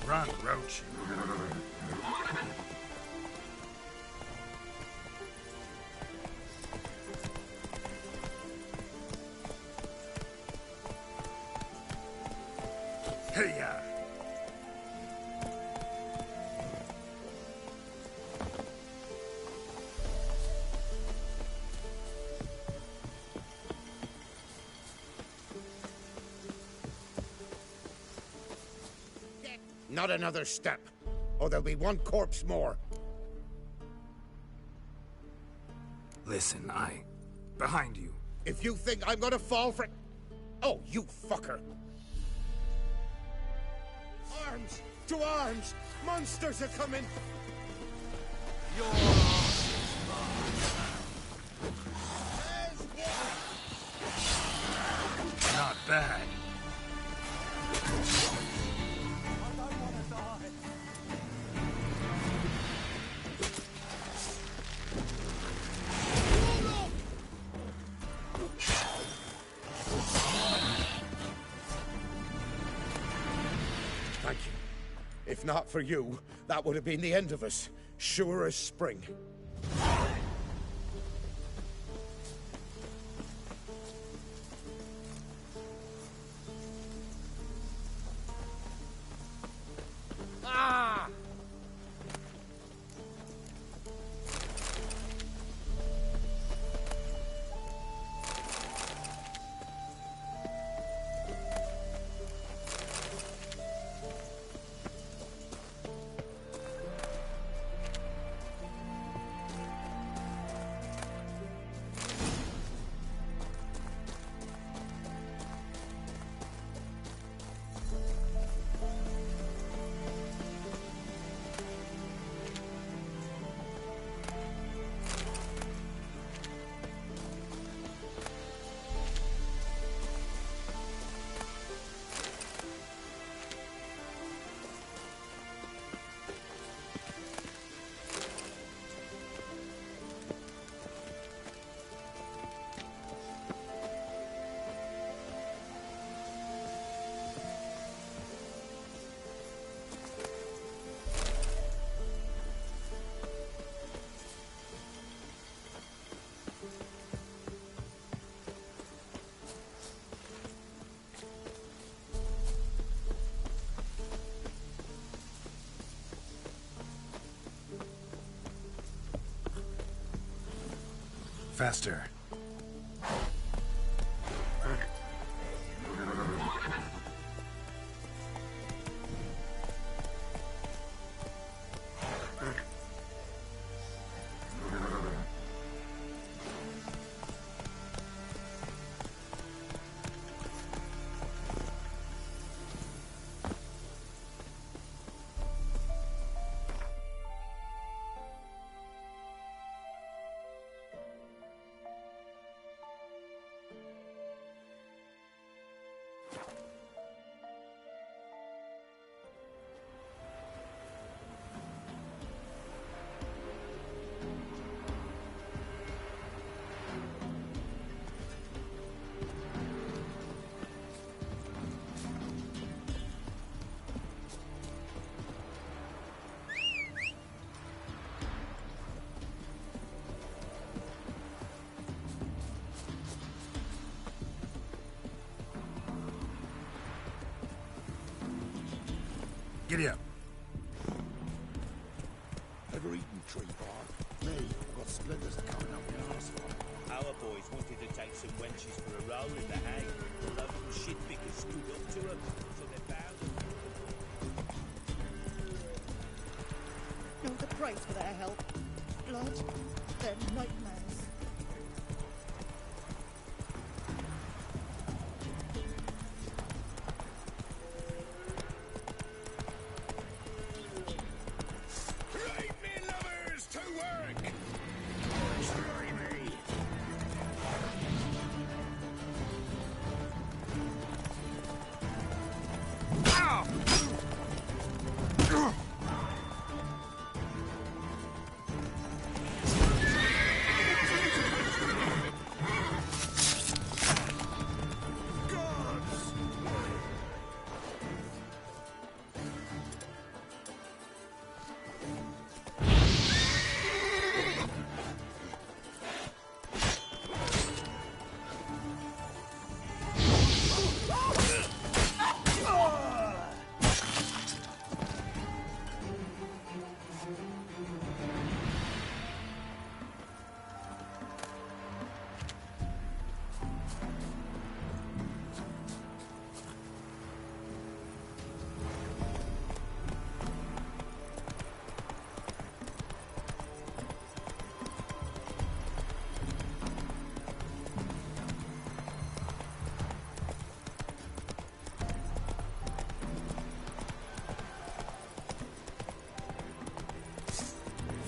Run, Roach. Hey-ya! Not another step, or there'll be one corpse more. Listen, behind you. If you think I'm gonna fall for... Oh, you fucker! Arms! To arms! Monsters are coming! Not bad. Thank you. If not for you, that would have been the end of us. Sure as spring. Ah! Faster. Giddy up. Ever eaten tree bark? Me, I've got splinters coming up my arse. Our boys wanted to take some wenches for a roll in the hay. The local shitpickers stood up to them, so they found them. No, the price for their help. Blood, their nightmares. Right, me lovers, to work! Try me!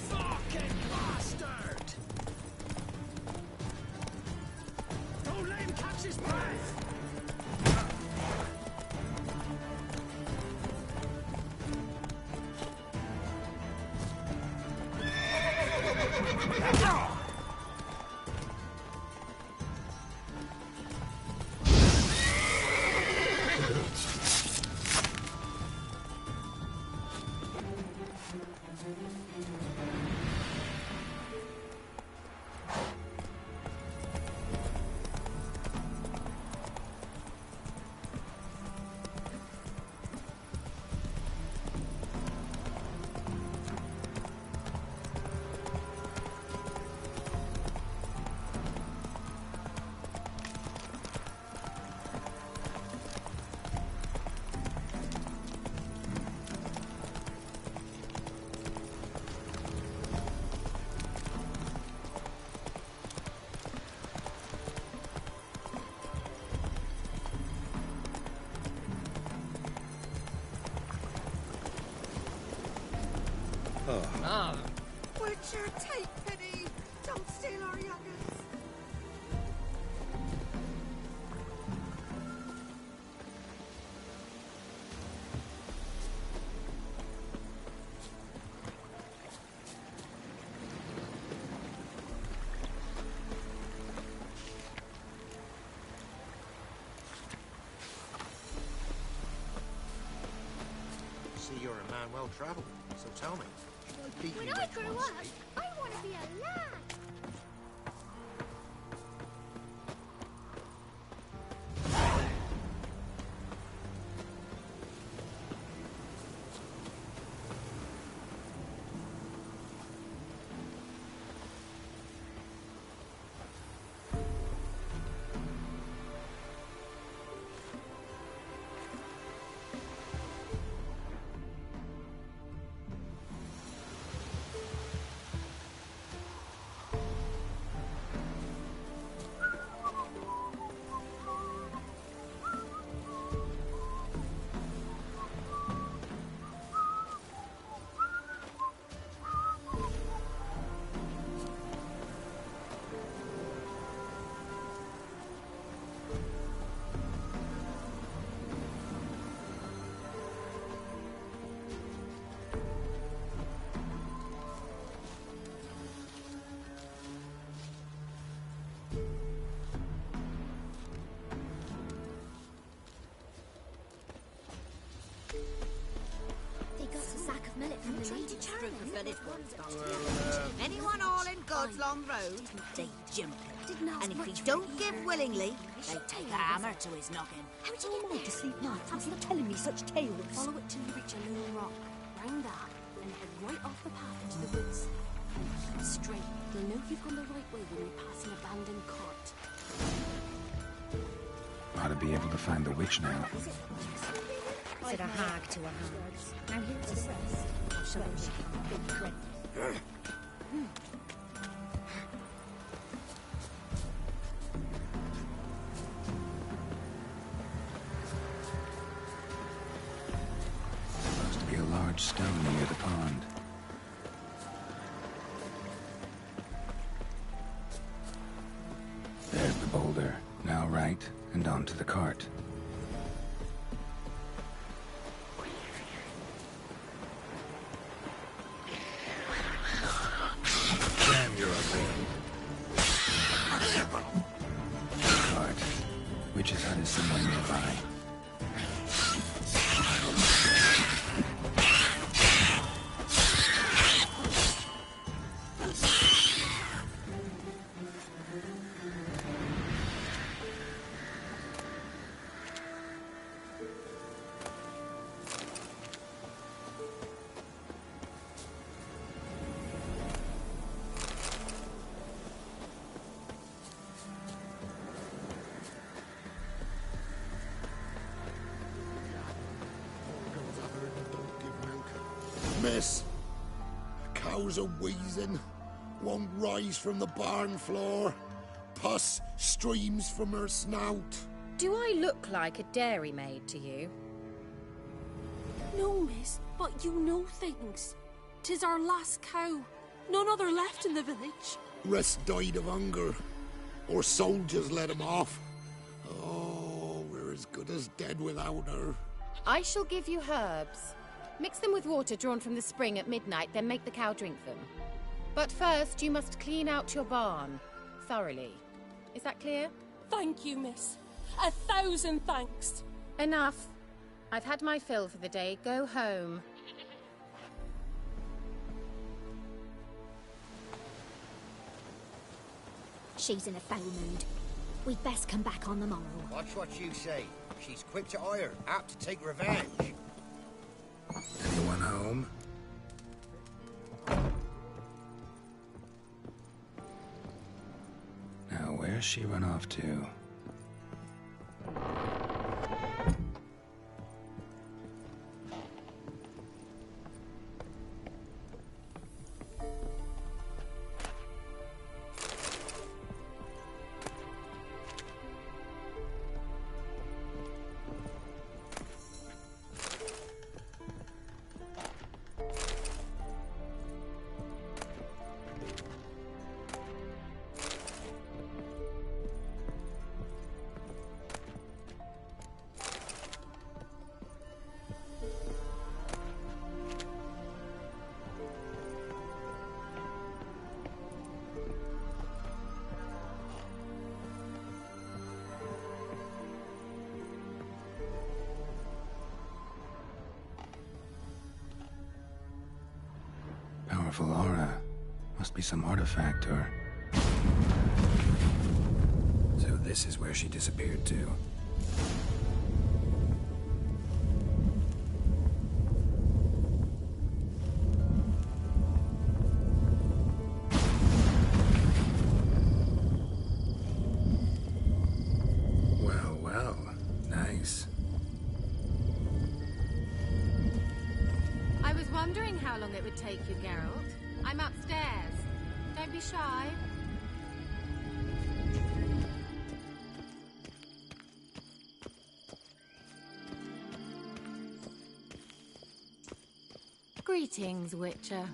Fucking bastard! Don't let him catch his breath! Witcher, take pity! Don't steal our youngins! See, you're a man well travelled, so tell me. Should I beat When you I with grow one up, sleep? I want to be a lad. group of village boys got together. Anyone all in God's Long Road, they jump him. And if he don't give willingly, they take a hammer to his noggin. How do you mind to sleep nights after telling me such tales? Follow it till you reach a little rock. Round that, and head right off the path into the woods. Keep straight. You'll know you've gone the right way when you pass an abandoned cart. Ought to be able to find the witch now. Said a hag to a hag. Now here's a rest. I'll show them she can't be dreadful. Supposed to be a large stone near the pond. There's the boulder. Now right, and onto the cart. Damn, you're ugly. Cart. Witch's hut is somewhere nearby. Miss, cows are wheezing, won't rise from the barn floor. Pus streams from her snout. Do I look like a dairymaid to you? No, miss, but you know things. 'Tis our last cow. None other left in the village. Rest died of hunger, or soldiers let him off. Oh, we're as good as dead without her. I shall give you herbs. Mix them with water drawn from the spring at midnight, then make the cow drink them. But first, you must clean out your barn thoroughly. Is that clear? Thank you, miss. 1,000 thanks. Enough. I've had my fill for the day. Go home. She's in a foul mood. We'd best come back on the morrow. Watch what you say. She's quick to ire, apt to take revenge. Anyone home? Now, where's she run off to? Powerful aura. Must be some artifact or... So this is where she disappeared to. Well, well. Nice. I was wondering how long it would take you, Geralt. I'm upstairs. Don't be shy. Greetings, Witcher.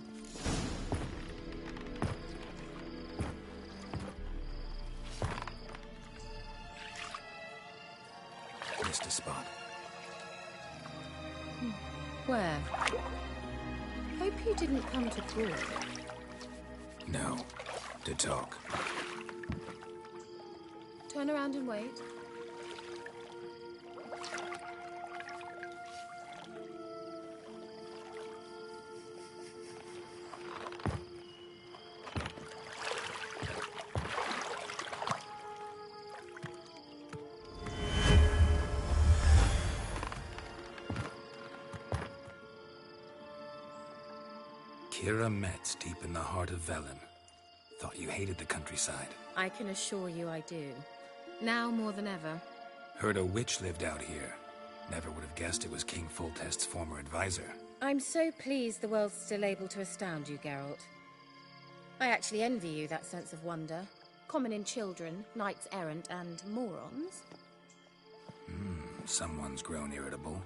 Missed a spot. Where? Hope you didn't come to talk. No. To talk. Turn around and wait. Kira Metz, deep in the heart of Velen. Thought you hated the countryside. I can assure you I do. Now more than ever. Heard a witch lived out here. Never would have guessed it was King Foltest's former advisor. I'm so pleased the world's still able to astound you, Geralt. I actually envy you that sense of wonder. Common in children, knights errant, and morons. Someone's grown irritable.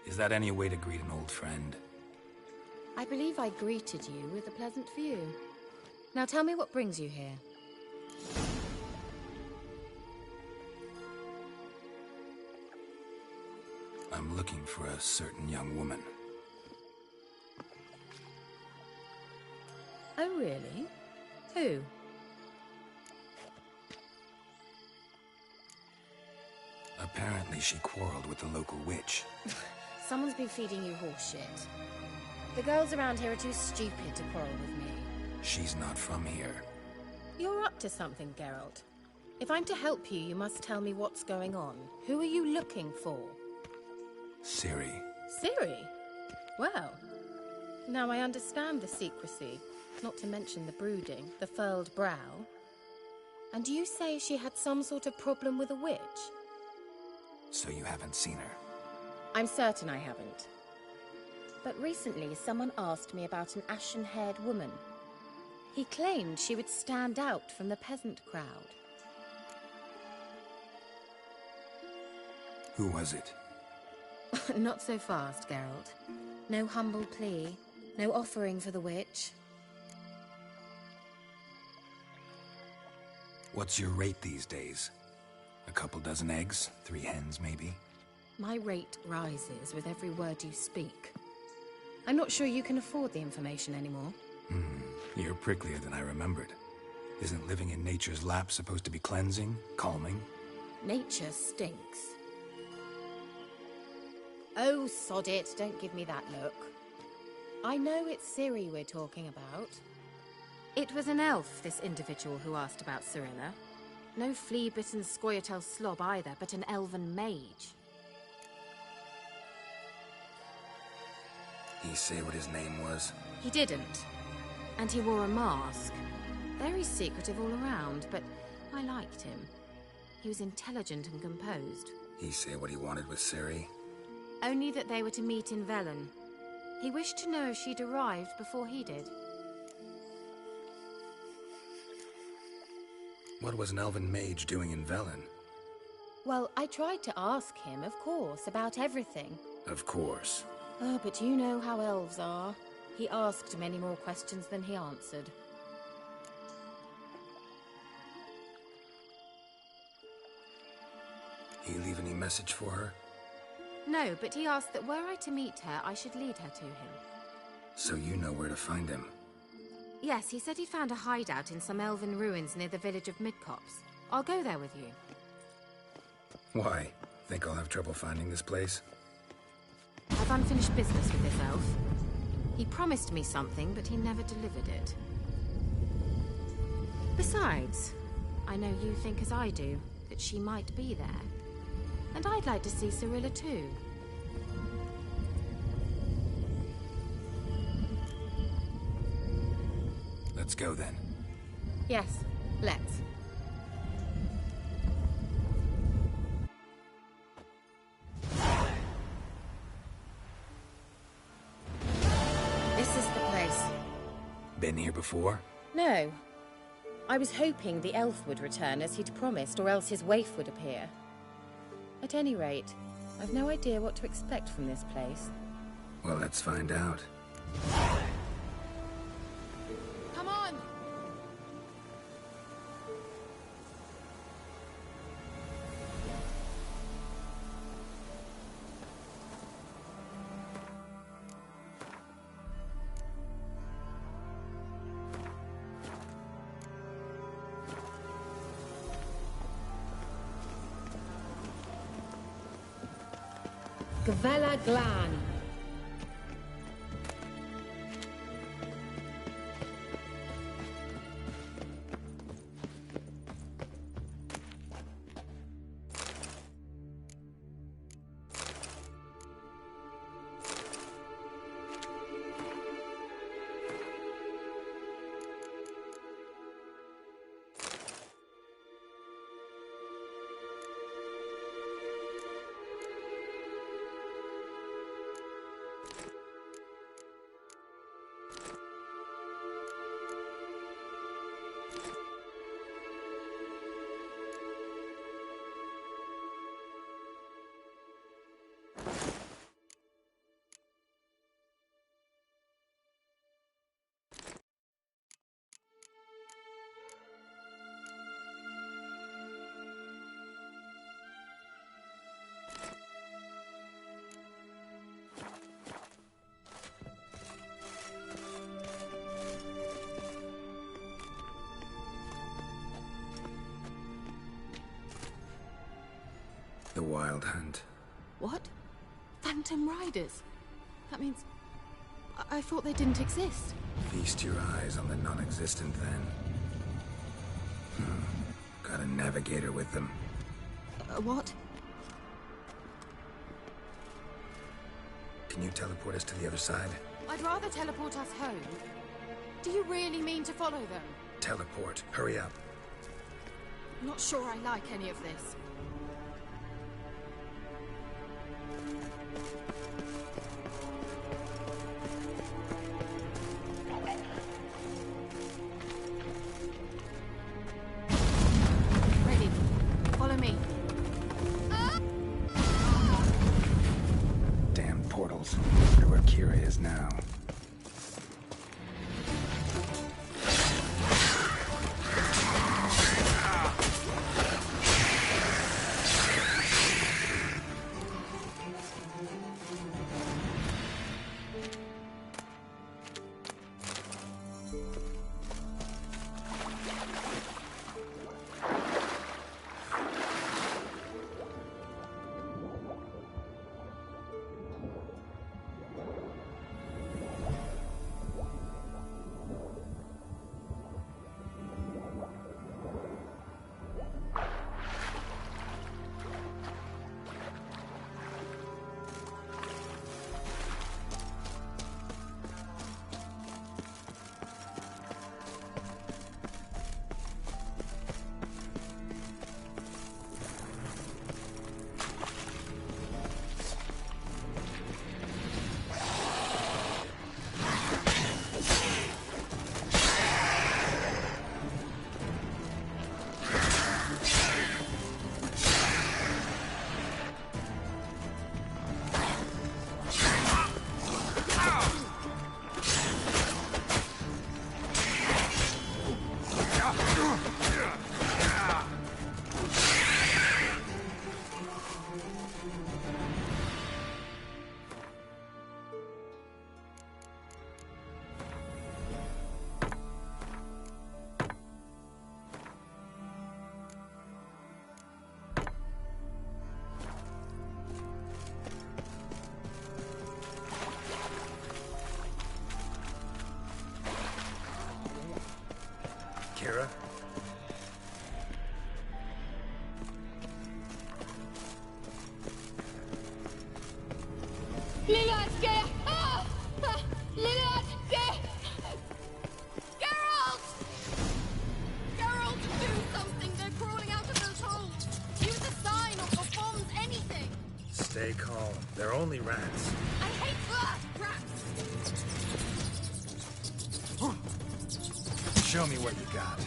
Is that any way to greet an old friend? I believe I greeted you with a pleasant view. Now tell me what brings you here. I'm looking for a certain young woman. Oh, really? Who? Apparently she quarreled with the local witch. Someone's been feeding you horseshit. The girls around here are too stupid to quarrel with me. She's not from here. You're up to something, Geralt. If I'm to help you, you must tell me what's going on. Who are you looking for? Ciri. Ciri? Well, now I understand the secrecy, not to mention the brooding, the furled brow. And you say she had some sort of problem with a witch? So you haven't seen her? I'm certain I haven't. But recently, someone asked me about an ashen-haired woman. He claimed she would stand out from the peasant crowd. Who was it? Not so fast, Geralt. No humble plea, no offering for the witch. What's your rate these days? A couple dozen eggs? 3 hens, maybe? My rate rises with every word you speak. I'm not sure you can afford the information anymore. You're pricklier than I remembered. Isn't living in nature's lap supposed to be cleansing, calming? Nature stinks. Oh, sod it, don't give me that look. I know it's Ciri we're talking about. It was an elf, this individual who asked about Cirilla. No flea-bitten Scoia'tael slob either, but an elven mage. He say what his name was? He didn't. And he wore a mask. Very secretive all around, but I liked him. He was intelligent and composed. He say what he wanted with Ciri? Only that they were to meet in Velen. He wished to know if she'd arrived before he did. What was an elven mage doing in Velen? Well, I tried to ask him, of course, about everything. Of course. Oh, but you know how elves are. He asked many more questions than he answered. He leave any message for her? No, but he asked that were I to meet her, I should lead her to him. So you know where to find him? Yes, he said he'd found a hideout in some elven ruins near the village of Midcopse. I'll go there with you. Why? Think I'll have trouble finding this place? I've unfinished business with this elf. He promised me something, but he never delivered it. Besides, I know you think as I do, that she might be there. And I'd like to see Cirilla too. Let's go then. Yes, let's. This is the place. Been here before? No. I was hoping the elf would return as he'd promised, or else his waif would appear. At any rate, I've no idea what to expect from this place. Well, let's find out. Come on! Gvella Glan. Wild Hunt. What? Phantom Riders? That means... I thought they didn't exist. Feast your eyes on the non-existent, then. Got a navigator with them. What? Can you teleport us to the other side? I'd rather teleport us home. Do you really mean to follow them? Teleport. Hurry up. Not sure I like any of this. Ready. Follow me. Damn portals. Wonder where Kira is now. Kira? Lilad, get! Ah! Lilad, get! Geralt! Geralt, do something! They're crawling out of those holes! Use a sign or bombs, anything! Stay calm. They're only rats. I hate rats! Show me what you got.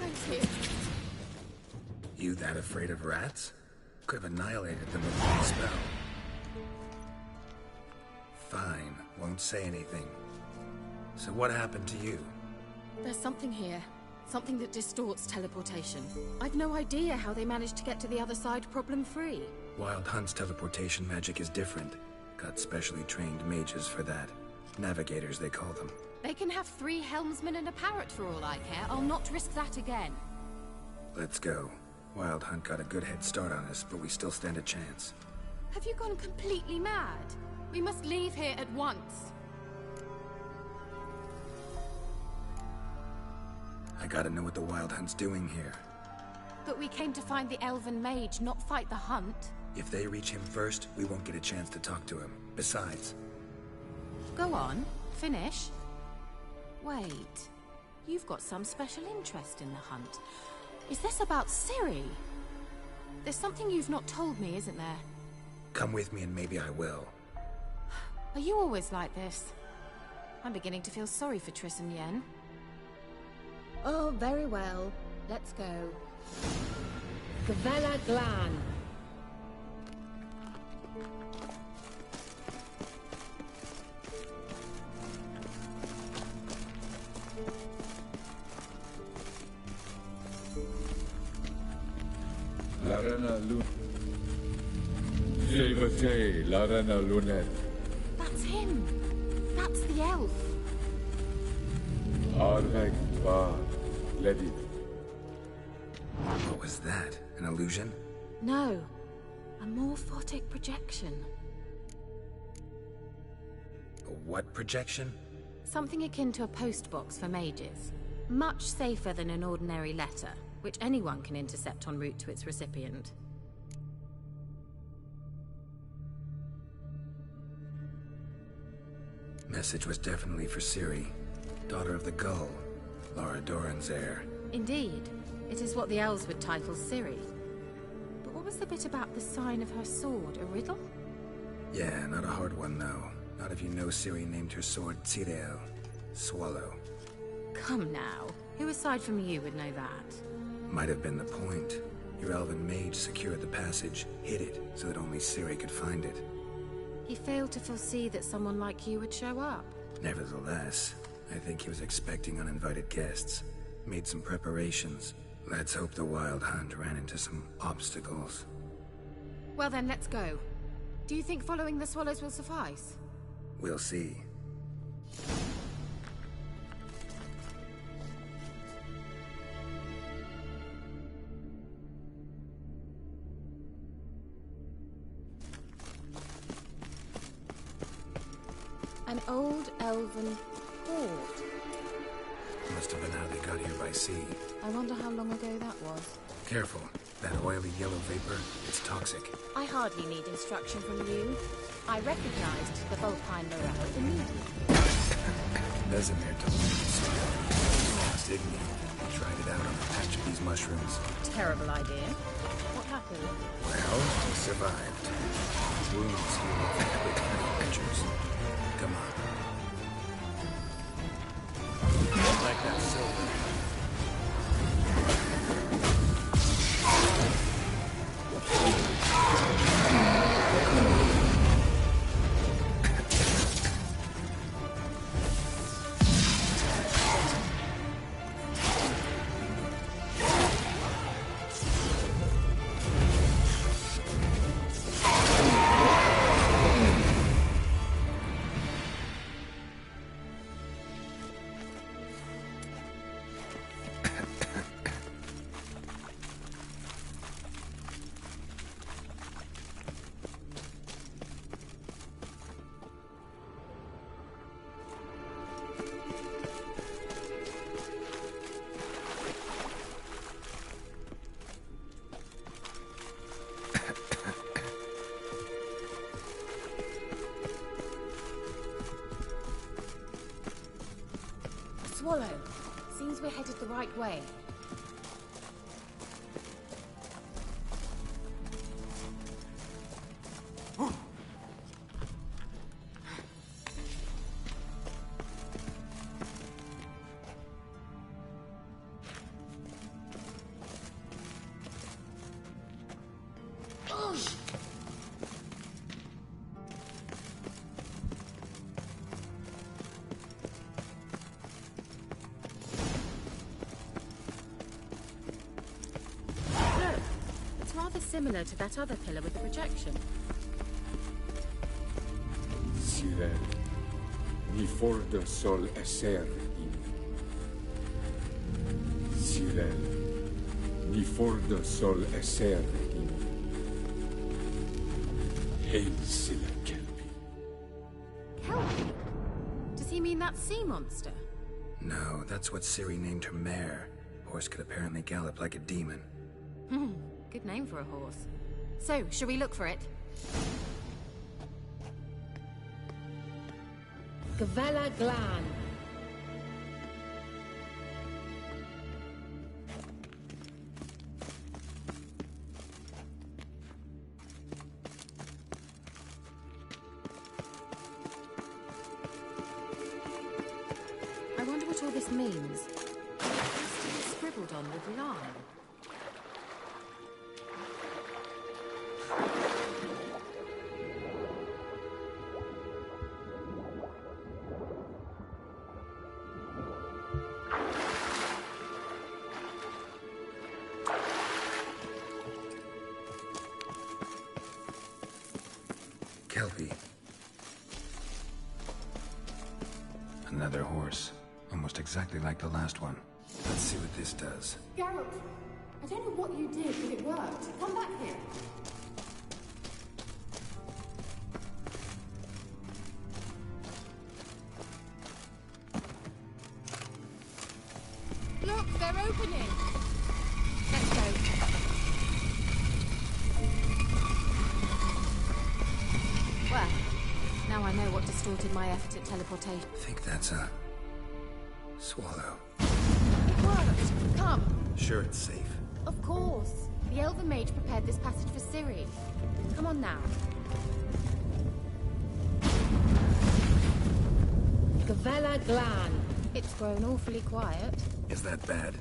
Thank you. You that afraid of rats? Could have annihilated them with one spell. Fine, won't say anything. So what happened to you? There's something here. Something that distorts teleportation. I've no idea how they managed to get to the other side problem-free. Wild Hunt's teleportation magic is different. Got specially trained mages for that. Navigators, they call them. They can have 3 helmsmen and a parrot for all I care. I'll not risk that again. Let's go. Wild Hunt got a good head start on us, but we still stand a chance. Have you gone completely mad? We must leave here at once. I gotta know what the Wild Hunt's doing here. But we came to find the Elven Mage, not fight the hunt. If they reach him first, we won't get a chance to talk to him. Besides... Go on. Finish. Wait. You've got some special interest in the hunt. Is this about Ciri? There's something you've not told me, isn't there? Come with me and maybe I will. Are you always like this? I'm beginning to feel sorry for Triss and Yen. Oh, very well. Let's go. Gavella Glan. Larena Lun. Jevate, Larena Lunet. That's him. That's the elf. Arveg var Levin. What was that? An illusion? No. A morphotic projection. A what projection? Something akin to a postbox for mages. Much safer than an ordinary letter, which anyone can intercept en route to its recipient. Message was definitely for Ciri, daughter of the Gull, Lara Doran's heir. Indeed. It is what the elves would title Ciri. But what was the bit about the sign of her sword? A riddle? Yeah, not a hard one though. Not if you know Ciri named her sword Tireo, Swallow. Come now. Who aside from you would know that? Might have been the point. Your elven mage secured the passage, hid it, so that only Ciri could find it. He failed to foresee that someone like you would show up. Nevertheless, I think he was expecting uninvited guests. Made some preparations. Let's hope the Wild Hunt ran into some obstacles. Well then, let's go. Do you think following the swallows will suffice? We'll see. An old elven port. Must have been how they got here by sea. I wonder how long ago that was. Careful. That oily yellow vapor, it's toxic. I hardly need instruction from you. I recognized the Vulpine morale immediately. Vesemir told me to see it. Lost, didn't he? He tried it out on a patch of these mushrooms. Terrible idea. What happened? Well, he survived. His wounds healed with tiny pictures. Come on. Like that silver. Swallow. Seems we're headed the right way. Similar to that other pillar with the projection. Sirel, ni forda sol esser in. Sirel, ni forda sol esser in. Hail Silla Kelpie. Kelpie? Does he mean that sea monster? No, that's what Ciri named her mare. Horse could apparently gallop like a demon. Good name for a horse. So, shall we look for it? Gavella Glan. I wonder what all this means. It has to be scribbled on with lime. Kelpie. Another horse. Almost exactly like the last one. Let's see what this does. Geralt, I don't know what you did, but it worked. Come back here. Look, they're opening. Let's go. Well, now I know what distorted my effort at teleportation. I think that's a... swallow. It worked. Come. Sure it's safe. Of course. The Elven Mage prepared this passage for Ciri. Come on now. Gavella Glan. It's grown awfully quiet. Is that bad?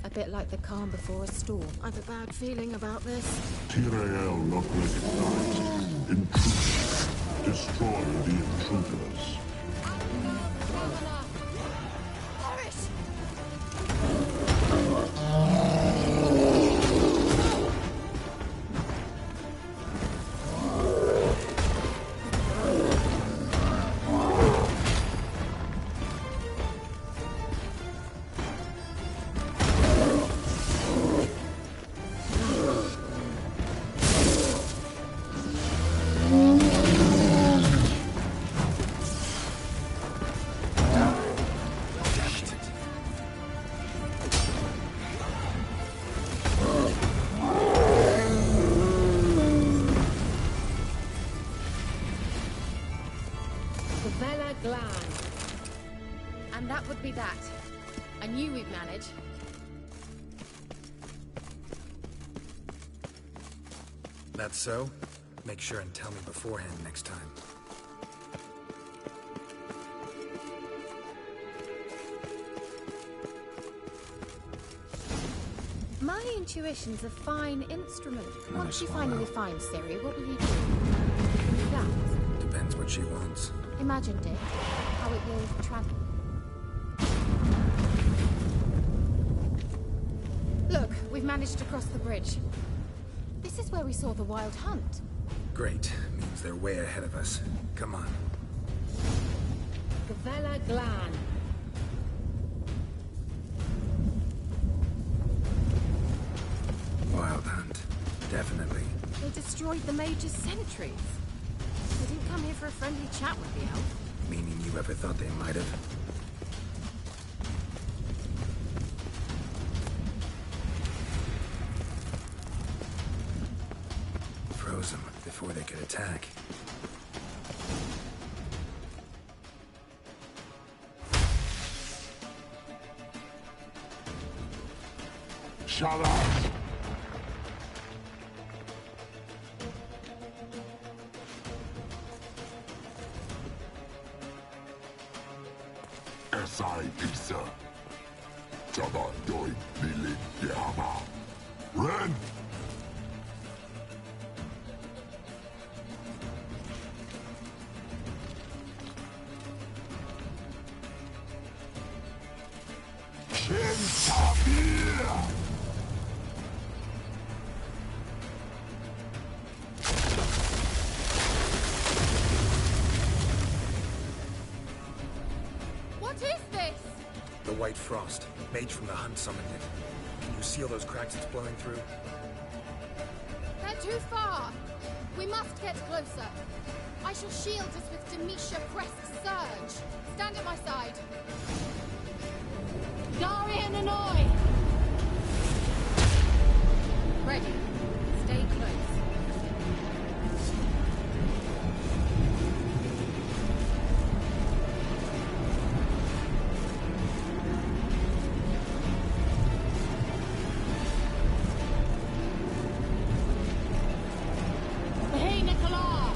A bit like the calm before a storm. I've a bad feeling about this. Tyrael not recognized. Intruders. Destroy the intruders. And that would be that. I knew we'd manage. That's so? Make sure and tell me beforehand next time. My intuition's a fine instrument. Another Once you swallow. finally find Ciri, what will you do? That. Depends what she wants. Imagined it. How it will travel. Look, we've managed to cross the bridge. This is where we saw the Wild Hunt. Great. Means they're way ahead of us. Come on. Gavella Glan. Wild Hunt. Definitely. They destroyed the Mage's sentries. They didn't come here for a friendly chat with the elf. Meaning you ever thought they might have? Froze them before they could attack. Shut up! Esai Pisa. Tabandoi Bilin Yama. Ren! Shintabir! What is this? The White Frost. Mage from the Hunt summoned it. Can you seal those cracks it's blowing through? They're too far. We must get closer. I shall shield us with Demetia Crest's Surge. Stand at my side. Darian and Oi! Ready. Stay close. Hey, Nicola!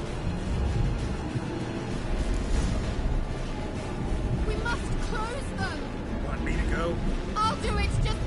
We must close them. Want me to go? I'll do it. Just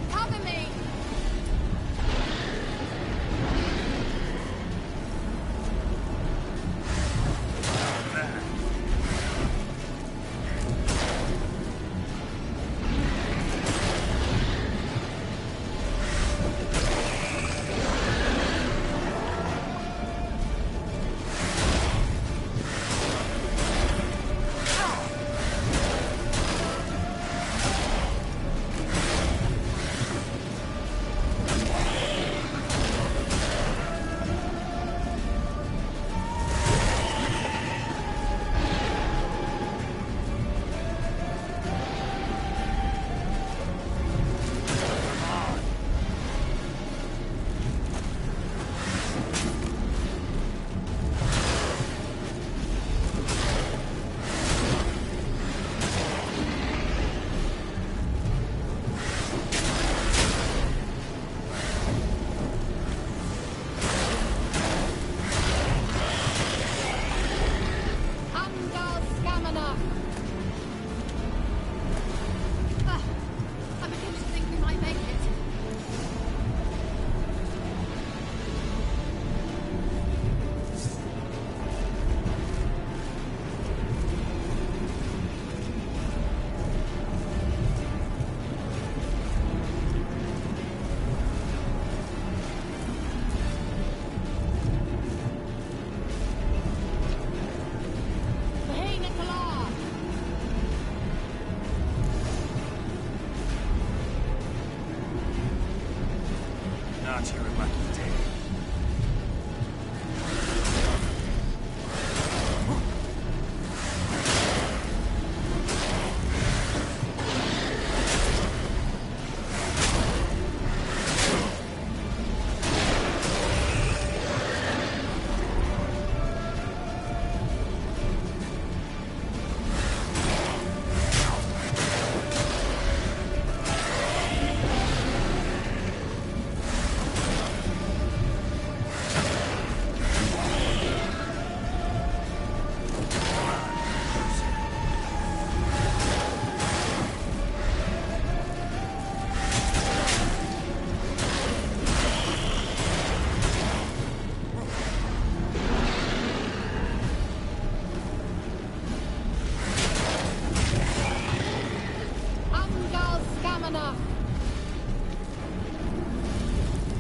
got your lucky day.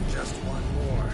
Just one more.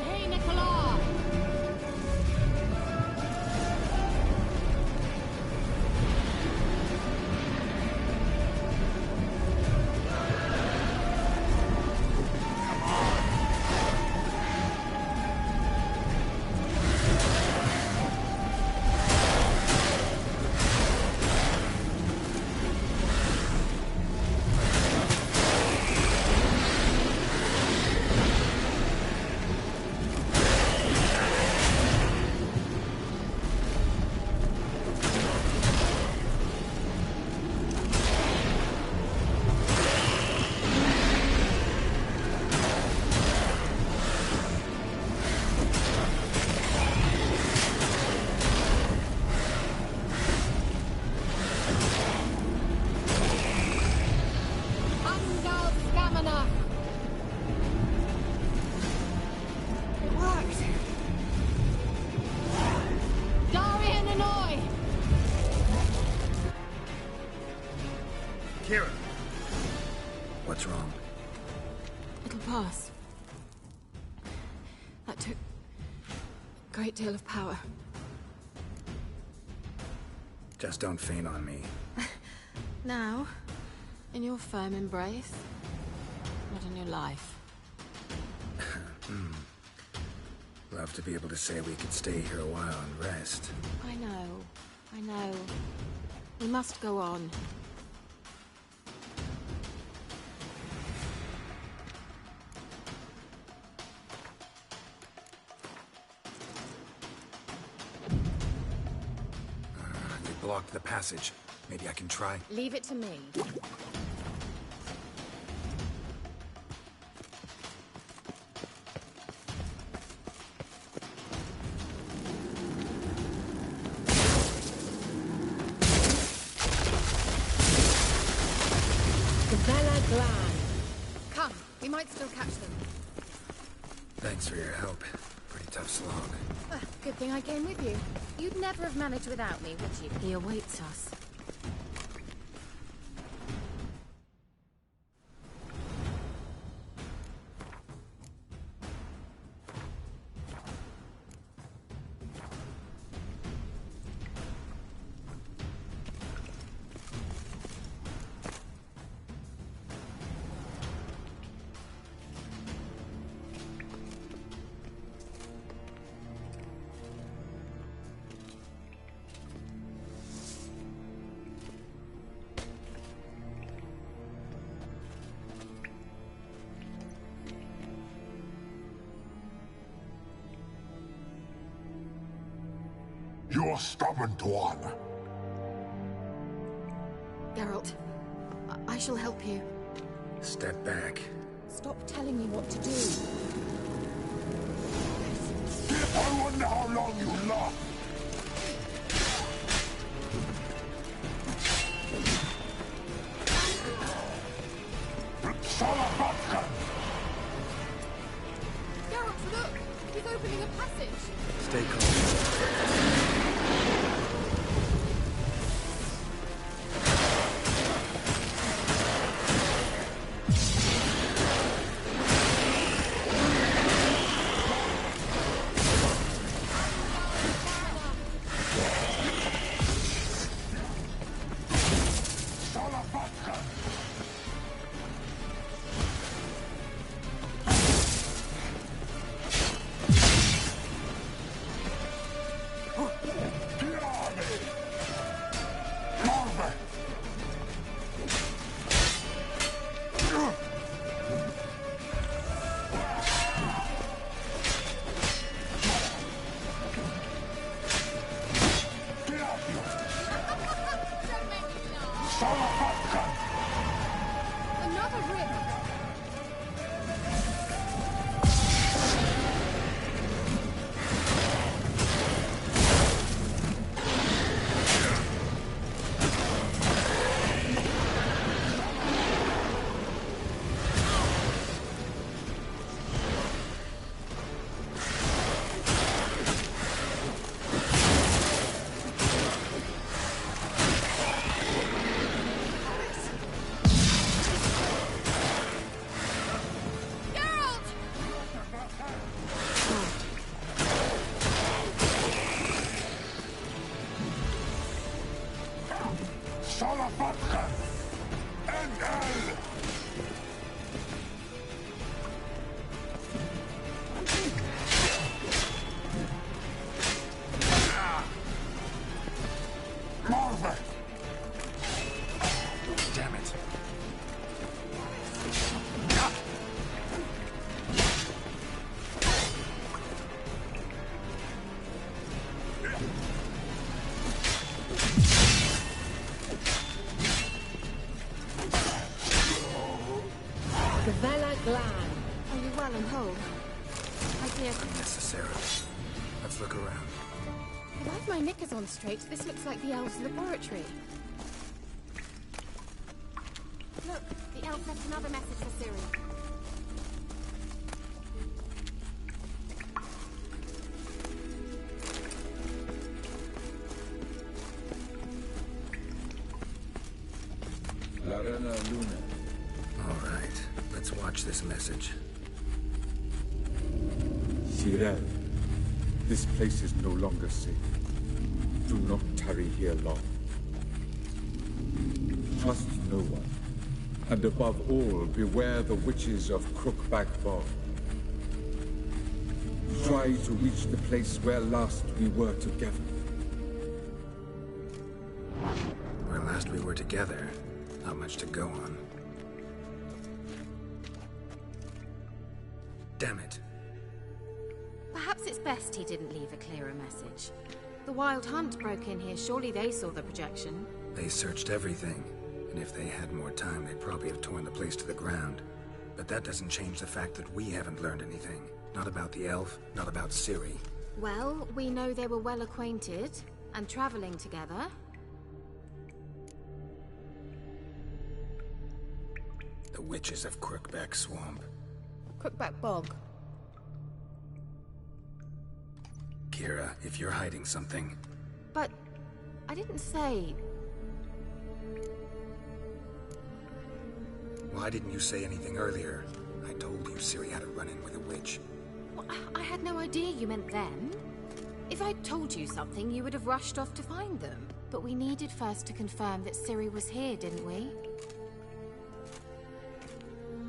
Hey, Nicola! Angal Stamina! It worked! Darian Annoy! Kira! What's wrong? It'll pass. That took a great deal of power. Just don't faint on me. Now, in your firm embrace, not in your life. Love to be able to say we could stay here a while and rest. I know. We must go on. You blocked the passage. Maybe I can try. Leave it to me. Bella Glan. Come, we might still catch them. Thanks for your help. Pretty tough slog. Good thing I came with you. You'd never have managed without me, would you? He awaits us. you stubborn one. Geralt, I shall help you. Step back. Stop telling me what to do. I wonder how long you last. Geralt, look! He's opening a passage! Stay calm. Another rip! Damn it. Gavella Glan. Are you well and whole? My dear. Unnecessarily. Let's look around. If I have my knickers on straight, this looks like the elves' laboratory. Look, the elf left another message for Ciri. Larena Luna. All right, let's watch this message. Tyrell, this place is no longer safe. Do not tarry here long. Trust no one. And above all, beware the witches of Crookback Bog. Try to reach the place where last we were together. Where last we were together, not much to go on. Damn it. Perhaps it's best he didn't leave a clearer message. The Wild Hunt broke in here. Surely they saw the projection. They searched everything, and if they had more time, they'd probably have torn the place to the ground. But that doesn't change the fact that we haven't learned anything. Not about the elf, not about Ciri. Well, we know they were well acquainted and traveling together. The witches of Crookback Swamp. Crookback Bog. Kira, if you're hiding something... But I didn't say... Why didn't you say anything earlier? I told you Ciri had a run-in with a witch. Well, I had no idea you meant them. If I'd told you something, you would have rushed off to find them. But we needed first to confirm that Ciri was here, didn't we?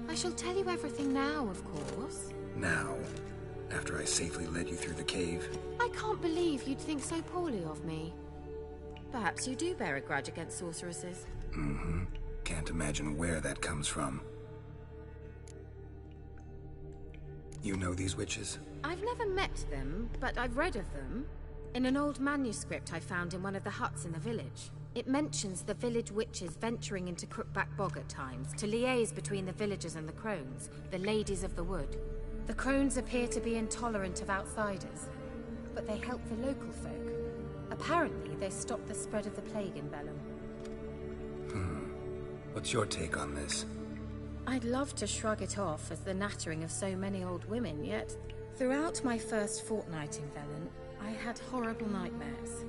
I shall tell you everything now, of course. Now? After I safely led you through the cave? I can't believe you'd think so poorly of me. Perhaps you do bear a grudge against sorceresses. Mm-hmm. Can't imagine where that comes from. You know these witches? I've never met them, but I've read of them. In an old manuscript I found in one of the huts in the village, it mentions the village witches venturing into Crookback Bog at times to liaise between the villagers and the crones, the ladies of the wood. The crones appear to be intolerant of outsiders, but they help the local folk. Apparently, they stopped the spread of the plague in Bellum. What's your take on this? I'd love to shrug it off as the nattering of so many old women, yet throughout my first fortnight in Velen, I had horrible nightmares.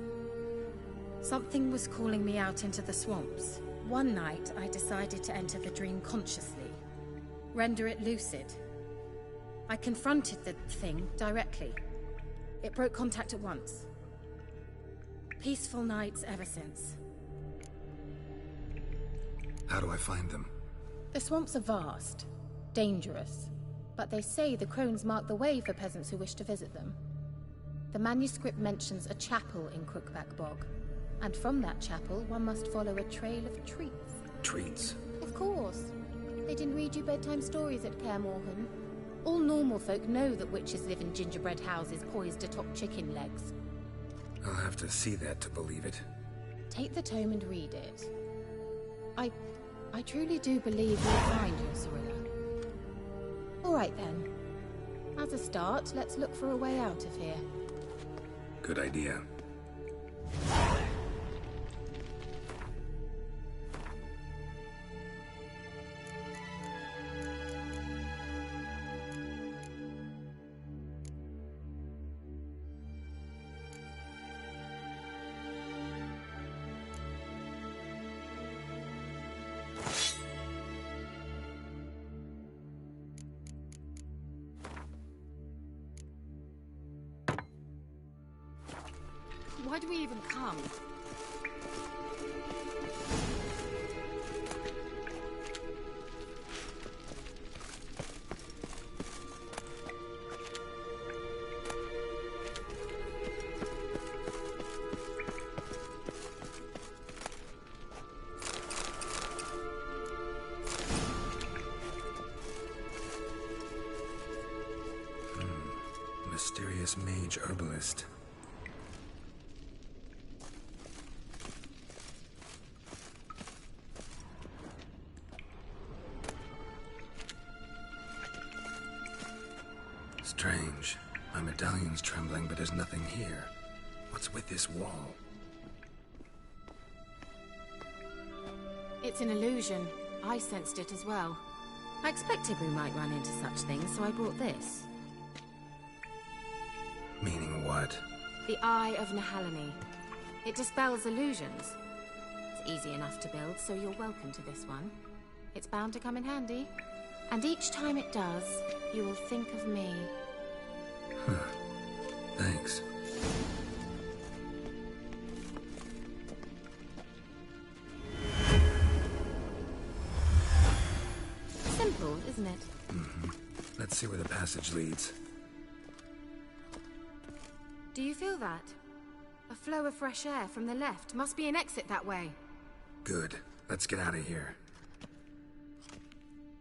Something was calling me out into the swamps. One night, I decided to enter the dream consciously, render it lucid. I confronted the thing directly. It broke contact at once. Peaceful nights ever since. How do I find them? The swamps are vast, dangerous, but they say the crones mark the way for peasants who wish to visit them. The manuscript mentions a chapel in Crookback Bog, and from that chapel one must follow a trail of treats. Treats? Of course. They didn't read you bedtime stories at Kaer Morhen. All normal folk know that witches live in gingerbread houses poised atop chicken legs. I'll have to see that to believe it. Take the tome and read it. I truly do believe you'll find your Cyrilla. All right then. As a start, let's look for a way out of here. Good idea. Why do we even come? Mysterious mage herbalist. Strange. My medallion's trembling, but there's nothing here. What's with this wall? It's an illusion. I sensed it as well. I expected we might run into such things, so I brought this. Meaning what? The Eye of Nehaleni. It dispels illusions. It's easy enough to build, so you're welcome to this one. It's bound to come in handy. And each time it does, you will think of me. Thanks. Simple, isn't it? Let's see where the passage leads. Do you feel that? A flow of fresh air from the left. Must be an exit that way. Good. Let's get out of here.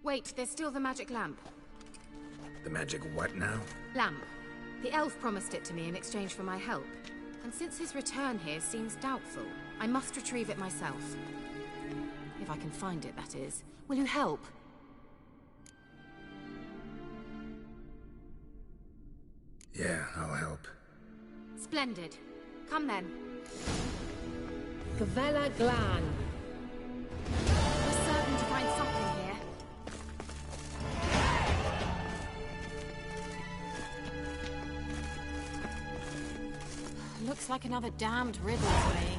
Wait, there's still the magic lamp. The magic what now? Lamp. The elf promised it to me in exchange for my help. And since his return here seems doubtful, I must retrieve it myself. If I can find it, that is. Will you help? Yeah, I'll help. Splendid. Come then. Gavella Glan. We're certain to find something here. Looks like another damned riddle to me.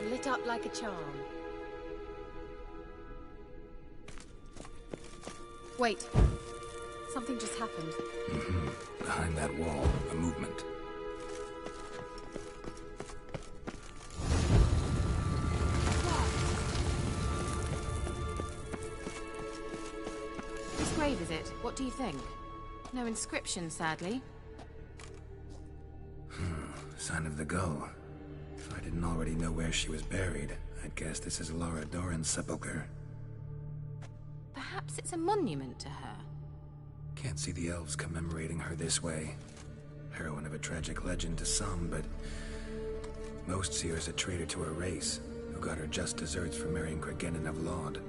Lit up like a charm. Wait. Something just happened. Behind that wall, a movement. This grave, is it? What do you think? No inscription, sadly. Sign of the gull. If I didn't already know where she was buried, I'd guess this is Laura Doran's sepulcher. Perhaps it's a monument to her. Can't see the elves commemorating her this way. Heroine of a tragic legend to some, but most see her as a traitor to her race, who got her just deserts for marrying Cregennan of Laud.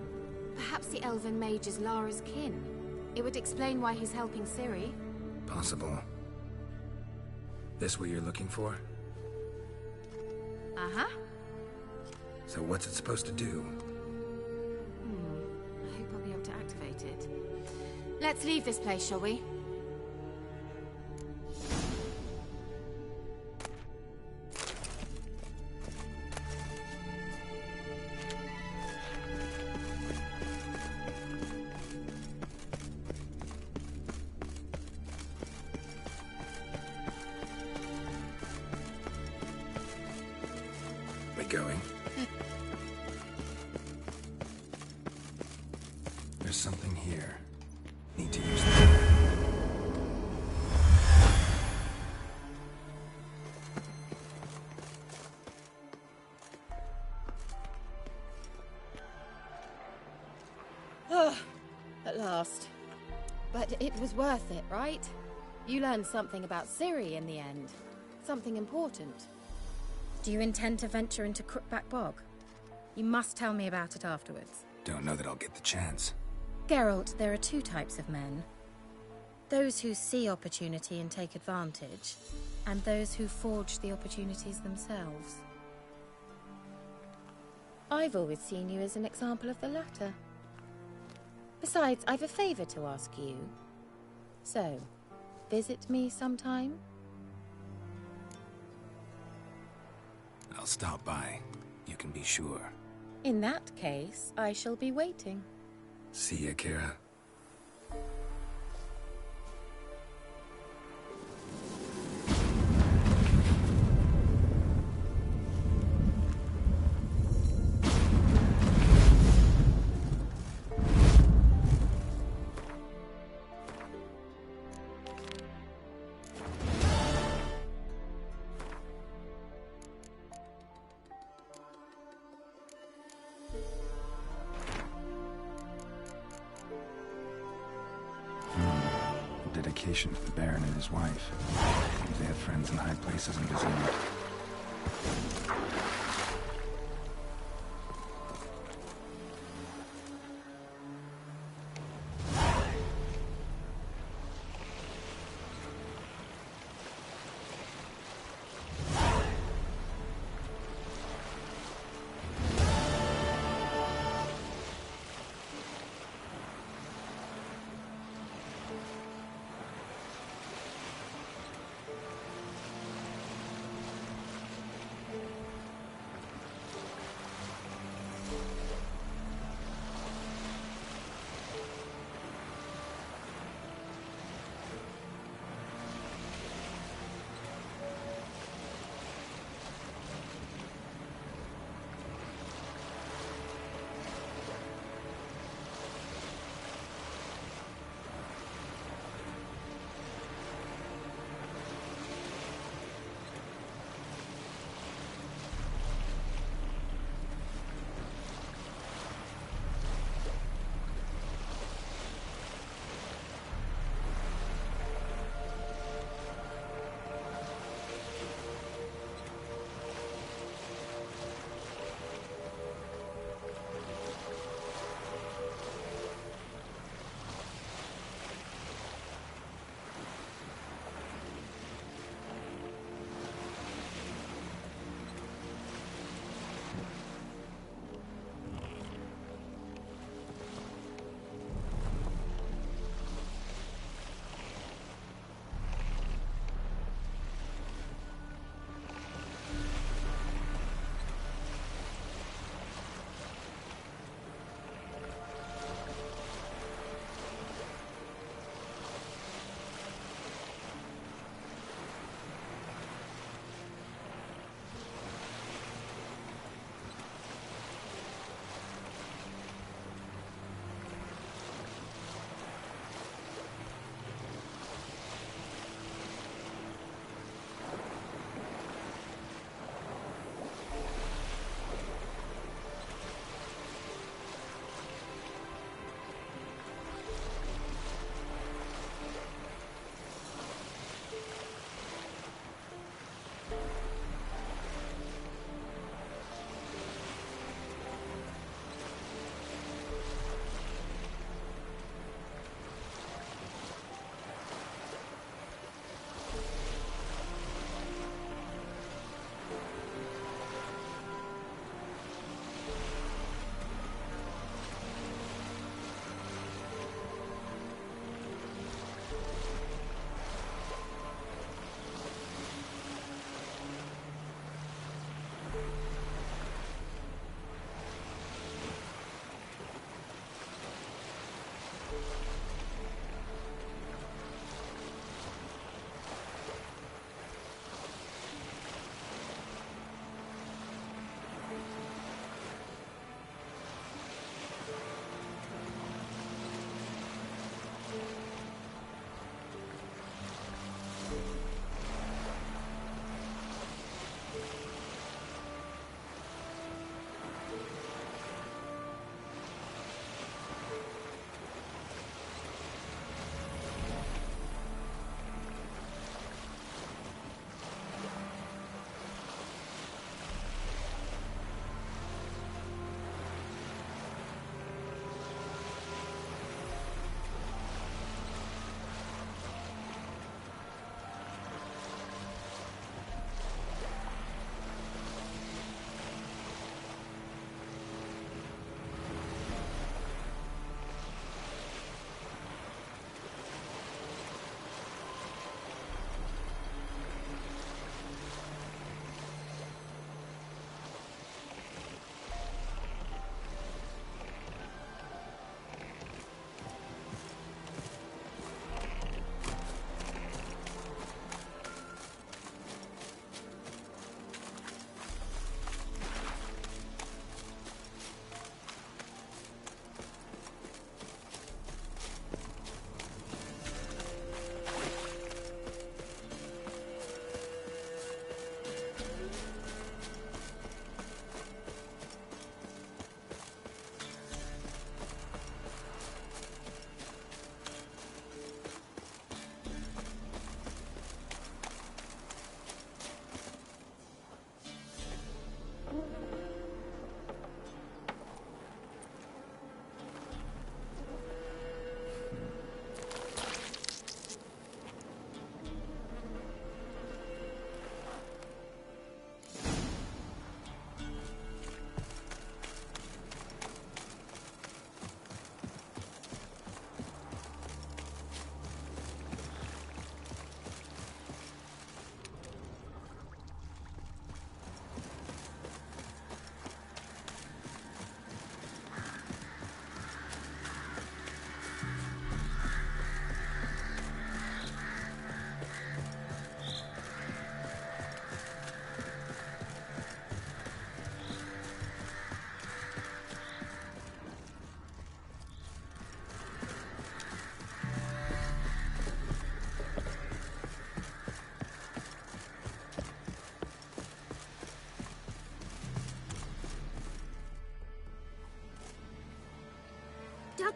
Perhaps the elven mage is Lara's kin. It would explain why he's helping Ciri. Possible. This what you're looking for? Uh-huh. So what's it supposed to do? I hope I'll be able to activate it. Let's leave this place, shall we? Going. There's something here. Need to use it. At last. But it was worth it, right? You learned something about Ciri in the end. Something important. Do you intend to venture into Crookback Bog? You must tell me about it afterwards. Don't know that I'll get the chance. Geralt, there are two types of men. Those who see opportunity and take advantage, and those who forge the opportunities themselves. I've always seen you as an example of the latter. Besides, I've a favor to ask you. So, visit me sometime? I'll stop by. You can be sure. In that case, I shall be waiting. See ya, Kira. Dedication to the Baron and his wife. They have friends in high places in Vizima.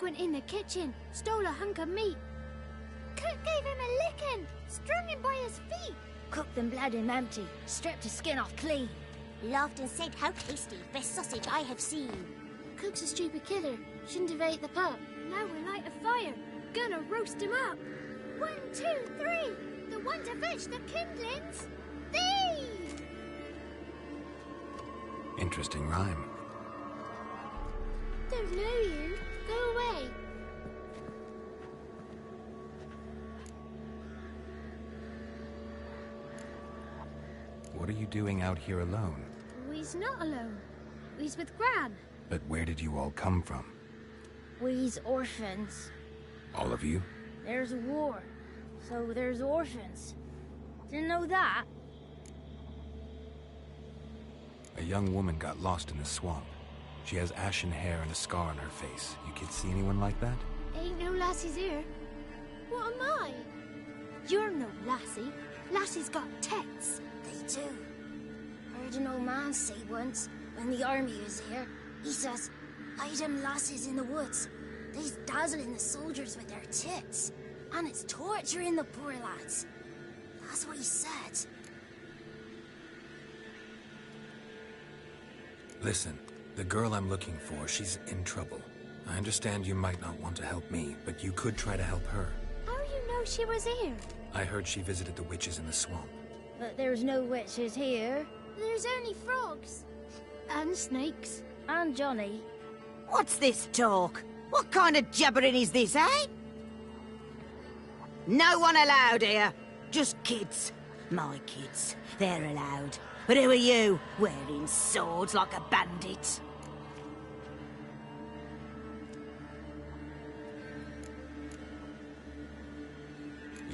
went in the kitchen, stole a hunk of meat. Cook gave him a licking, strung him by his feet. Cooked and bled him empty, stripped his skin off clean. Laughed and said, how tasty, best sausage I have seen. Cook's a stupid killer, shouldn't have ate the pup. Now we'll light a fire, gonna roast him up. 1, 2, 3, the one to fetch the kindlings. Thee! Interesting rhyme. Don't know you. Go away. What are you doing out here alone? We's not alone. We's with Gran. But where did you all come from? We's orphans. All of you? There's a war, so there's orphans. Didn't know that? A young woman got lost in the swamp. She has ashen hair and a scar on her face. You kids see anyone like that? Ain't no lassies here. What am I? You're no lassie. Lassie's got tits. They do. Heard an old man say once, when the army was here, he says, hide them lasses in the woods. They's dazzling the soldiers with their tits. And it's torturing the poor lads. That's what he said. Listen, the girl I'm looking for, she's in trouble. I understand you might not want to help me, but you could try to help her. How you know she was here? I heard she visited the witches in the swamp. But there's no witches here. There's only frogs. And snakes. And Johnny. What's this talk? What kind of jabbering is this, eh? No one allowed here. Just kids. My kids. They're allowed. But who are you, wearing swords like a bandit?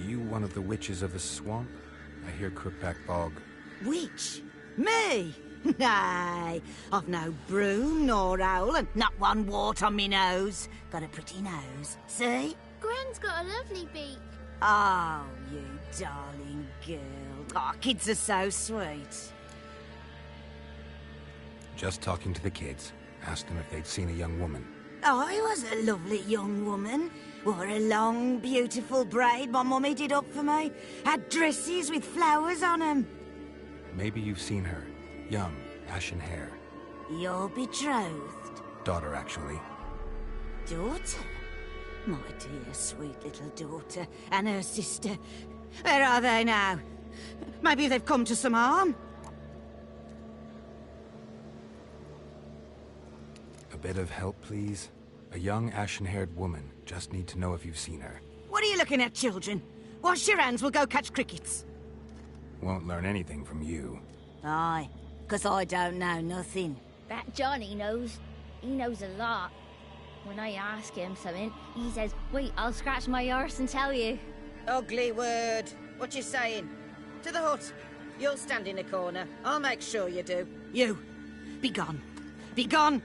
You one of the witches of the swamp? I hear Crookback Bog. Witch? Me? Nay, I've no broom nor owl and not one wart on me nose. Got a pretty nose, see? Gwen's got a lovely beak. Oh, you darling girl. Oh, kids are so sweet. Just talking to the kids. Asked them if they'd seen a young woman. I was a lovely young woman. Wore a long, beautiful braid my mummy did up for me. Had dresses with flowers on them. Maybe you've seen her. Young, ashen hair. You're betrothed? Daughter, actually. Daughter? My dear, sweet little daughter. And her sister. Where are they now? Maybe they've come to some harm? A bit of help, please? A young, ashen-haired woman. Just need to know if you've seen her. What are you looking at, children? Wash your hands, we'll go catch crickets. Won't learn anything from you. Aye, 'cause I don't know nothing. That Johnny knows. He knows a lot. When I ask him something, he says, wait, I'll scratch my arse and tell you. Ugly word. What you saying? To the hut. You'll stand in a corner. I'll make sure you do. You, be gone. Be gone!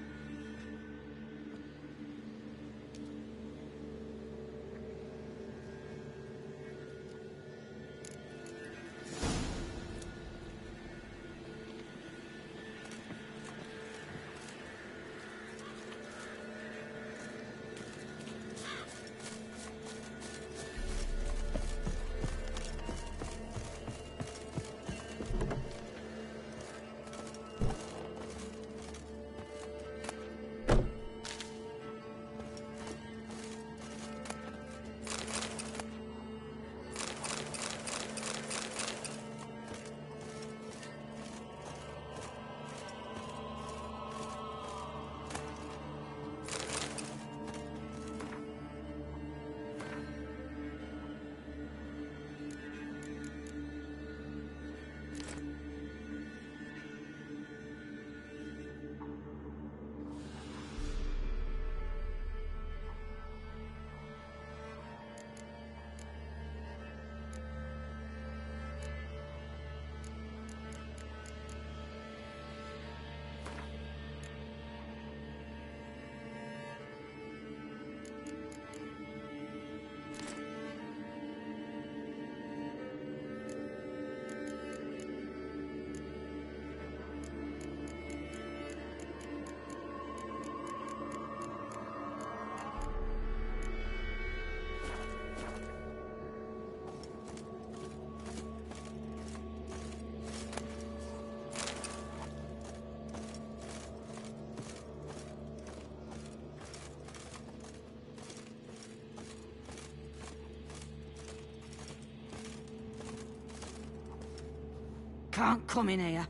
Can't come in here.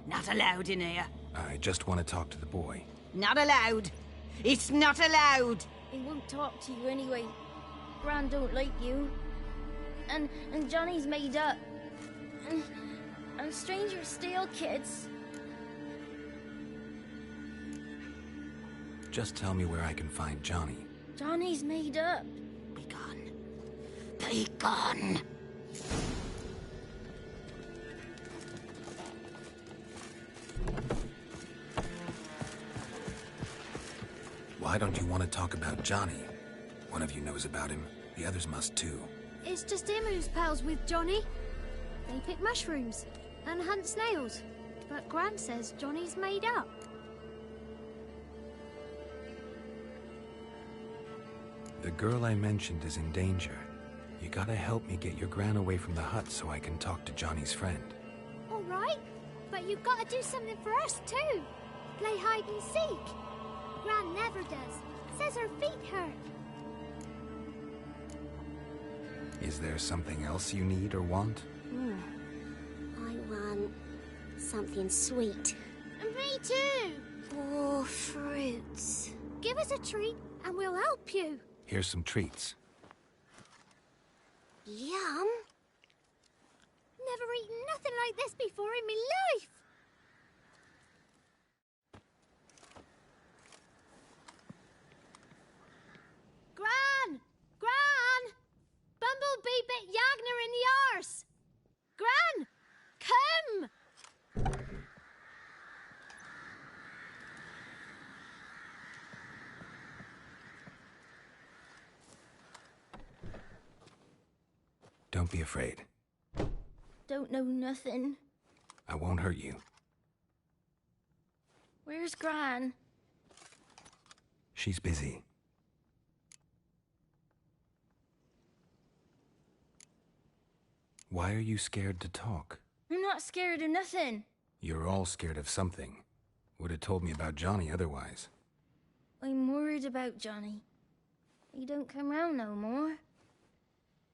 Not allowed in here. I just want to talk to the boy. Not allowed. It's not allowed. He won't talk to you anyway. Gran don't like you. And Johnny's made up. And strangers steal kids. Just tell me where I can find Johnny. Johnny's made up. Be gone. Be gone. Why don't you want to talk about Johnny? One of you knows about him. The others must too. It's just him who's pals with Johnny. They pick mushrooms and hunt snails. But Gran says Johnny's made up. The girl I mentioned is in danger. You gotta help me get your Gran away from the hut so I can talk to Johnny's friend. All right, but you've got to do something for us too. Play hide and seek. Gran never does. Says her feet hurt. Is there something else you need or want? I want something sweet. Me too. Or fruits. Give us a treat and we'll help you. Here's some treats. Yum. Never eaten nothing like this before in my life. Gran! Gran! Bumblebee bit Yagner in the arse! Gran! Come! Don't be afraid. Don't know nothing. I won't hurt you. Where's Gran? She's busy. Why are you scared to talk? I'm not scared of nothing. You're all scared of something. Would have told me about Johnny otherwise. I'm worried about Johnny. He don't come round no more.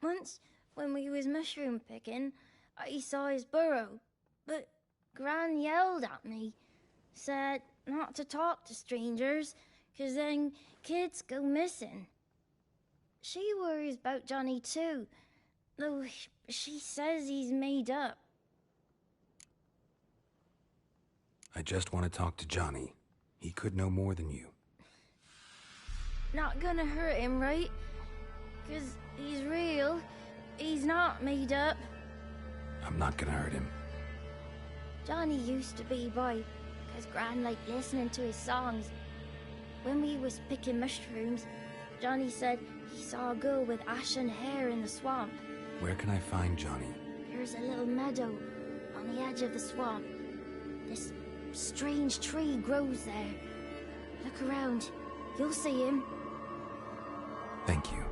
Once, when we was mushroom picking, I saw his burrow, but Gran yelled at me, said not to talk to strangers, 'cause then kids go missing. She worries about Johnny too, though she says he's made up. I just want to talk to Johnny. He could know more than you. Not gonna hurt him, right? 'Cause he's real. He's not made up. I'm not gonna hurt him. Johnny used to be boy, 'cause Gran liked listening to his songs. When we was picking mushrooms, Johnny said he saw a girl with ashen hair in the swamp. Where can I find Johnny? There's a little meadow on the edge of the swamp. This strange tree grows there. Look around. You'll see him. Thank you.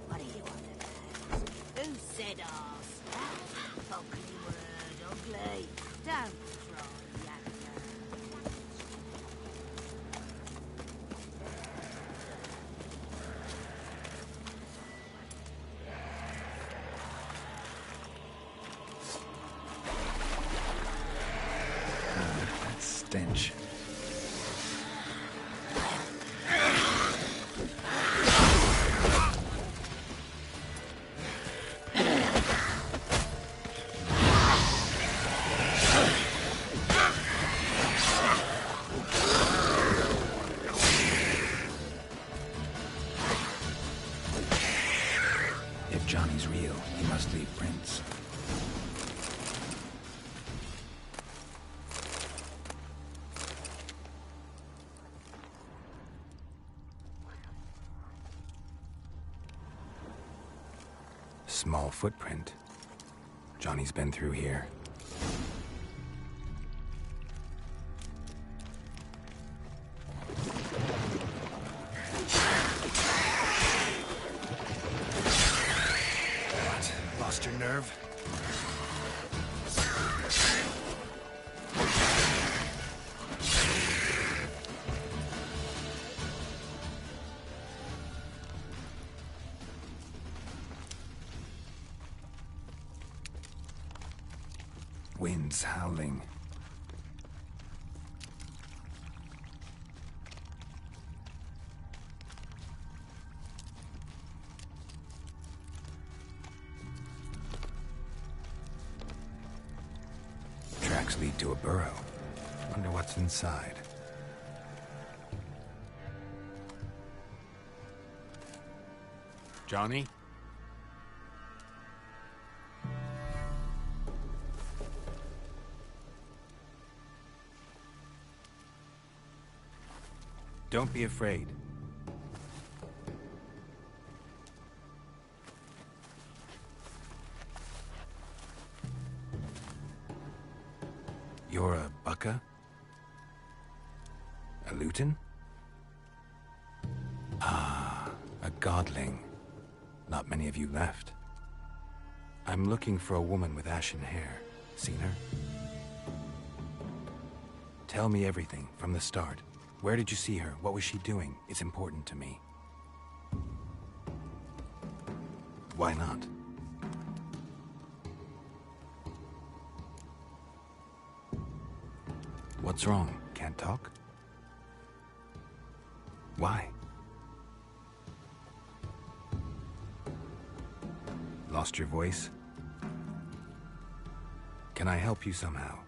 What are you on about? Who said arse? Ugly word, ugly. Don't try, Yagner. That stench. If Johnny's real, he must leave prints. Small footprint. Johnny's been through here. What? Lost your nerve? winds howling. Tracks lead to a burrow. Wonder what's inside. Johnny? Don't be afraid. You're a Bucca? A Luton? Ah, a godling. Not many of you left. I'm looking for a woman with ashen hair. Seen her? Tell me everything from the start. Where did you see her? What was she doing? It's important to me. Why not? What's wrong? Can't talk? Why? Lost your voice? Can I help you somehow?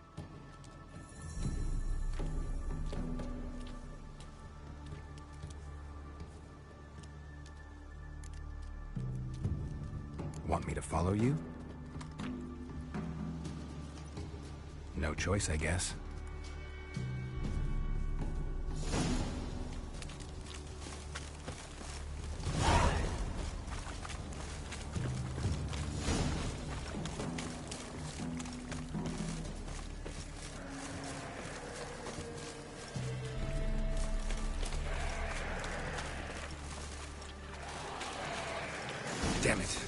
Want me to follow you? No choice, I guess. Damn it.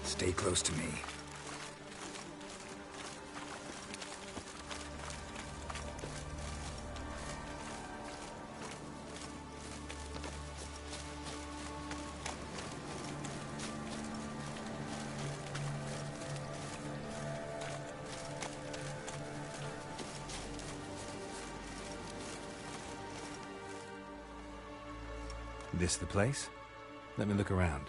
Stay close to me. This the place? Let me look around.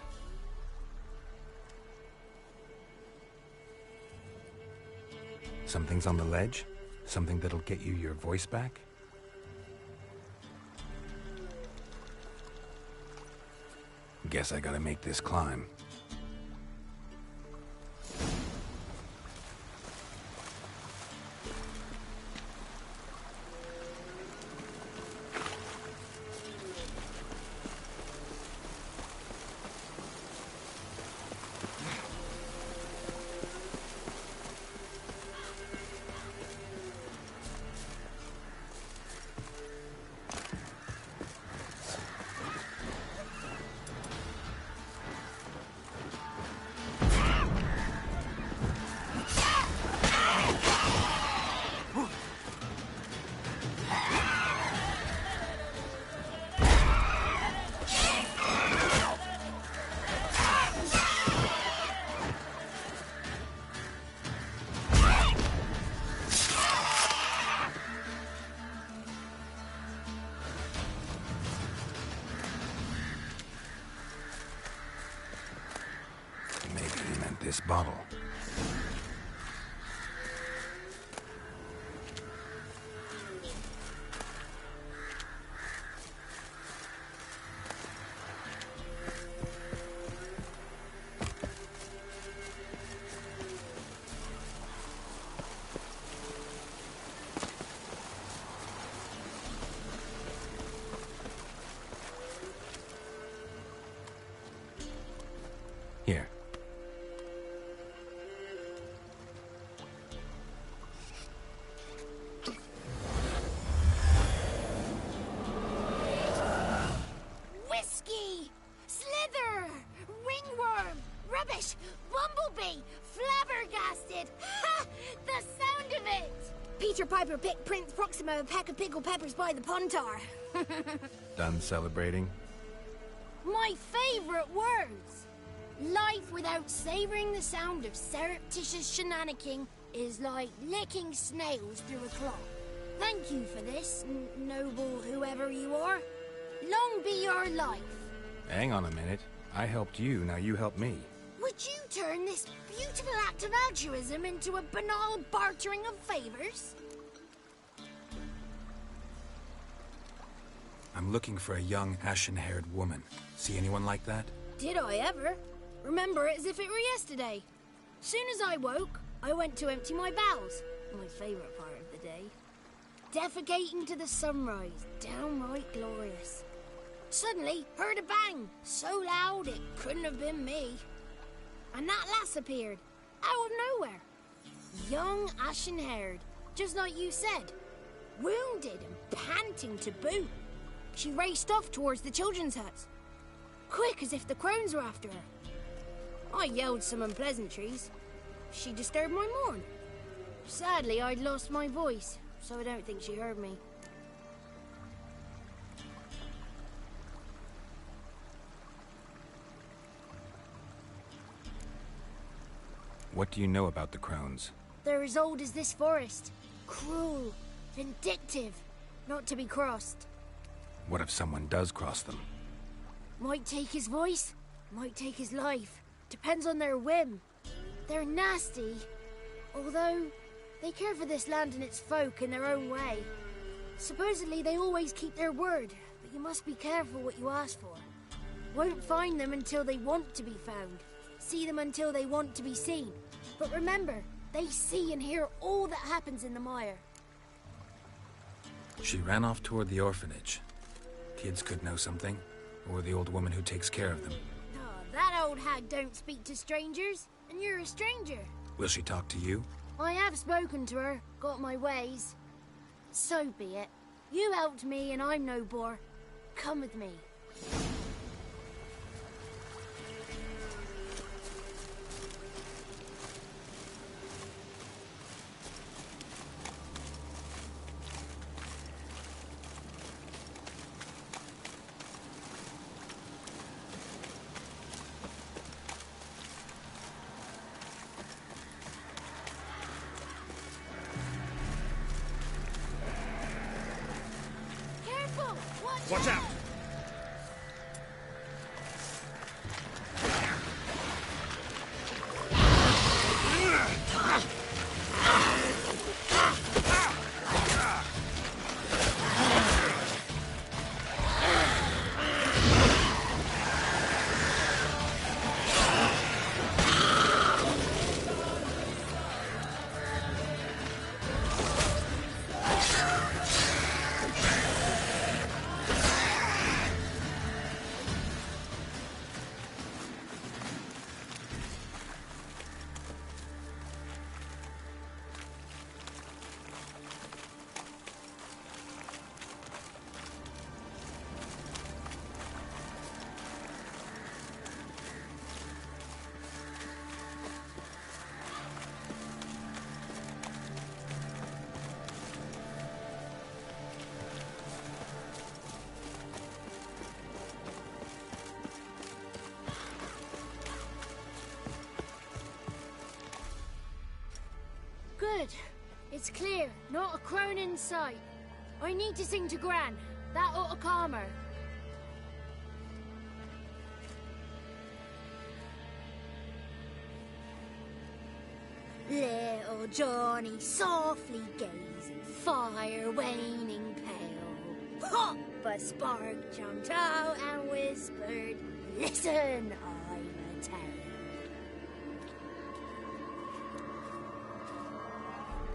Something's on the ledge? Something that'll get you your voice back? Guess I gotta make this climb. This bottle. Here. blasted! Ha! The sound of it! Peter Piper picked Prince Proxima a pack of pickled peppers by the Pontar. Done celebrating? My favorite words! Life without savoring the sound of surreptitious shenanigans is like licking snails through a cloth. Thank you for this, noble whoever you are. Long be your life. Hang on a minute. I helped you, now you help me. Would you turn this beautiful act of altruism into a banal bartering of favors? I'm looking for a young, ashen-haired woman. See anyone like that? Did I ever? Remember it as if it were yesterday. Soon as I woke, I went to empty my bowels. My favourite part of the day. Defecating to the sunrise, downright glorious. Suddenly, heard a bang, so loud it couldn't have been me. And that lass appeared, out of nowhere. Young, ashen-haired, just like you said. Wounded and panting to boot. She raced off towards the children's huts. Quick as if the crones were after her. I yelled some unpleasantries. She disturbed my morn. Sadly, I'd lost my voice, so I don't think she heard me. What do you know about the crones? They're as old as this forest. Cruel, vindictive, not to be crossed. What if someone does cross them? Might take his voice, might take his life. Depends on their whim. They're nasty, although they care for this land and its folk in their own way. Supposedly they always keep their word, but you must be careful what you ask for. Won't find them until they want to be found. See them until they want to be seen. But remember, they see and hear all that happens in the mire. She ran off toward the orphanage. Kids could know something, or the old woman who takes care of them. Oh, that old hag don't speak to strangers, and you're a stranger. Will she talk to you? I have spoken to her, got my ways. So be it. You helped me and I'm no bore. Come with me. Watch out! Good. It's clear. Not a crone in sight. I need to sing to Gran. That ought to calm her. Little Johnny softly gazing, fire waning pale. Pop! A spark jumped out and whispered, "Listen, I'm a tale."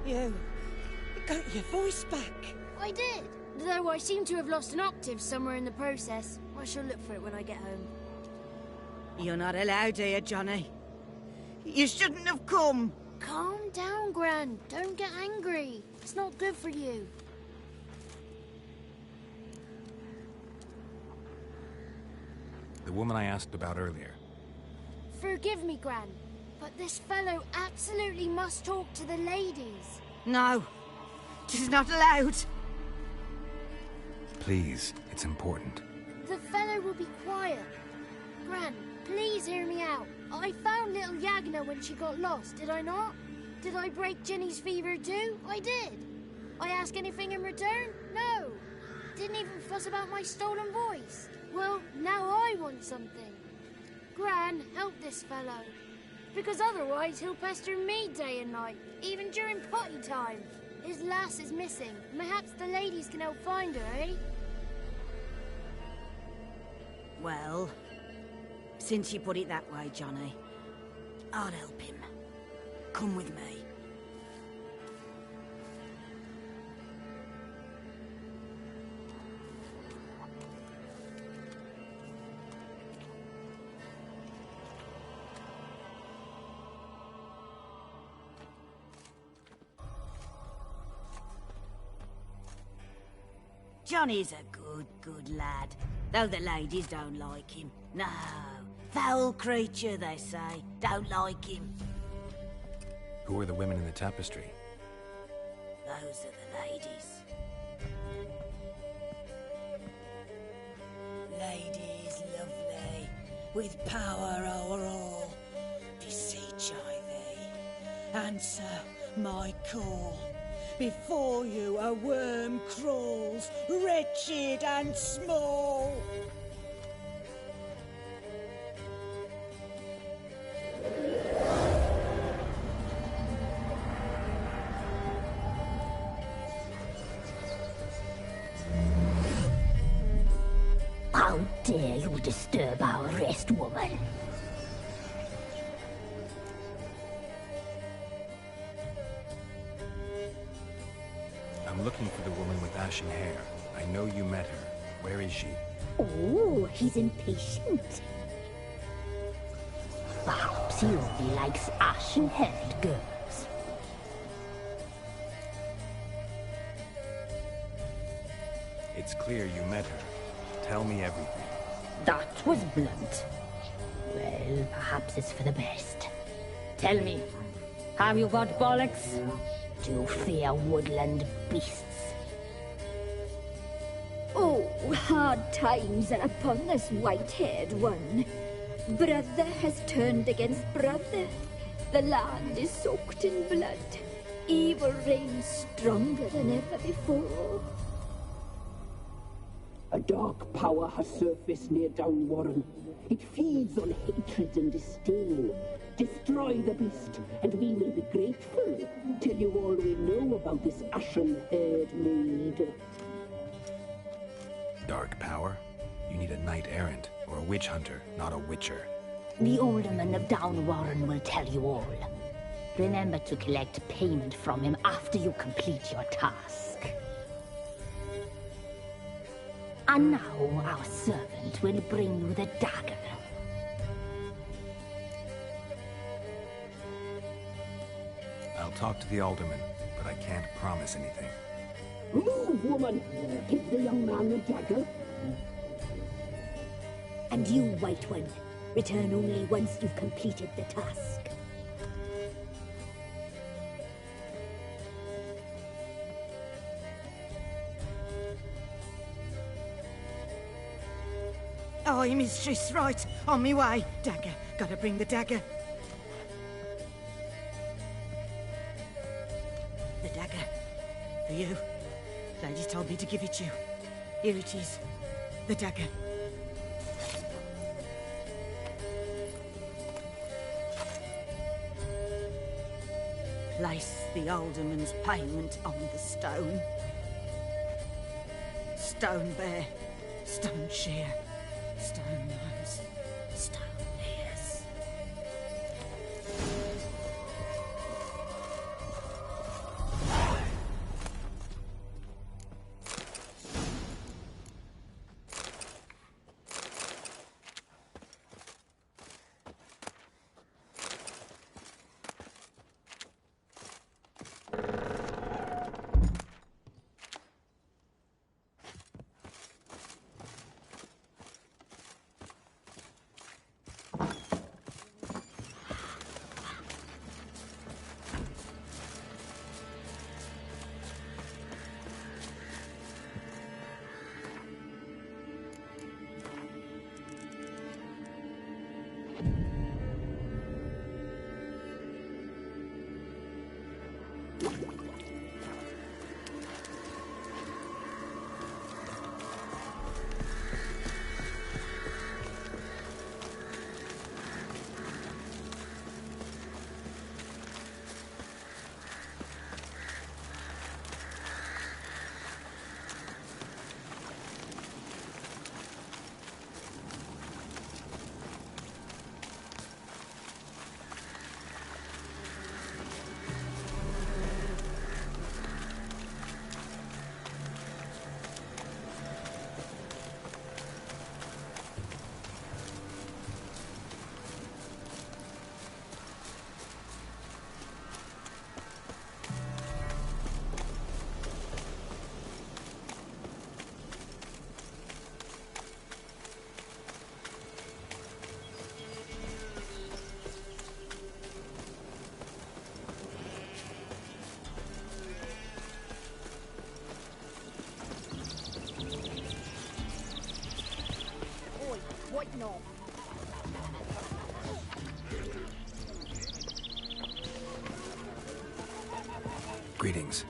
You got your voice back. I did, though I seem to have lost an octave somewhere in the process. I shall look for it when I get home. You're not allowed here, Johnny. You shouldn't have come. Calm down, Gran. Don't get angry. It's not good for you. The woman I asked about earlier. Forgive me, Gran. But this fellow absolutely must talk to the ladies. No, it is not allowed. Please, it's important. The fellow will be quiet. Gran, please hear me out. I found little Yagna when she got lost, did I not? Did I break Jenny's fever too? I did. I ask anything in return? No. Didn't even fuss about my stolen voice. Well, now I want something. Gran, help this fellow. Because otherwise he'll pester me day and night, even during potty time. His lass is missing. Perhaps the ladies can help find her, eh? Well, since you put it that way, Johnny, I'll help him. Come with me. Johnny's a good lad, though the ladies don't like him. No, foul creature, they say. Don't like him. Who are the women in the tapestry? Those are the ladies. Ladies lovely, with power o'er all. Beseech I thee, answer my call. Before you a worm crawls, wretched and small. How dare you disturb our rest, woman? I'm looking for the woman with ashen hair. I know you met her. Where is she? Oh, he's impatient. Perhaps he only likes ashen-haired girls. It's clear you met her. Tell me everything. That was blunt. Well, perhaps it's for the best. Tell me, have you got bollocks? Do you fear woodland beasts? Oh, hard times are upon this white-haired one. Brother has turned against brother. The land is soaked in blood. Evil reigns stronger than ever before. A dark power has surfaced near Downwarren. It feeds on hatred and disdain. Destroy the beast, and we will be grateful. Tell you all we know about this ashen-haired maid. Dark power? You need a knight-errant, or a witch-hunter, not a witcher. The alderman of Downwarren will tell you all. Remember to collect payment from him after you complete your task. And now our servant will bring you the dagger. I'll talk to the alderman, but I can't promise anything. Move, woman! Give the young man the dagger. And you, White One, return only once you've completed the task. Aye, mistress, right. On me way. Dagger. Gotta bring the dagger. The dagger. For you. Lady told me to give it you. Here it is. The dagger. Place the alderman's payment on the stone. Stone bear. Stone shear. Stone nose. Stone ears. What no? Greetings.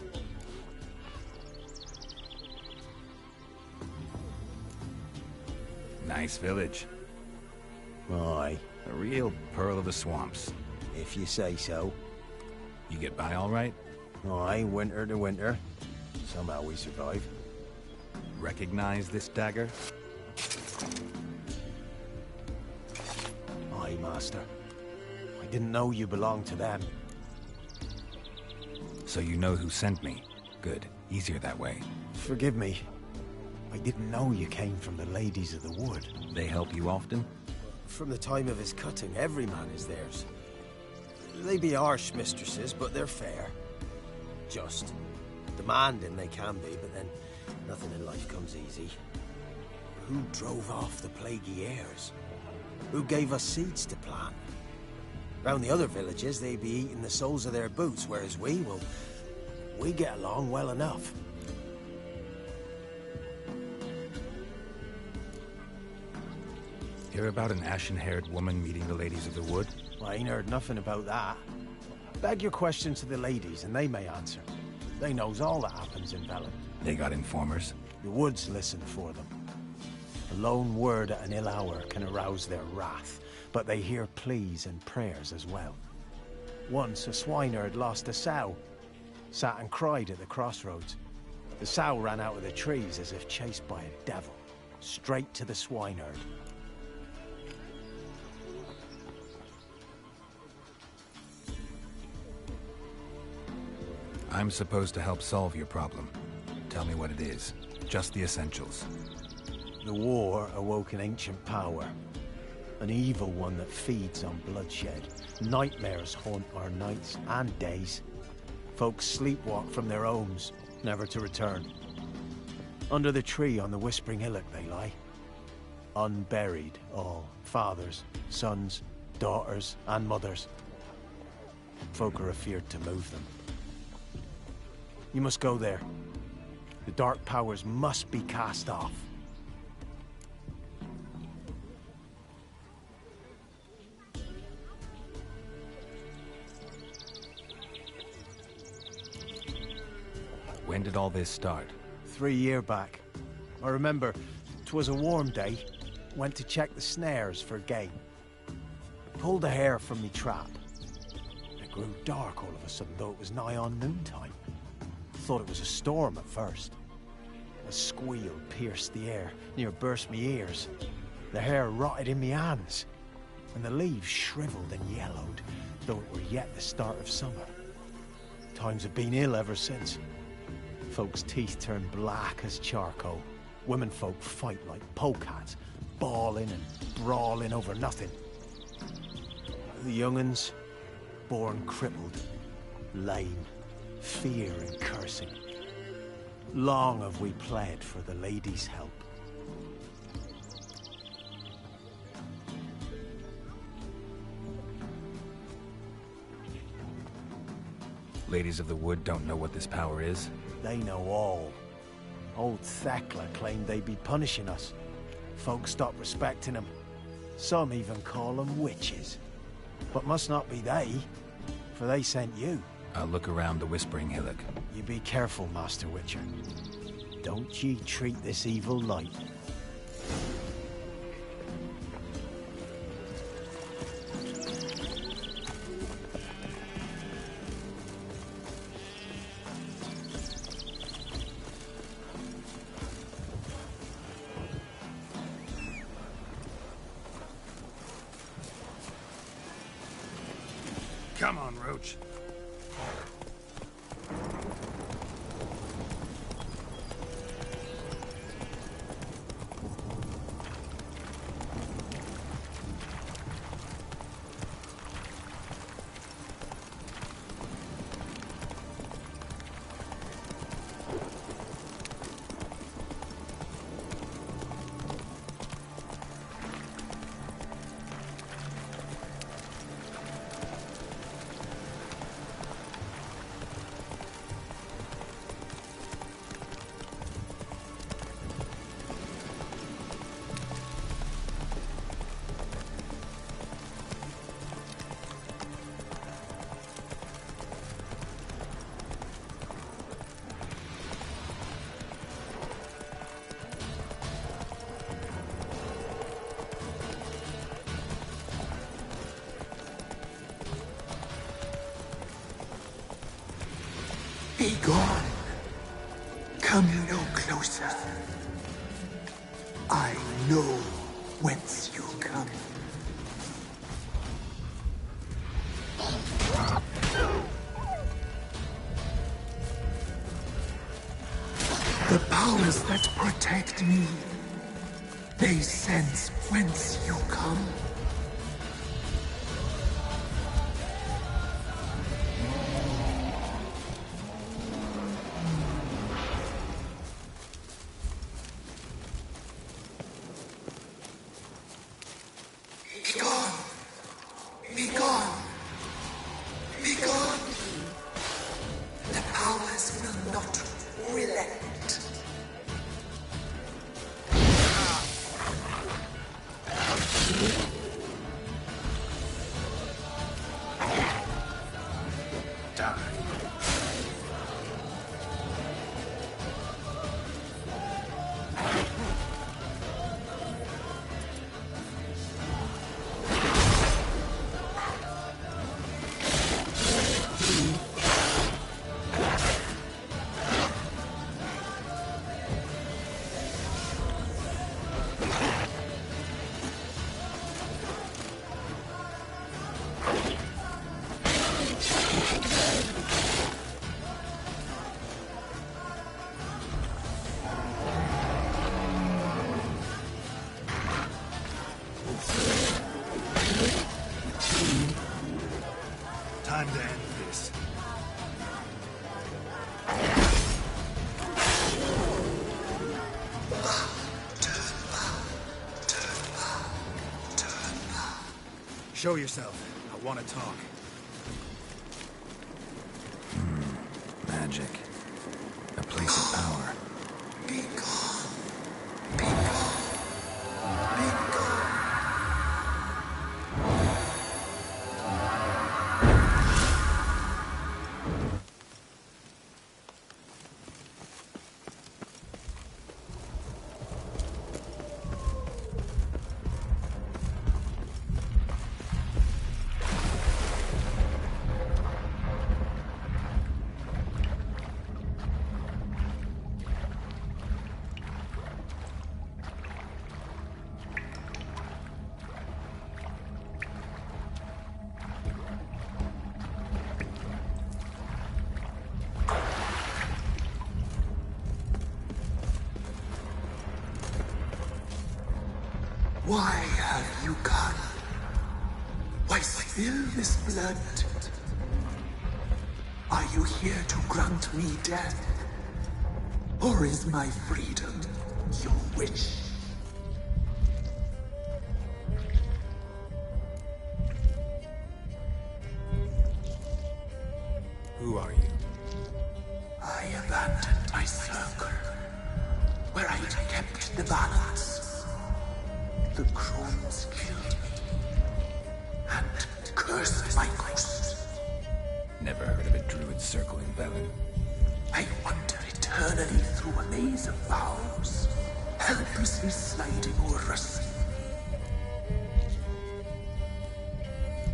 Nice village. Aye. A real pearl of the swamps. If you say so. You get by all right? Aye, winter to winter. Somehow we survive. Recognize this dagger? Aye, Master. I didn't know you belonged to them. So you know who sent me. Good. Easier that way. Forgive me. I didn't know you came from the Ladies of the Wood. They help you often? From the time of his cutting, every man is theirs. They be harsh mistresses, but they're fair. Just. Demanding they can be, but then nothing in life comes easy. Who drove off the plaguey heirs? Who gave us seeds to plant? Round the other villages, they be eating the soles of their boots, whereas we get along well enough. Hear about an ashen-haired woman meeting the Ladies of the Wood? I ain't heard nothing about that. Beg your questions to the ladies, and they may answer. They knows all that happens in Velen. They got informers? The woods listen for them. A lone word at an ill hour can arouse their wrath, but they hear pleas and prayers as well. Once a swineherd lost a sow, sat and cried at the crossroads. The sow ran out of the trees as if chased by a devil, straight to the swineherd. I'm supposed to help solve your problem. Tell me what it is. Just the essentials. The war awoke an ancient power. An evil one that feeds on bloodshed. Nightmares haunt our nights and days. Folks sleepwalk from their homes, never to return. Under the tree on the Whispering Hillock they lie. Unburied all. Fathers, sons, daughters, and mothers. Folk are afeard to move them. You must go there. The dark powers must be cast off. When did all this start? 3 years back. I remember 'twas a warm day. Went to check the snares for game. Pulled a hare from me trap. It grew dark all of a sudden, though it was nigh on noontime. Thought it was a storm at first. A squeal pierced the air, near burst me ears. The hair rotted in me hands, and the leaves shriveled and yellowed, though it were yet the start of summer. Times have been ill ever since. Folks' teeth turn black as charcoal. Womenfolk fight like polecats, bawling and brawling over nothing. The young'uns, born crippled, lame, fear and cursing. Long have we pled for the ladies' help. Ladies of the Wood don't know what this power is? They know all. Old Thekla claimed they'd be punishing us. Folks stopped respecting them. Some even call them witches. But must not be they, for they sent you. I'll look around the Whispering Hillock. You be careful, Master Witcher. Don't ye treat this evil light. Come on, Roach. Be gone. Come no closer. I know whence you come. The powers that protect me, they sense whence you come. Be gone! Be gone! Be gone! The powers will not relent. Time to end this. Show yourself. I want to talk. Magic. A place of power. Be gone. Be gone. Be gone. Why have you gone? Why spill this blood? Are you here to grant me death? Or is my freedom your wish? Who are you? I abandoned my circle, where I kept the balance. The crones killed me, and cursed my ghost. Never heard of a druid what's circling Velen? I wander eternally through a maze of vows, helplessly sliding o'er us.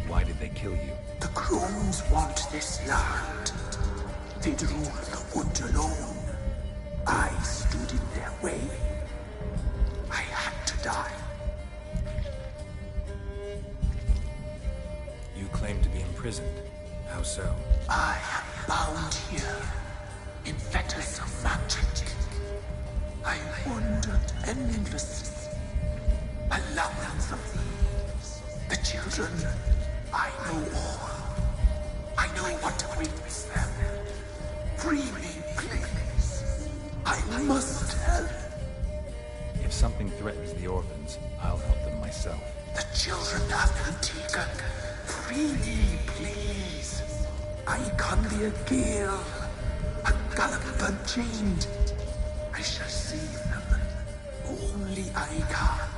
Why did they kill you? The crones want this land. They'd rule the wood alone. I stood in their way. I had to die. You claim to be imprisoned. How so? I am bound here, in fetters of magic. I wandered endlessly, along of thieves, the children. I know all. I know what awaits them. Free me, please. I must help. If something threatens the orphans, I'll help them myself. The children have been taken. Free me, please. I can be a gale, a gallop unchained. I shall save them. Only I can.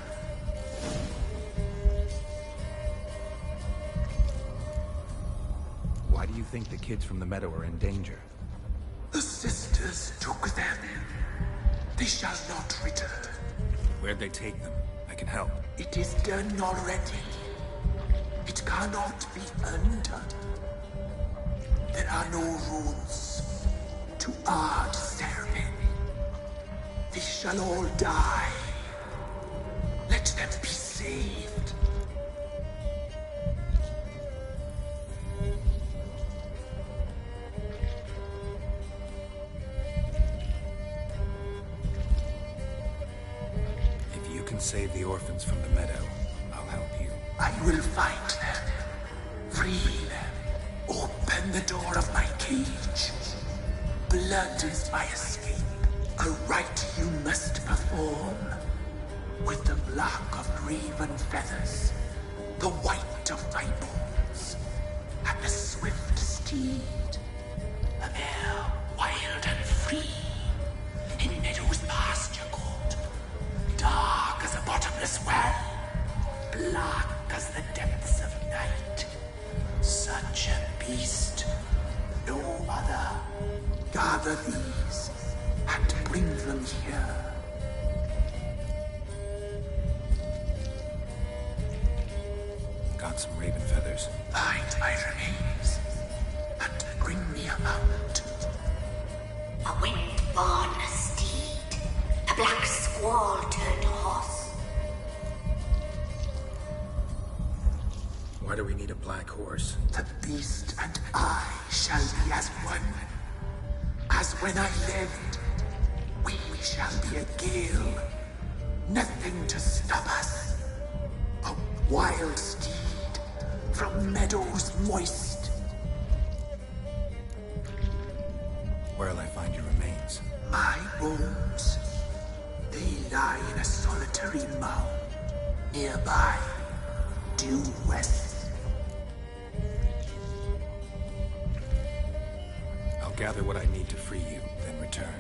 Why do you think the kids from the meadow are in danger? The sisters took them. They shall not return. Where'd they take them? I can help. It is done already. It cannot be undone. There are no rules to our ceremony. They shall all die. Let them be saved. If you can save the orphans from the meadow, I'll help you. I will find them. Free them. Open the door of my cage. Blood is my escape. A rite you must perform. With the black of raven feathers, the white of my bones, and the swift steed. A mare wild and free, in meadows pasture cold, dark as a bottomless well, black as the depths of night. Such a beast, no other. Gather these, and bring them here. Got some raven feathers. Find my remains, and bring me a mount. A wind-born steed, a black squall turned horse. Why do we need a black horse? The beast and I shall be as one. As when I lived, we shall be a gale. Nothing to stop us. A wild steed from meadows moist. Where'll I find your remains? My bones, they lie in a solitary mound nearby, due west. I'll gather what I need to free you, then return.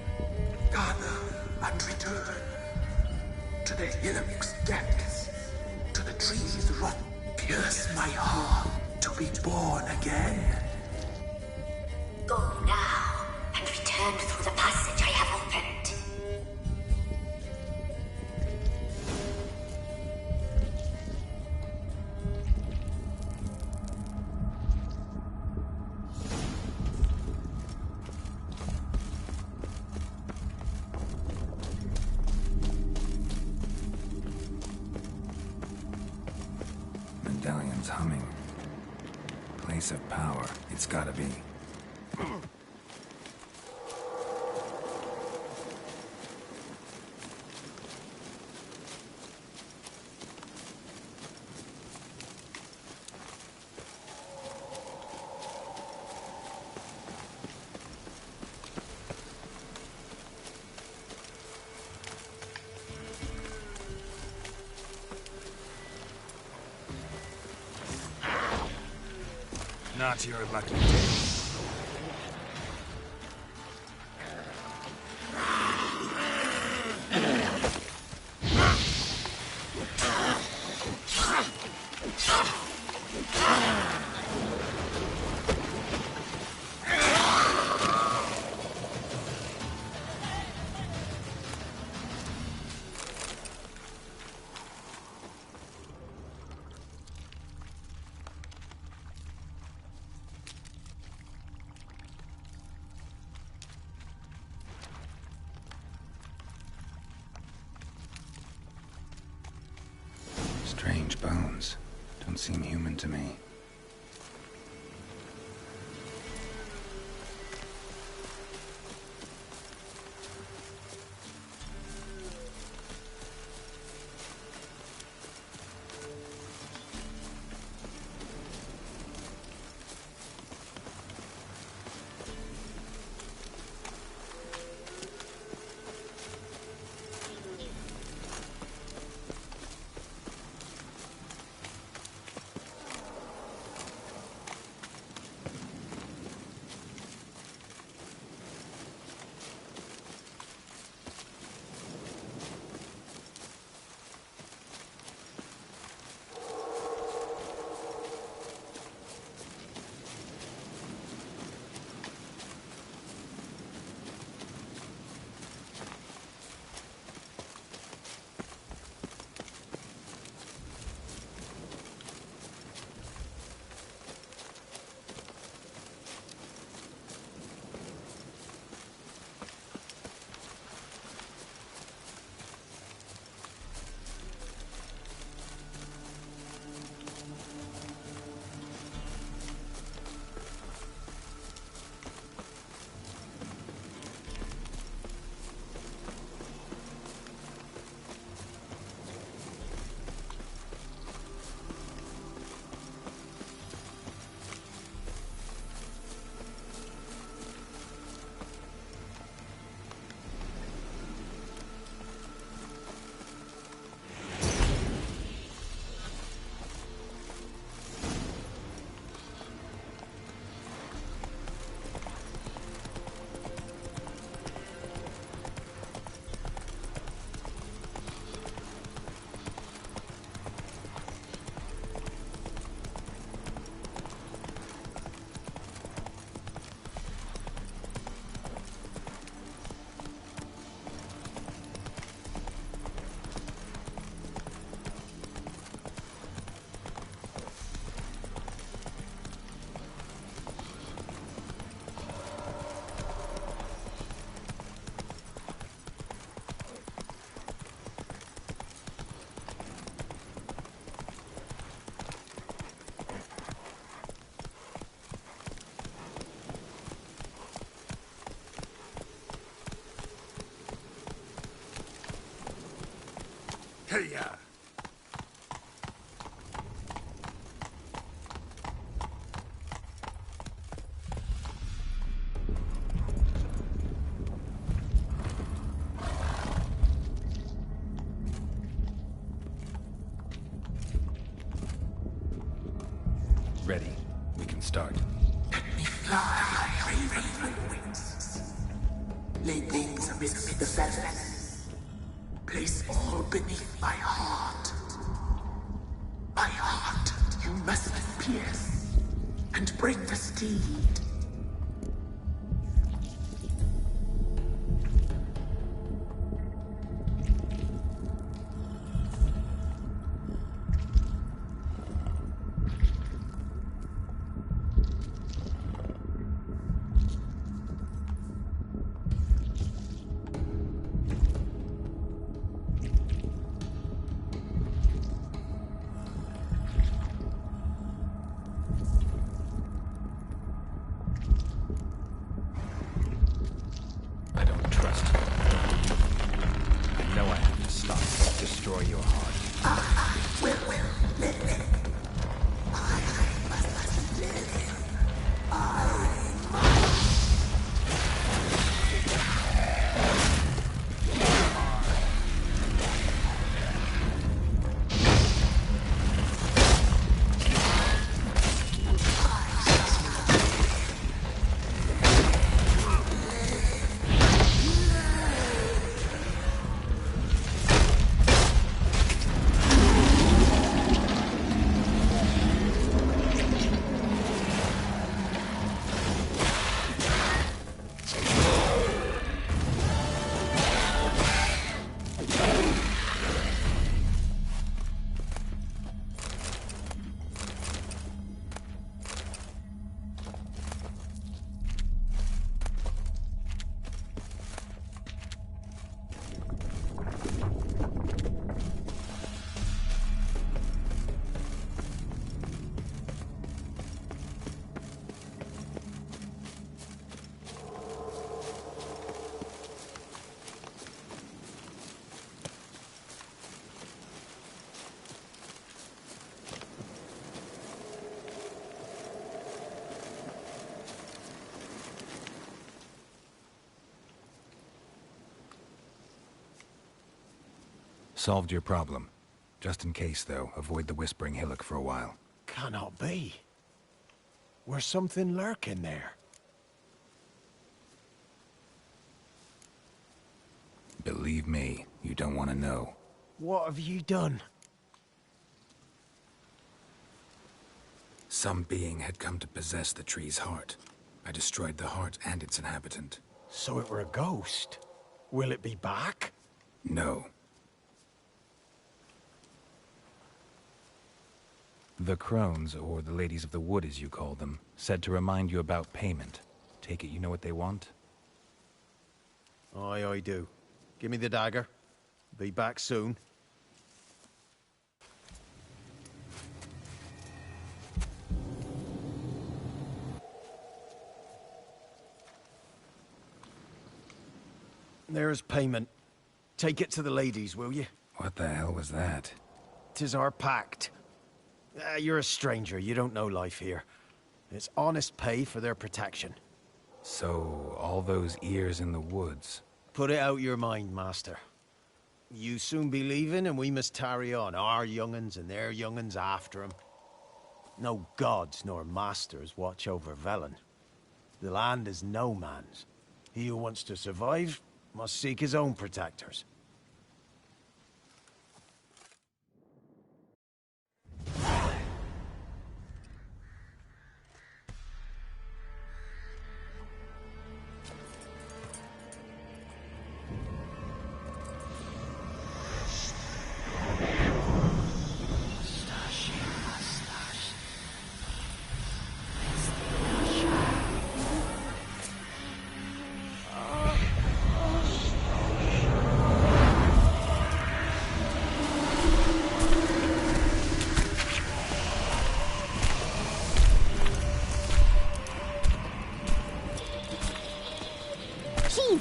Gather and return to the hillock's depths, to the trees rot. Pierce my heart to be born again. Go now and return through the passage I have opened. Medallion's humming. Place of power. It's gotta be. Not your lucky day. don't seem human to me. Hey-ya! Ready. We can start. Let me fly, raven wings. Lay things amidst the feathers. Place all beneath my heart. My heart you must pierce, and bring the steed. solved your problem. Just in case, though, avoid the Whispering Hillock for a while. Cannot be. Where's something lurking there? Believe me, you don't want to know. What have you done? Some being had come to possess the tree's heart. I destroyed the heart and its inhabitant. So it were a ghost. Will it be back? No. The Crones, or the Ladies of the Wood as you call them, said to remind you about payment. Take it you know what they want? Aye, I do. Give me the dagger. Be back soon. There's payment. Take it to the ladies, will you? What the hell was that? 'Tis our pact. You're a stranger, you don't know life here. It's honest pay for their protection. So, all those ears in the woods. Put it out your mind, master. You soon be leaving and we must tarry on, our young'uns and their young'uns after 'em. No gods nor masters watch over Velen. The land is no man's. He who wants to survive must seek his own protectors.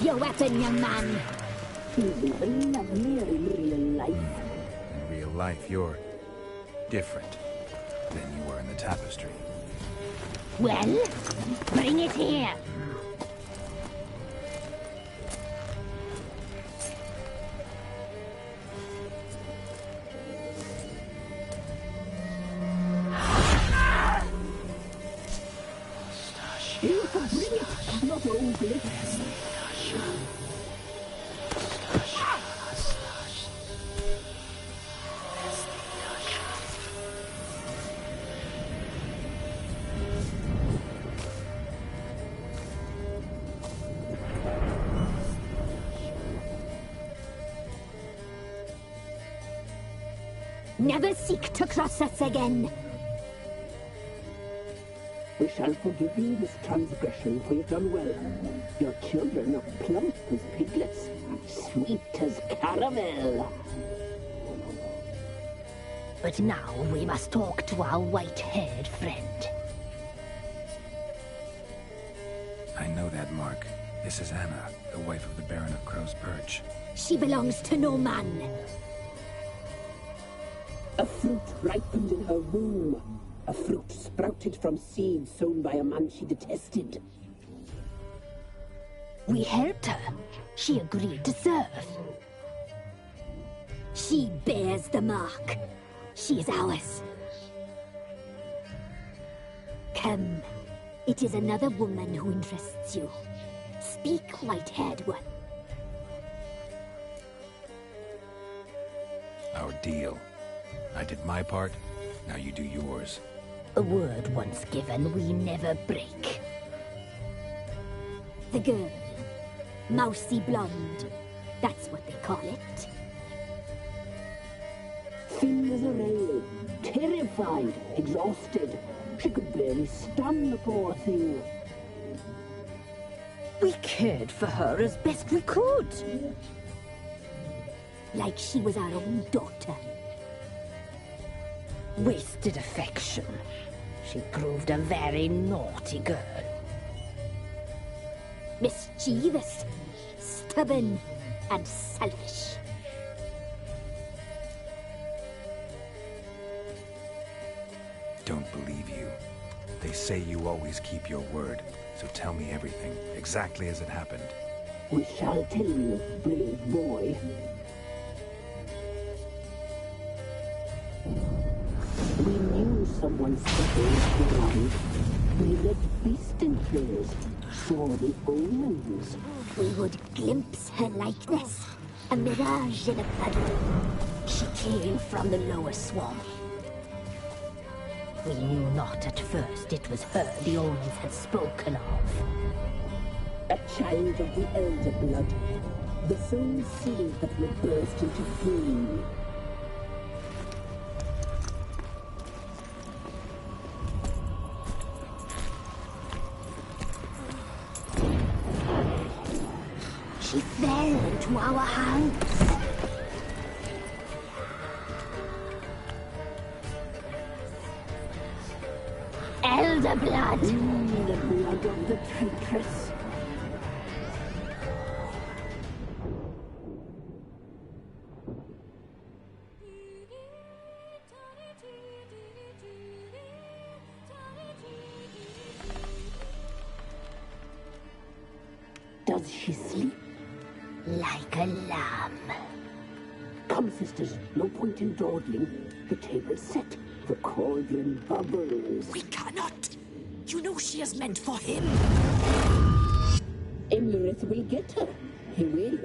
Your weapon, young man. He's even lovelier in real life. In real life, you're different than you were in the tapestry. Well, bring it here. You can bring it, not open it. Never seek to cross us again. We shall forgive you this transgression, for you've done well. Your children are plump as piglets, sweet as caramel. But now we must talk to our white-haired friend. I know that, Mark. This is Anna, the wife of the Baron of Crow's Perch. She belongs to no man. A fruit ripened in her womb. A fruit sprouted from seeds sown by a man she detested. We helped her. She agreed to serve. She bears the mark. She is ours. Come. It is another woman who interests you. Speak, white-haired one. Our deal. I did my part, now you do yours. A word once given, we never break. The girl. Mousy blonde. That's what they call it. Thin as a rail, terrified, exhausted. She could barely stand, the poor thing. We cared for her as best we could. Like she was our own daughter. Wasted affection. She proved a very naughty girl. Mischievous, stubborn, and selfish. Don't believe you. They say you always keep your word, so tell me everything, exactly as it happened. We shall tell you, brave boy. once the hills were round, we led beast enclosures, saw the omens. We would glimpse her likeness, a mirage in a puddle. She came from the lower swamp. We knew not at first it was her the omens had spoken of. A child of the elder blood, the soul seed that would burst into flame. She fell into our hands. Elder blood! The blood of the traitress. Does she sleep? Like a lamb. Come, sisters, no point in dawdling. The table's set. The cauldron bubbles. We cannot! You know she is meant for him! Imlerith will get her. He will.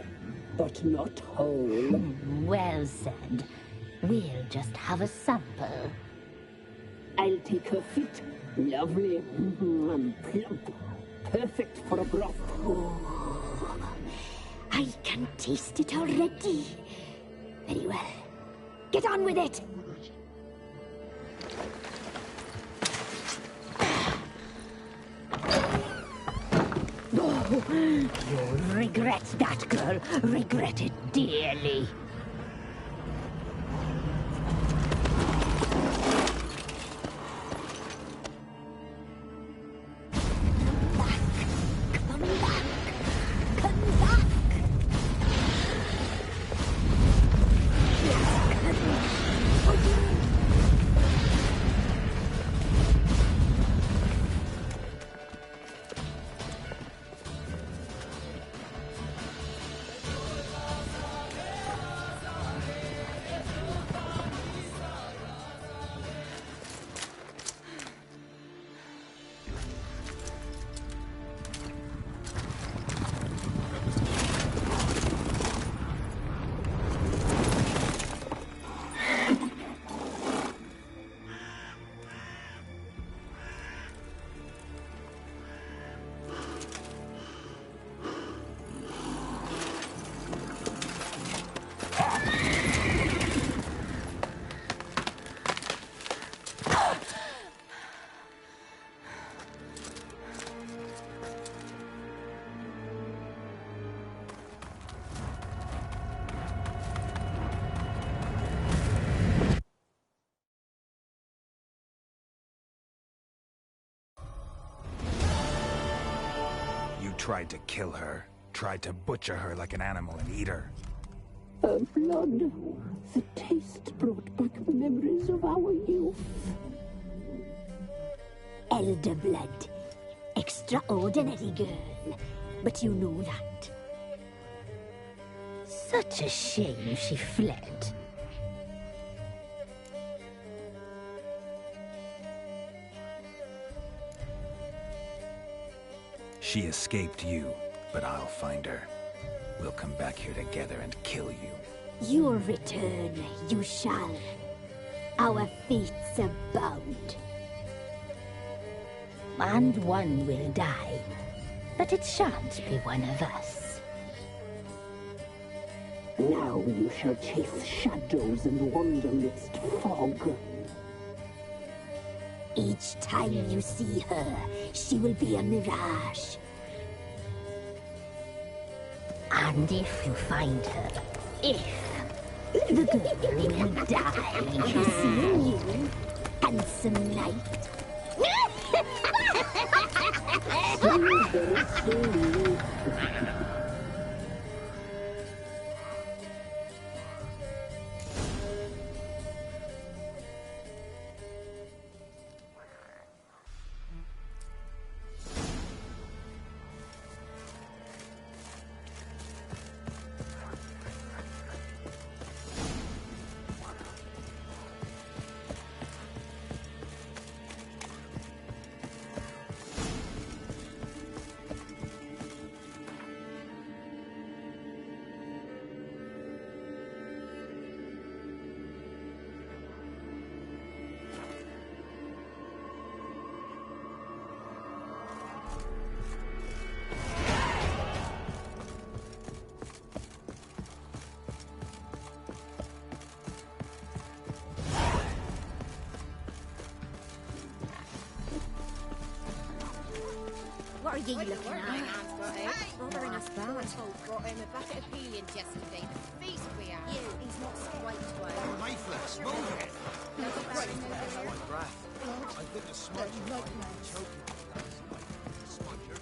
But not whole. Well said. We'll just have a sample. I'll take her feet. Lovely. And plump. Perfect for a broth. Oh, I can taste it already. Very well. Get on with it! Oh, you'll regret that, girl. Regret it dearly. Tried to kill her. Tried to butcher her like an animal and eat her. Her blood. The taste brought back memories of our youth. Elder blood. Extraordinary girl. But you know that. Such a shame she fled. She escaped you, but I'll find her. We'll come back here together and kill you. Your return, you shall. Our fates are bound. And one will die, but it shan't be one of us. Now you shall chase shadows and wander midst fog. Each time you see her, she will be a mirage. And if you find her, the girl will die. You see you, handsome knight. are you looking at? Bothering us bad. Brought him a bucket of peelings yesterday. Feast we had. He's not quite well. Mayflex, move it! I think a smudge might be choking. Smudger.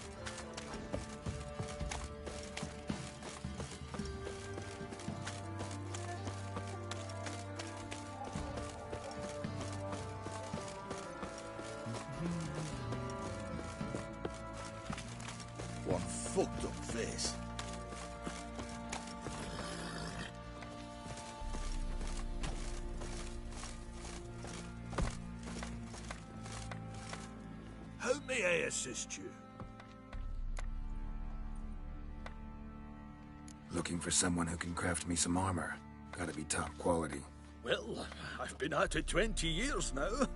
What a fucked up face. How may I assist you? Looking for someone who can craft me some armor. Gotta be top quality. Well, I've been at it 20 years now.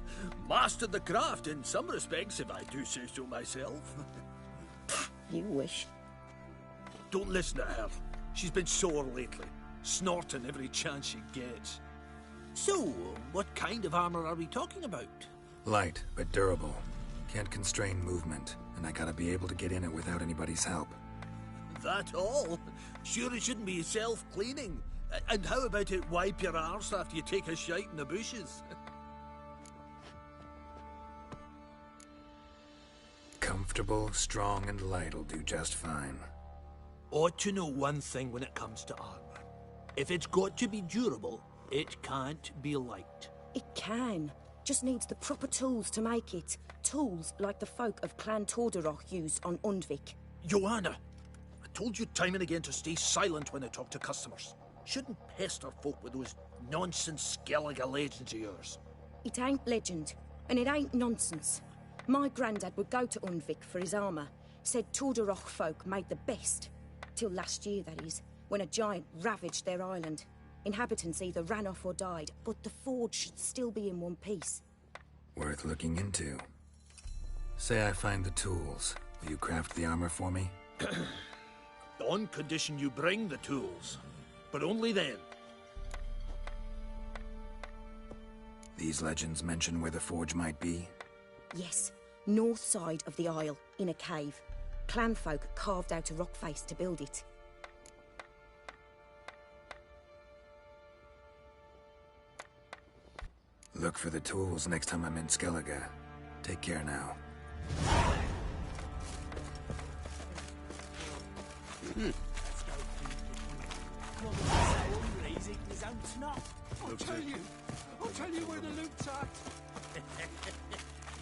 Mastered the craft in some respects, if I do say so myself. You wish. Don't listen to her. She's been sore lately, snorting every chance she gets. So, what kind of armor are we talking about? Light, but durable. Can't constrain movement, and I gotta be able to get in it without anybody's help. That all? Sure it shouldn't be self-cleaning. And how about it wipe your arse after you take a shite in the bushes? Comfortable, strong, and light'll do just fine. Ought to know one thing when it comes to armor. If it's got to be durable, it can't be light. It can. Just needs the proper tools to make it. Tools like the folk of Clan Tordarroch used on Undvik. Joanna, I told you time and again to stay silent when I talk to customers. Shouldn't pester folk with those nonsense Skellige legends of yours. It ain't legend, and it ain't nonsense. My granddad would go to Undvik for his armour. Said Tordarroch folk made the best. Till last year, that is, when a giant ravaged their island. Inhabitants either ran off or died, but the forge should still be in one piece. Worth looking into. Say I find the tools. Will you craft the armor for me? On condition you bring the tools. But only then. These legends mention where the forge might be? Yes, north side of the isle, in a cave. Clanfolk carved out a rock face to build it. Look for the tools next time I'm in Skellige. Take care now. I'll tell you where the loot's at.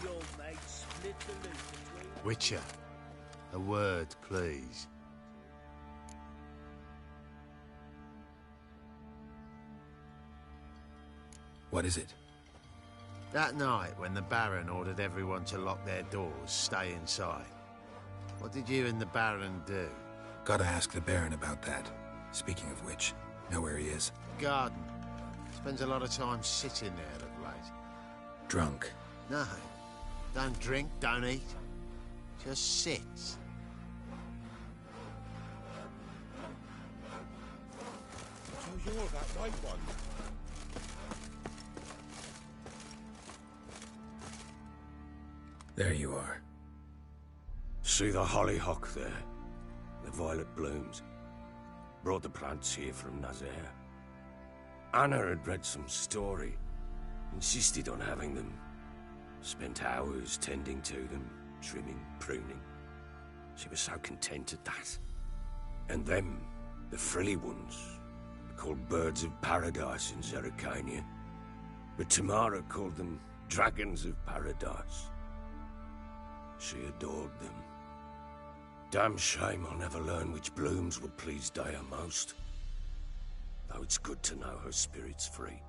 Your mate split the loot between... Witcher, a word, please. What is it? That night, when the Baron ordered everyone to lock their doors, stay inside. What did you and the Baron do? Gotta ask the Baron about that. Speaking of which, know where he is? Garden. Spends a lot of time sitting there of late. Drunk. No. Don't drink, don't eat. Just sits. So you're that white one. There you are. See the hollyhock there? The violet blooms. Brought the plants here from Nazaire. Anna had read some story. Insisted on having them. Spent hours tending to them, trimming, pruning. She was so content at that. And them, the frilly ones, called birds of paradise in Zerrikania. But Tamara called them dragons of paradise. She adored them. Damn shame I'll never learn which blooms will please Daya most. Though it's good to know her spirit's free.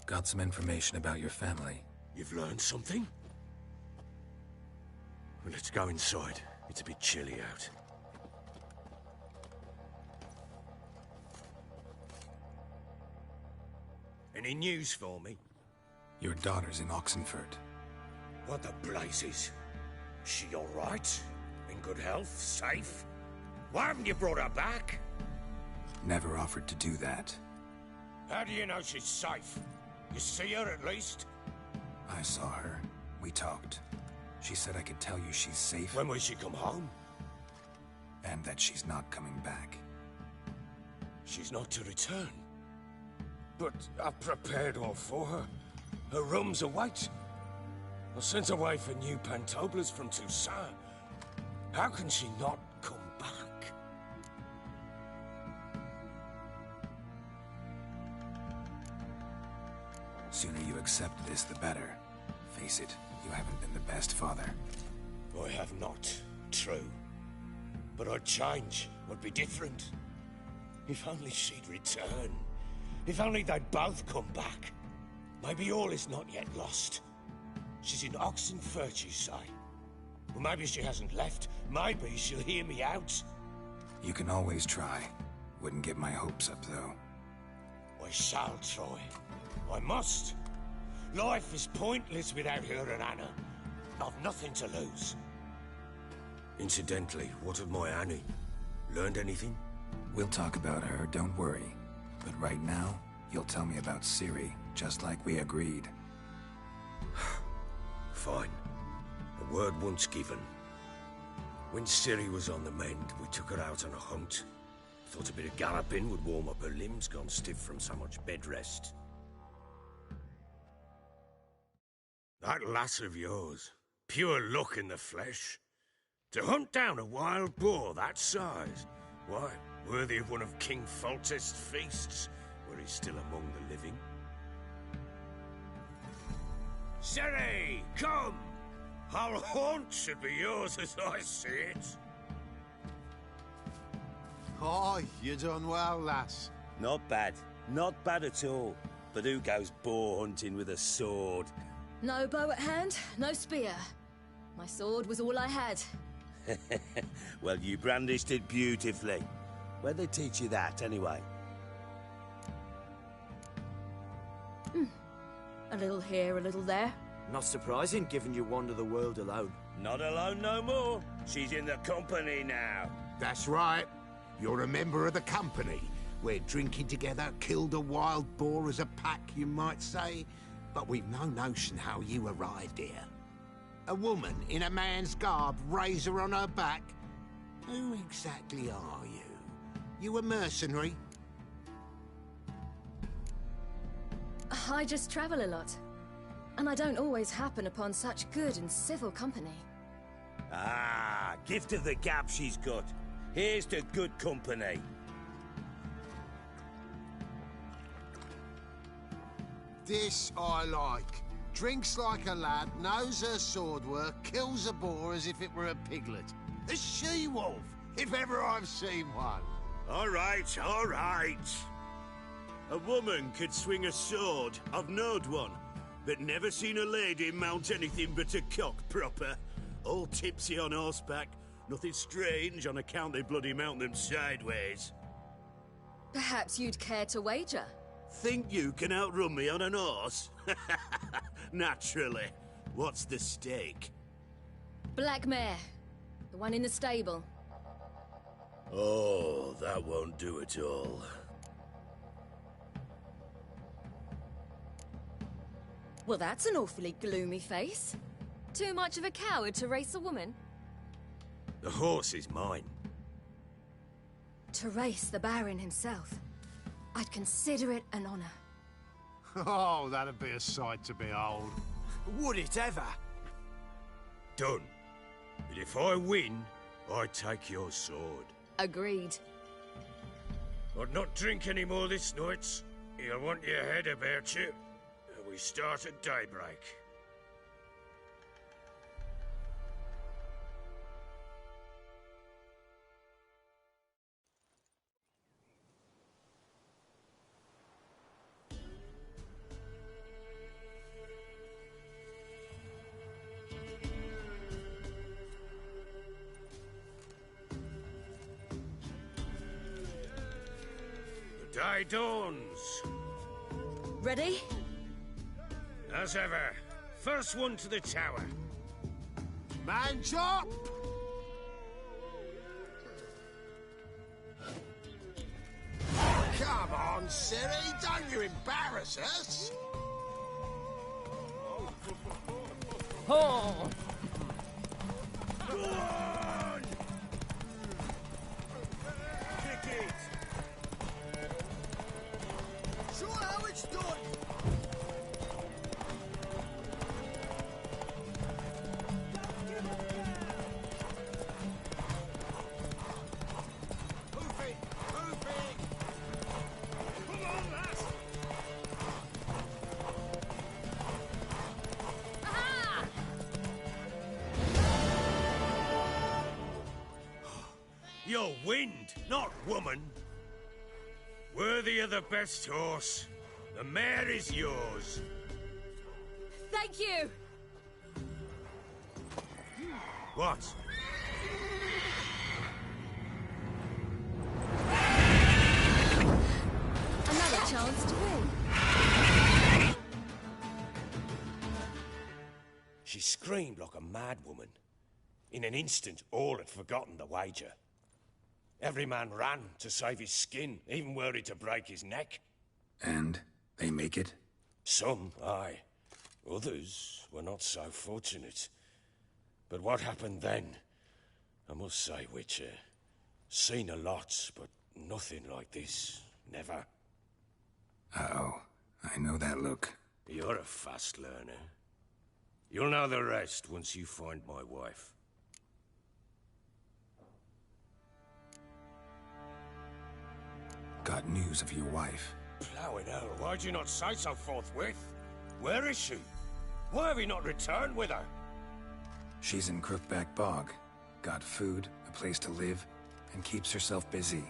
Got some information about your family. You've learned something? Well, let's go inside. It's a bit chilly out. Any news for me? Your daughter's in Oxenfurt. What the blazes? She all right? In good health? Safe? Why haven't you brought her back? never offered to do that. How do you know she's safe? You see her at least? I saw her. We talked. She said I could tell you she's safe. When will she come home? And that she's not coming back. She's not to return. But I've prepared all for her. Her rooms await. I sent away for new Pantoblas from Toussaint. How can she not come back? Sooner you accept this, the better. Face it, you haven't been the best father. I have not, true. But I'd change, would be different. If only she'd return. If only they'd both come back. Maybe all is not yet lost. She's in Oxenfurt, you say? Well, maybe she hasn't left. Maybe she'll hear me out. You can always try. Wouldn't get my hopes up, though. I shall try. I must. Life is pointless without her and Anna. I've nothing to lose. Incidentally, what of my Annie? Learned anything? We'll talk about her, don't worry. But right now, you'll tell me about Ciri, just like we agreed. Fine. A word once given. When Ciri was on the mend, we took her out on a hunt. Thought a bit of galloping would warm up her limbs, gone stiff from so much bed rest. That lass of yours, pure luck in the flesh. To hunt down a wild boar that size, why, worthy of one of King Foltest's feasts, where he's still among the living. Ciri, come! Our haunt should be yours as I see it. Oh, you done well, lass. Not bad. Not bad at all. But who goes boar hunting with a sword? No bow at hand, no spear. My sword was all I had. Well, you brandished it beautifully. Where'd they teach you that, anyway? A little here, a little there. Not surprising, given you wander the world alone. Not alone no more. She's in the company now. That's right. You're a member of the company. We're drinking together, killed a wild boar as a pack, you might say. But we've no notion how you arrived here. A woman in a man's garb, razor on her back. Who exactly are you? You a mercenary? I just travel a lot. And I don't always happen upon such good and civil company. Ah, gift of the gab she's got. Here's to good company. This I like. Drinks like a lad, knows her sword work, kills a boar as if it were a piglet. A she-wolf, if ever I've seen one. All right, all right. A woman could swing a sword. I've knowed one. But never seen a lady mount anything but a cock proper. All tipsy on horseback. Nothing strange on account they bloody mount them sideways. Perhaps you'd care to wager? Think you can outrun me on an horse? Naturally. What's the stake? Black mare. The one in the stable. Oh, that won't do at all. Well, that's an awfully gloomy face. Too much of a coward to race a woman? The horse is mine. To race the Baron himself. I'd consider it an honor. Oh, that'd be a sight to behold. Would it ever? Done. But if I win, I take your sword. Agreed. I'd not drink any more this night. You'll want your head about you. We start at daybreak. The day dawns. Ready? As ever, first one to the tower. Man chop! Come on, Ciri, don't you embarrass us! Oh! Go on! Kick it! Show how it's done! You're wind, not woman. Worthy of the best horse. The mare is yours. Thank you! What? Another chance to win. She screamed like a mad woman. In an instant, all had forgotten the wager. Every man ran to save his skin, even were he to break his neck. And they make it? Some, aye. Others were not so fortunate. But what happened then? I must say, Witcher, seen a lot, but nothing like this. Never. Uh-oh. I know that look. You're a fast learner. You'll know the rest once you find my wife. Got news of your wife. Plowing hell, why'd you not say so forthwith? Where is she? Why have you not returned with her? She's in Crookback Bog. Got food, a place to live, and keeps herself busy.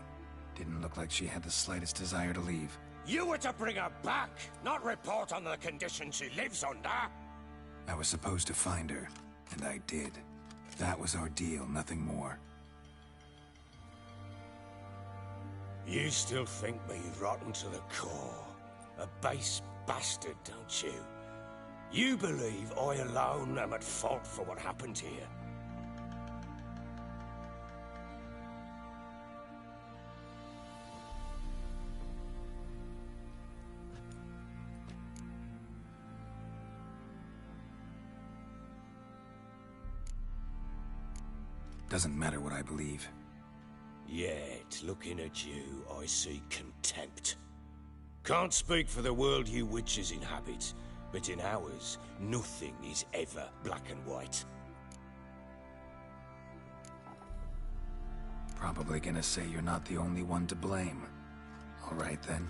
Didn't look like she had the slightest desire to leave. You were to bring her back, not report on the conditions she lives under. I was supposed to find her, and I did. That was our deal, nothing more. You still think me rotten to the core. A base bastard, don't you? You believe I alone am at fault for what happened here. Doesn't matter what I believe. Yet, looking at you, I see contempt. Can't speak for the world you witches inhabit, but in ours, nothing is ever black and white. Probably gonna say you're not the only one to blame. All right then,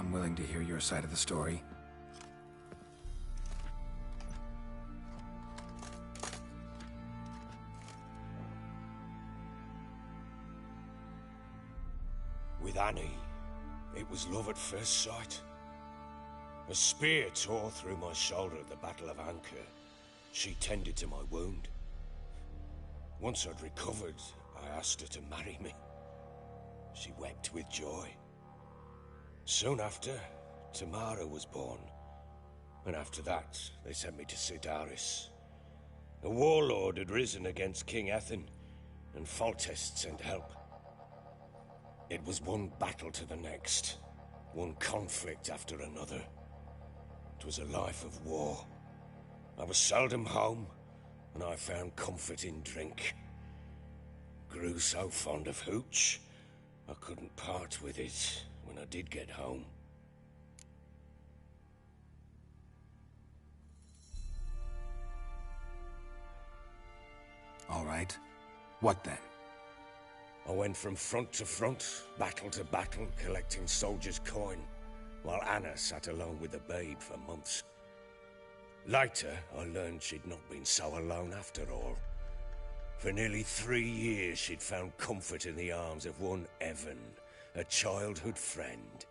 I'm willing to hear your side of the story. With Annie, it was love at first sight. A spear tore through my shoulder at the Battle of Anchor. She tended to my wound. Once I'd recovered, I asked her to marry me. She wept with joy. Soon after, Tamara was born. And after that, they sent me to Cidaris. A warlord had risen against King Ethain, and Foltest sent help. It was one battle to the next, one conflict after another. It was a life of war. I was seldom home, and I found comfort in drink. Grew so fond of hooch, I couldn't part with it when I did get home. All right. What then? I went from front to front, battle to battle, collecting soldiers' coin, while Anna sat alone with the babe for months. Later, I learned she'd not been so alone after all. For nearly 3 years, she'd found comfort in the arms of one Evan, a childhood friend,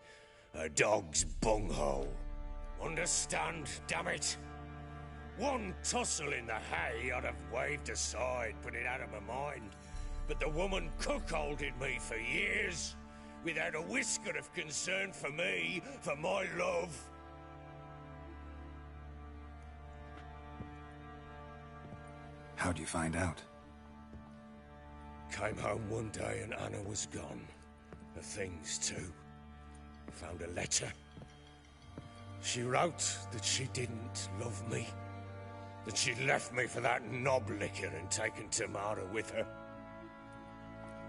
a dog's bunghole. Understand, damn it? One tussle in the hay I'd have waved aside, put it out of my mind. But the woman cuckolded me for years, without a whisker of concern for me, for my love. How'd you find out? Came home one day and Anna was gone. Her things too. found a letter. She wrote that she didn't love me, that she'd left me for that knob licker and taken Tamara with her.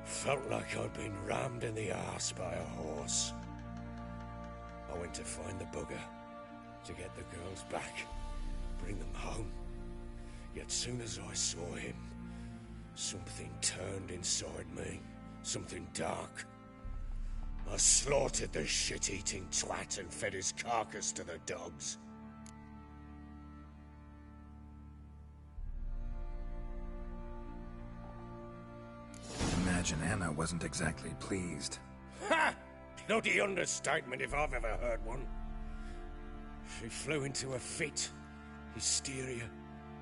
Felt like I'd been rammed in the arse by a horse. I went to find the bugger, to get the girls back, bring them home. Yet soon as I saw him, something turned inside me, something dark. I slaughtered the shit-eating twat and fed his carcass to the dogs. Imagine Anna wasn't exactly pleased. Ha! Bloody understatement if I've ever heard one. She flew into a fit, hysteria,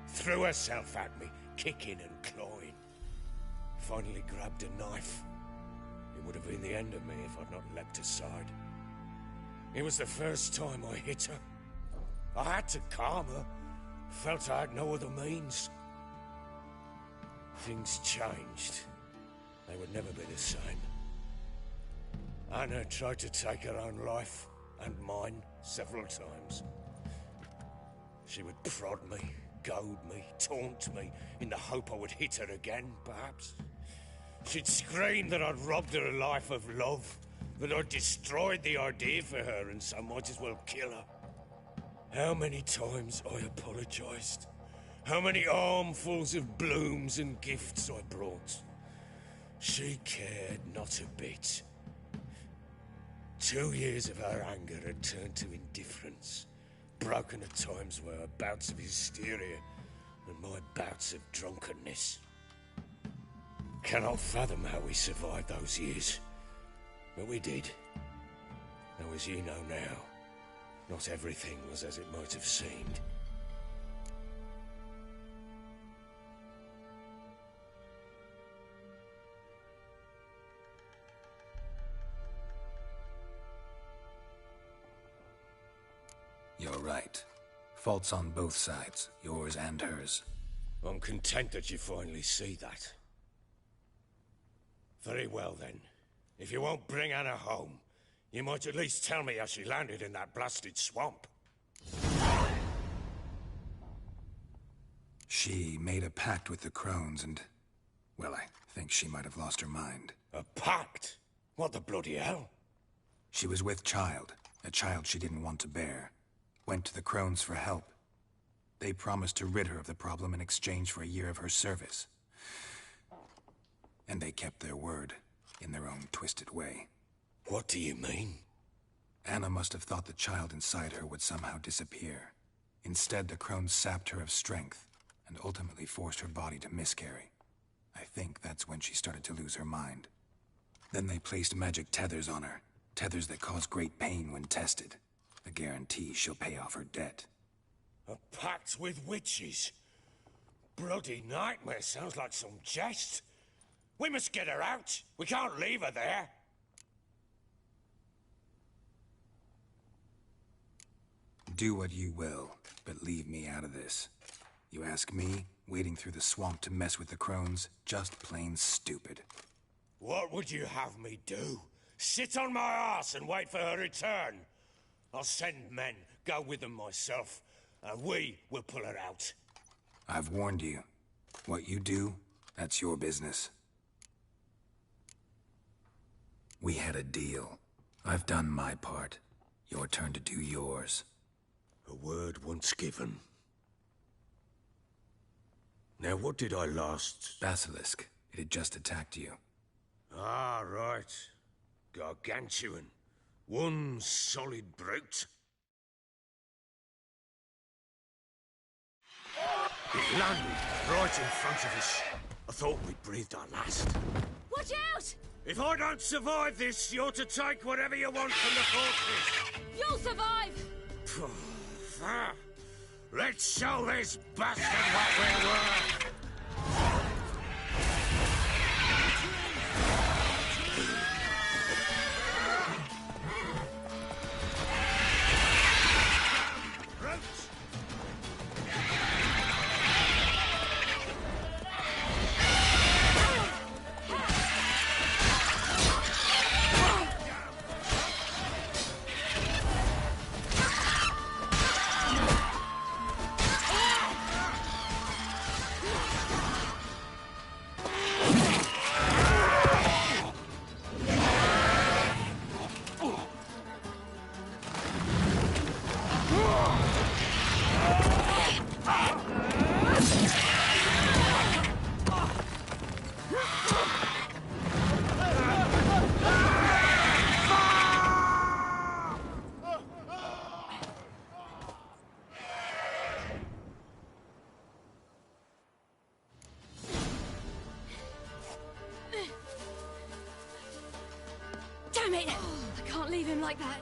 threw herself at me, kicking and clawing. Finally grabbed a knife. It would have been the end of me if I'd not leapt aside. It was the first time I hit her. I had to calm her. Felt I had no other means. Things changed. They would never be the same. Anna tried to take her own life, and mine, several times. She would prod me, goad me, taunt me, in the hope I would hit her again, perhaps. She'd scream that I'd robbed her a life of love, that I'd destroyed the idea for her, and so might as well kill her. How many times I apologized. How many armfuls of blooms and gifts I brought. She cared not a bit. 2 years of her anger had turned to indifference, broken at times by her bouts of hysteria and my bouts of drunkenness. Cannot fathom how we survived those years, but we did. Though as you know now, not everything was as it might have seemed. You're right. Faults on both sides, yours and hers. I'm content that you finally see that. Very well then. If you won't bring Anna home, you might at least tell me how she landed in that blasted swamp. She made a pact with the crones and... well, I think she might have lost her mind. A pact? What the bloody hell? She was with child, a child she didn't want to bear. Went to the crones for help. They promised to rid her of the problem in exchange for a year of her service. And they kept their word, in their own twisted way. What do you mean? Anna must have thought the child inside her would somehow disappear. Instead, the crones sapped her of strength, and ultimately forced her body to miscarry. I think that's when she started to lose her mind. Then they placed magic tethers on her, tethers that cause great pain when tested. A guarantee she'll pay off her debt. A pact with witches? Bloody nightmare, sounds like some jest. We must get her out. We can't leave her there. Do what you will, but leave me out of this. You ask me, wading through the swamp to mess with the crones, just plain stupid. What would you have me do? Sit on my arse and wait for her return? I'll send men, go with them myself, and we will pull her out. I've warned you. What you do, that's your business. We had a deal. I've done my part. Your turn to do yours. A word once given. Now what did I last... Basilisk. It had just attacked you. Ah, right. Gargantuan. One solid brute. It landed right in front of us. I thought we'd breathed our last. Watch out! If I don't survive this, you're to take whatever you want from the fortress. You'll survive! Let's show this bastard what we're worth. Damn it! I can't leave him like that.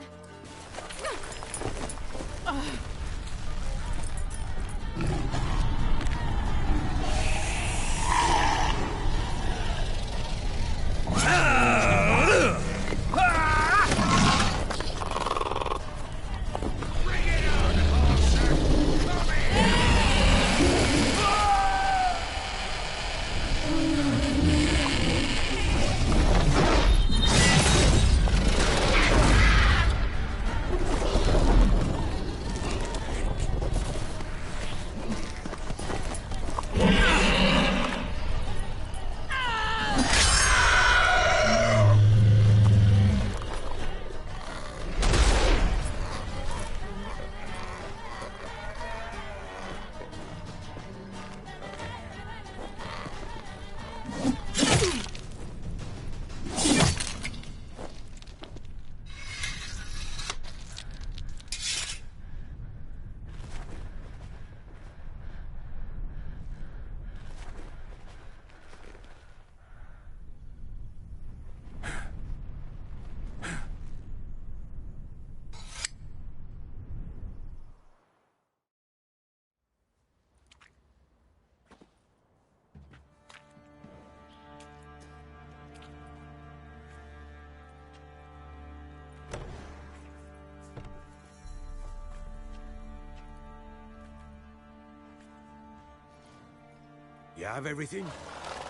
You have everything?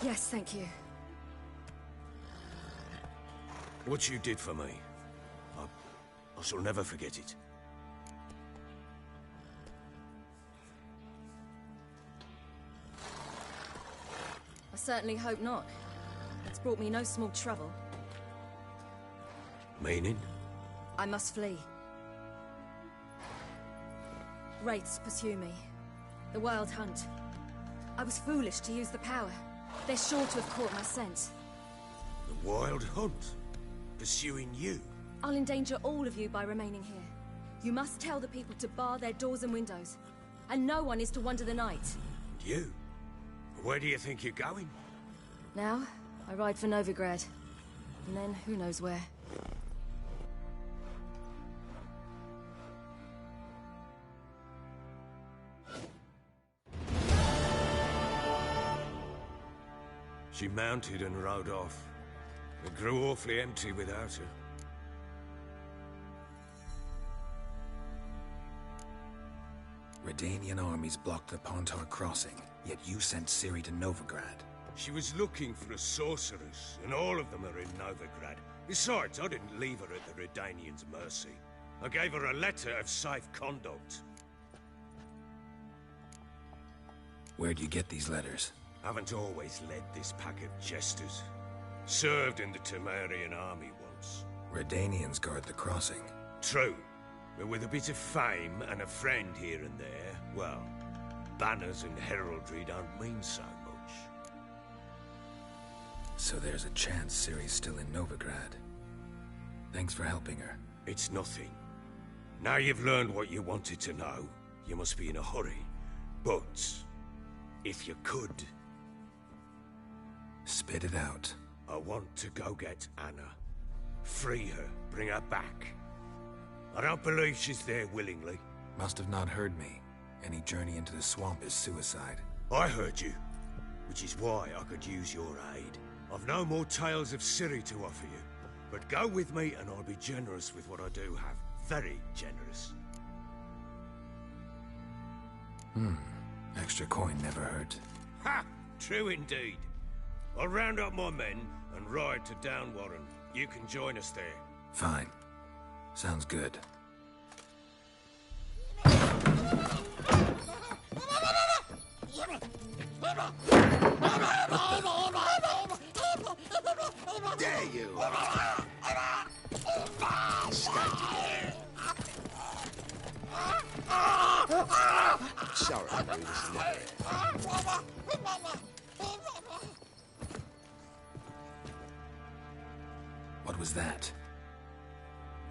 Yes, thank you. What you did for me, I shall never forget it. I certainly hope not. It's brought me no small trouble. Meaning? I must flee. Wraiths pursue me. The Wild Hunt. I was foolish to use the power. They're sure to have caught my scent. The Wild Hunt? Pursuing you? I'll endanger all of you by remaining here. You must tell the people to bar their doors and windows. And no one is to wander the night. You? Where do you think you're going? Now, I ride for Novigrad. And then, who knows where. She mounted and rode off. It grew awfully empty without her. Redanian armies blocked the Pontar crossing, yet you sent Ciri to Novigrad. She was looking for a sorceress, and all of them are in Novigrad. Besides, I didn't leave her at the Redanians' mercy. I gave her a letter of safe conduct. Where'd you get these letters? Haven't always led this pack of jesters. Served in the Temerian army once. Redanians guard the crossing. True. But with a bit of fame and a friend here and there, well, banners and heraldry don't mean so much. So there's a chance Ciri's still in Novigrad. Thanks for helping her. It's nothing. Now you've learned what you wanted to know, you must be in a hurry. But, if you could... Spit it out. I want to go get Anna. Free her, bring her back. I don't believe she's there willingly. Must have not heard me. Any journey into the swamp is suicide. I heard you, which is why I could use your aid. I've no more tales of Ciri to offer you, but go with me and I'll be generous with what I do have. Very generous. Extra coin never hurt. Ha! True indeed. I'll round up my men and ride to Downwarren. You can join us there. Fine. Sounds good. There you are. Sorry, we was never What was that?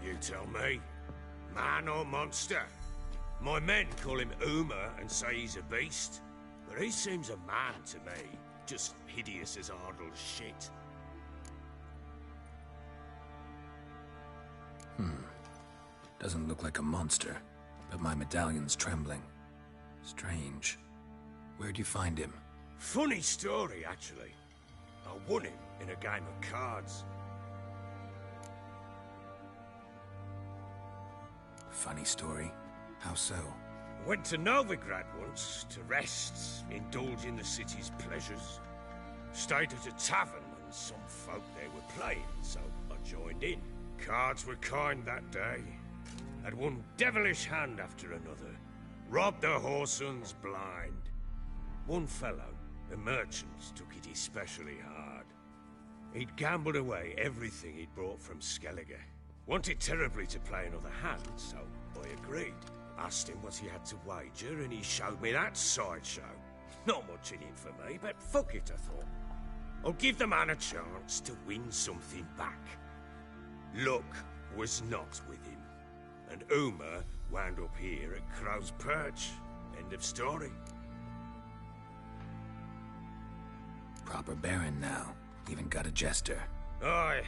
You tell me. Man or monster? My men call him Uma and say he's a beast. But he seems a man to me. Just hideous as Ardle's shit. Doesn't look like a monster, but my medallion's trembling. Strange. Where'd you find him? Funny story, actually. I won him in a game of cards. Funny story? How so? Went to Novigrad once to rest, indulge in the city's pleasures. Stayed at a tavern and some folk there were playing, so I joined in. Cards were kind that day. Had one devilish hand after another. Robbed the whoresun's blind. One fellow, a merchant, took it especially hard. He'd gambled away everything he'd brought from Skellige. Wanted terribly to play another hand, so I agreed. Asked him what he had to wager, and he showed me that sideshow. Not much in it for me, but fuck it, I thought. I'll give the man a chance to win something back. Luck was not with him, and Uma wound up here at Crow's Perch. End of story. Proper baron now. Even got a jester. Aye,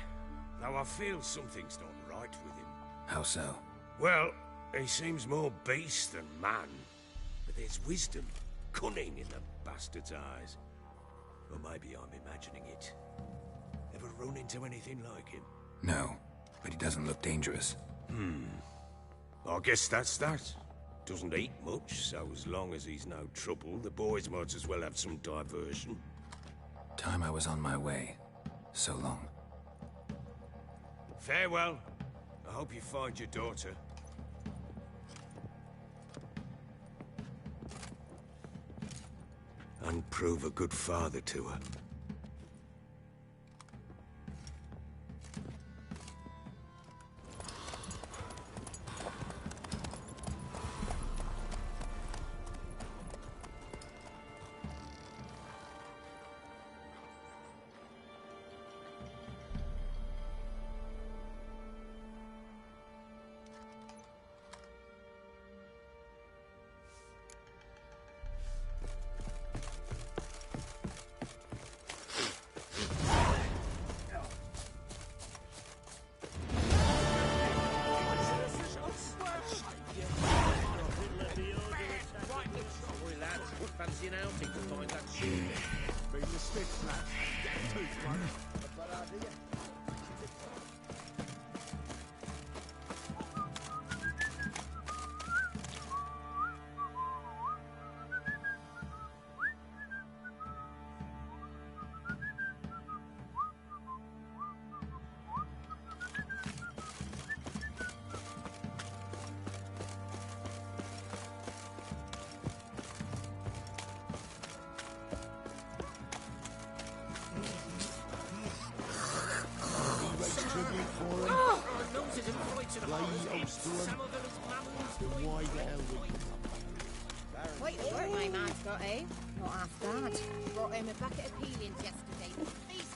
though I feel something's not right with him. How so? Well, he seems more beast than man, but there's wisdom, cunning in the bastard's eyes. Or maybe I'm imagining it. Ever run into anything like him? No, but he doesn't look dangerous. I guess that's that. Doesn't eat much, so as long as he's no trouble, the boys might as well have some diversion. Time I was on my way. So long. Farewell. I hope you find your daughter. And prove a good father to her. Fancy an outing to find that shit. Bring the sticks, lad. Get tooth one. Wait, the work my man's got, eh? Not half bad. Brought him a bucket of peelings yesterday. Feast